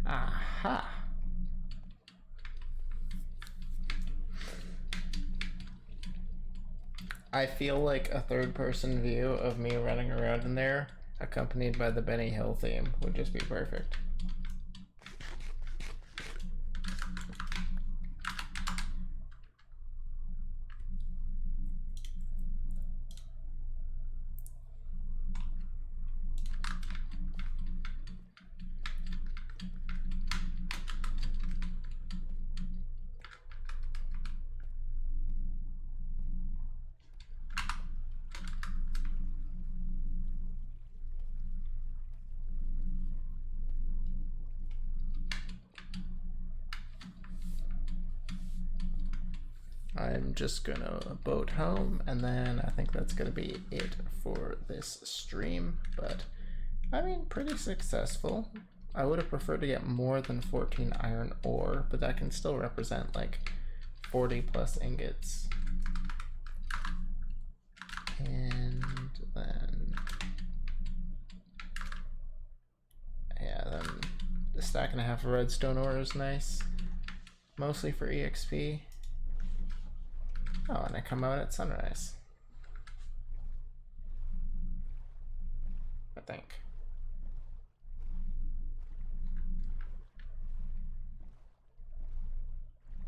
Aha! I feel like a third-person view of me running around in there, accompanied by the Benny Hill theme, would just be perfect. I'm just gonna boat home, and then I think that's gonna be it for this stream, but I mean, pretty successful. I would have preferred to get more than 14 iron ore, but that can still represent like 40 plus ingots. And then, yeah, then the stack and a half of redstone ore is nice, mostly for EXP. Oh, and I come out at sunrise, I think.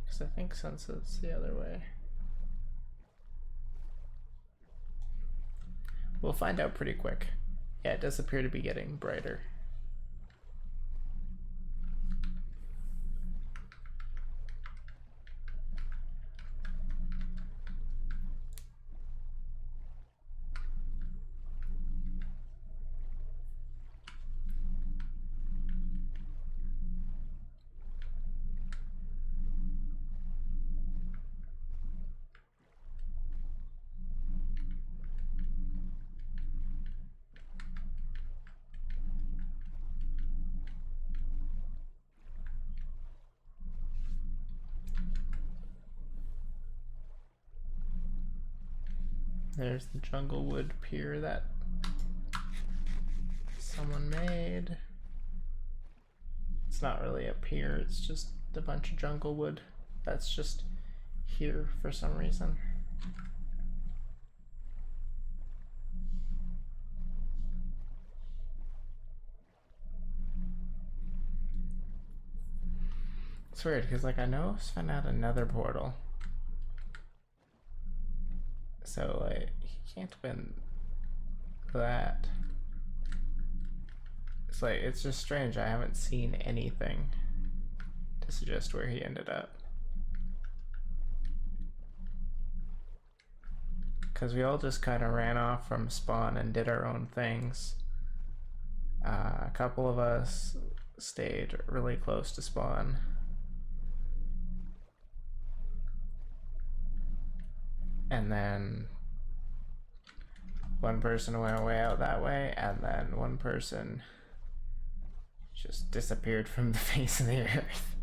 Because I think sunset's the other way. We'll find out pretty quick. Yeah, it does appear to be getting brighter. There's the jungle wood pier that someone made. It's not really a pier, it's just a bunch of jungle wood that's just here for some reason. It's weird because like I know I've found out another portal. So like he can't win that. It's like it's just strange. I haven't seen anything to suggest where he ended up. Because we all just kind of ran off from spawn and did our own things. A couple of us stayed really close to spawn. And then one person went way out that way, and then one person just disappeared from the face of the earth.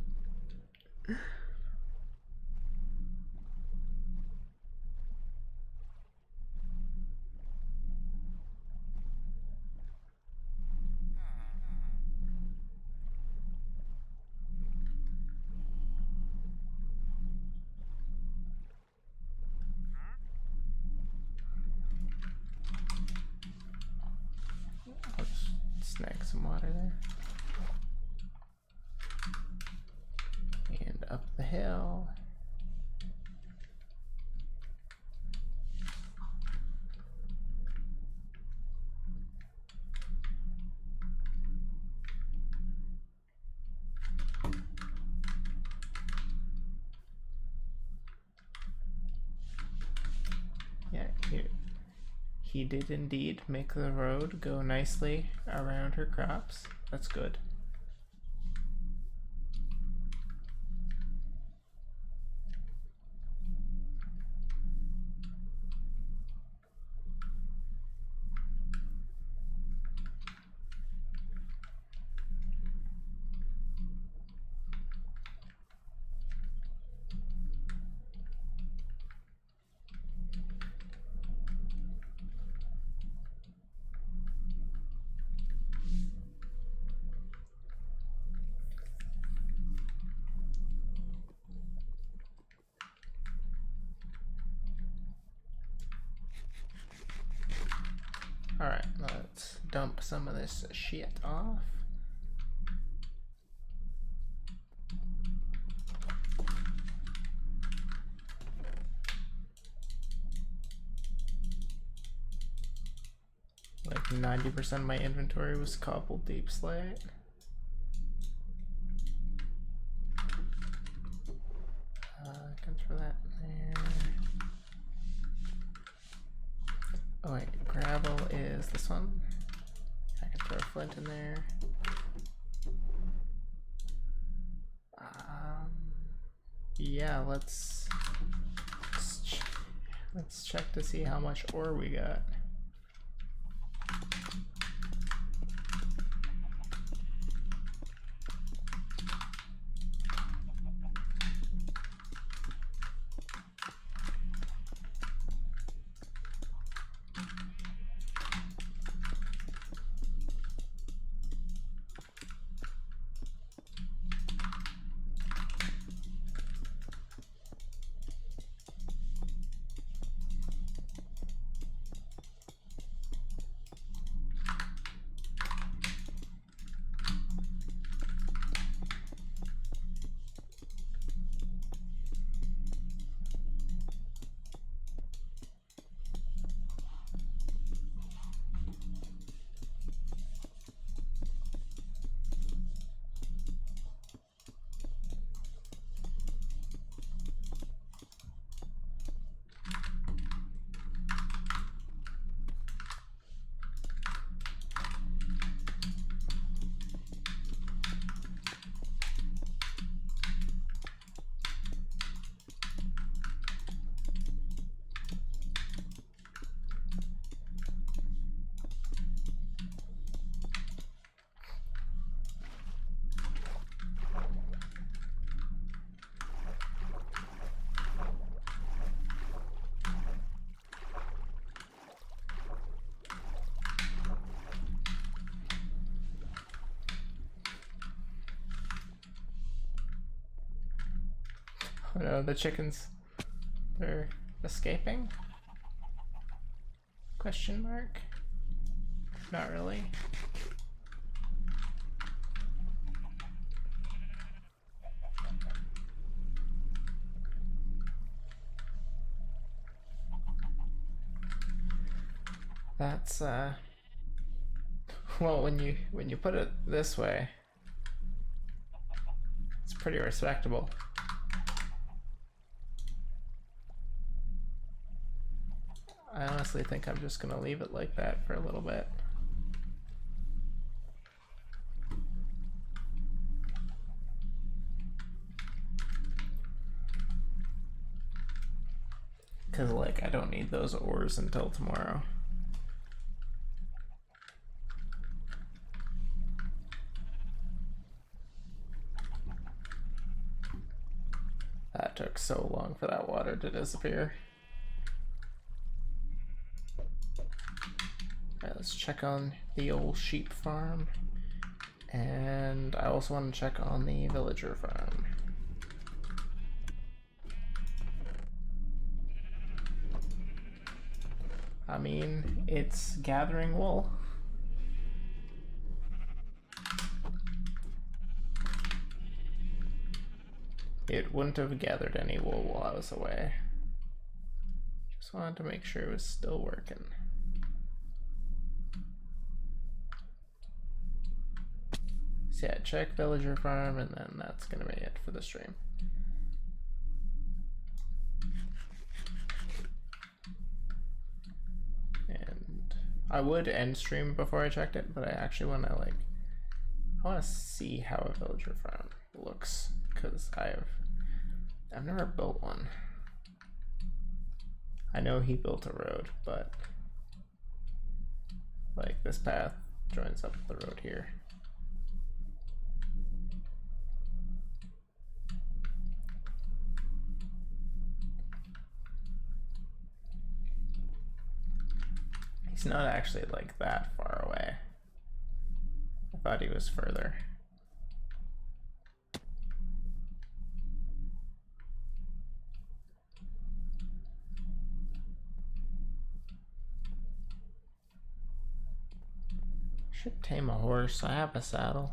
I'll just snag some water there. And up the hill. Yeah, he did indeed make the road go nicely around her crops. That's good. Alright, let's dump some of this shit off. Like 90% of my inventory was cobbled deep slate. I can throw that there. Oh wait, gravel is this one. I can throw a flint in there. Yeah, let's check to see how much ore we got. Oh no, the chickens, they're escaping? Question mark? Not really. That's well, when you put it this way, it's pretty respectable. I honestly think I'm just gonna leave it like that for a little bit. Cause like I don't need those ores until tomorrow. so long for that water to disappear. Alright, let's check on the old sheep farm. And I also want to check on the villager farm. I mean, it's gathering wool. It wouldn't have gathered any wool while I was away. Just wanted to make sure it was still working. So yeah, check villager farm, and then that's gonna be it for the stream. And I would end stream before I checked it, but I actually want to I want to see how a villager farm looks, because I've never built one. I know he built a road, but like this path joins up the road here. He's not actually like that far away. I thought he was further. Should tame a horse. I have a saddle.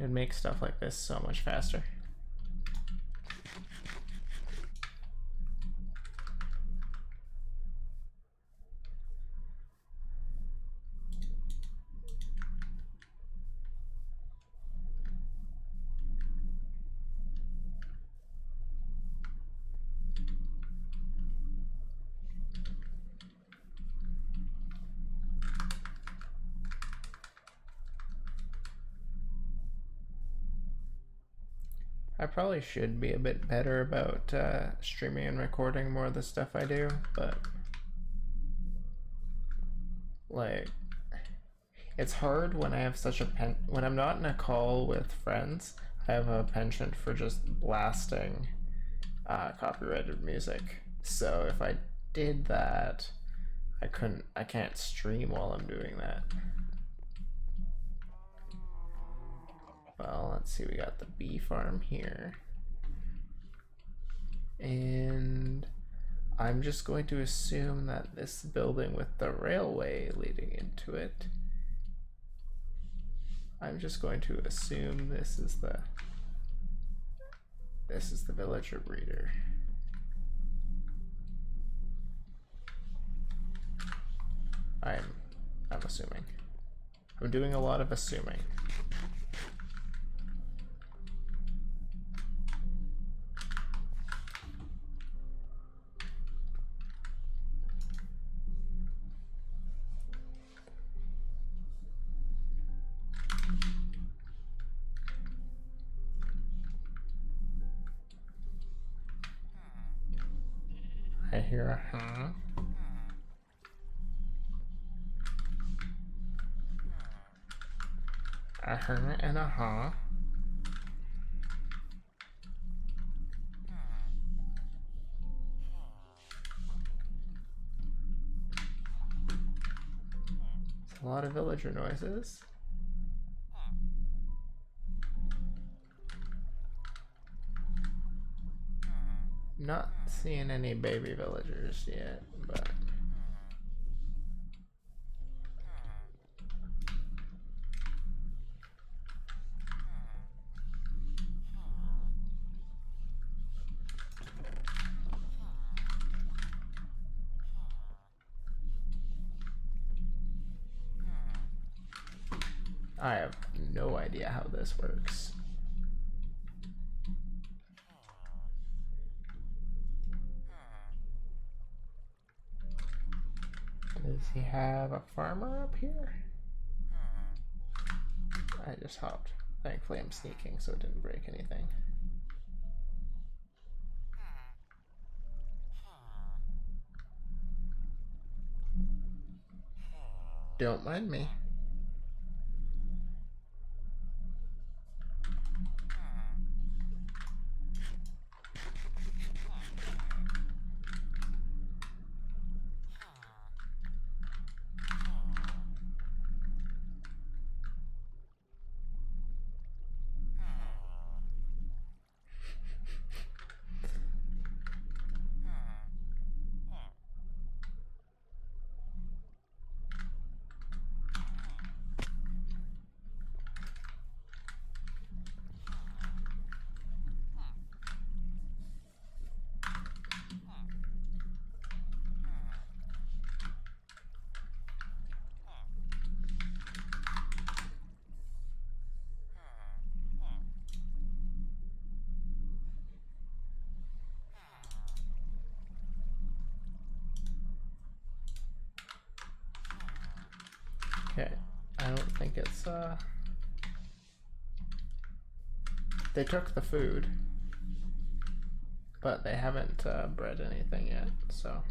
It'd make stuff like this so much faster. I probably should be a bit better about streaming and recording more of the stuff I do, but like it's hard when I have such a when I'm not in a call with friends. I have a penchant for just blasting copyrighted music. So if I did that, I can't stream while I'm doing that. Well, let's see, we got the bee farm here. And I'm just going to assume that this building with the railway leading into it, I'm just going to assume this is the villager breeder. I'm assuming. I'm doing a lot of assuming. I hear a huh. A huh and a huh. It's a lot of villager noises. Not seeing any baby villagers yet, but I have no idea how this works. Does he have a farmer up here? I just hopped. Thankfully I'm sneaking so it didn't break anything. Don't mind me. Okay, I don't think it's, they took the food, but they haven't bred anything yet, so.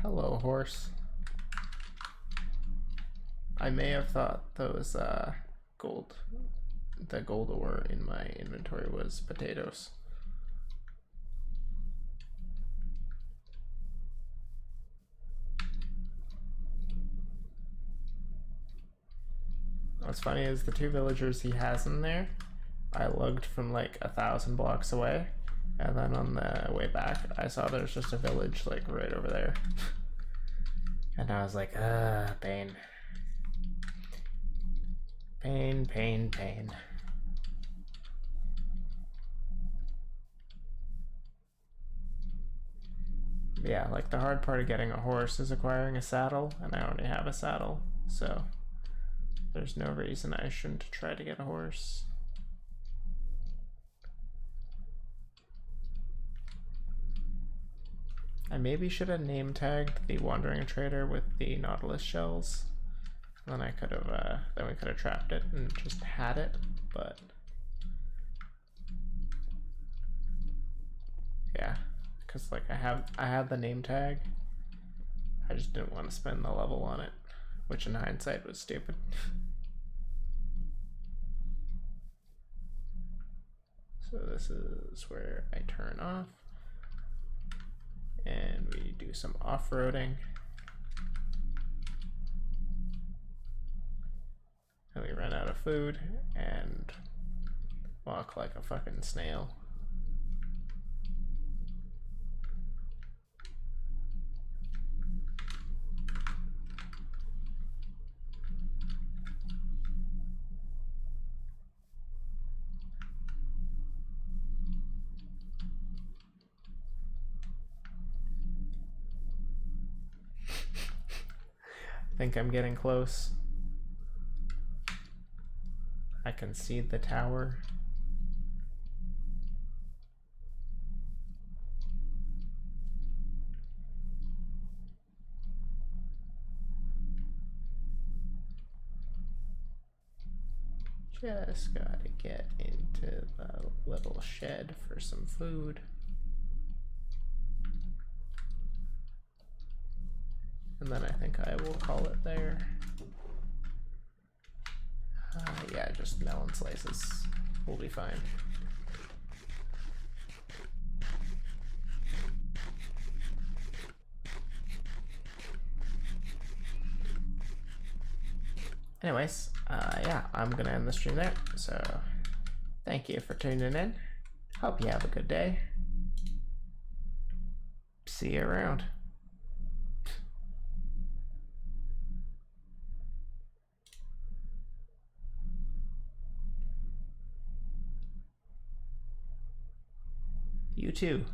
Hello, horse. I may have thought those gold, the gold ore in my inventory was potatoes. What's funny is the two villagers he has in there, I lugged from like 1,000 blocks away, and then on the way back, I saw there's just a village like right over there. And I was like, pain. Pain, pain, pain. Yeah, like the hard part of getting a horse is acquiring a saddle, and I already have a saddle, so there's no reason I shouldn't try to get a horse. I maybe should have name tagged the wandering trader with the nautilus shells. Then I could have, then we could have trapped it and just had it, but yeah, because like I have the name tag. I just didn't want to spend the level on it, which in hindsight was stupid. So this is where I turn off, and we do some off-roading. And we run out of food and walk like a fucking snail. I think I'm getting close. I can see the tower. Just gotta get into the little shed for some food. And then I think I will call it there. Yeah, just melon slices. We'll be fine. Anyways, yeah, I'm gonna end the stream there. So, thank you for tuning in. Hope you have a good day. See you around. You too.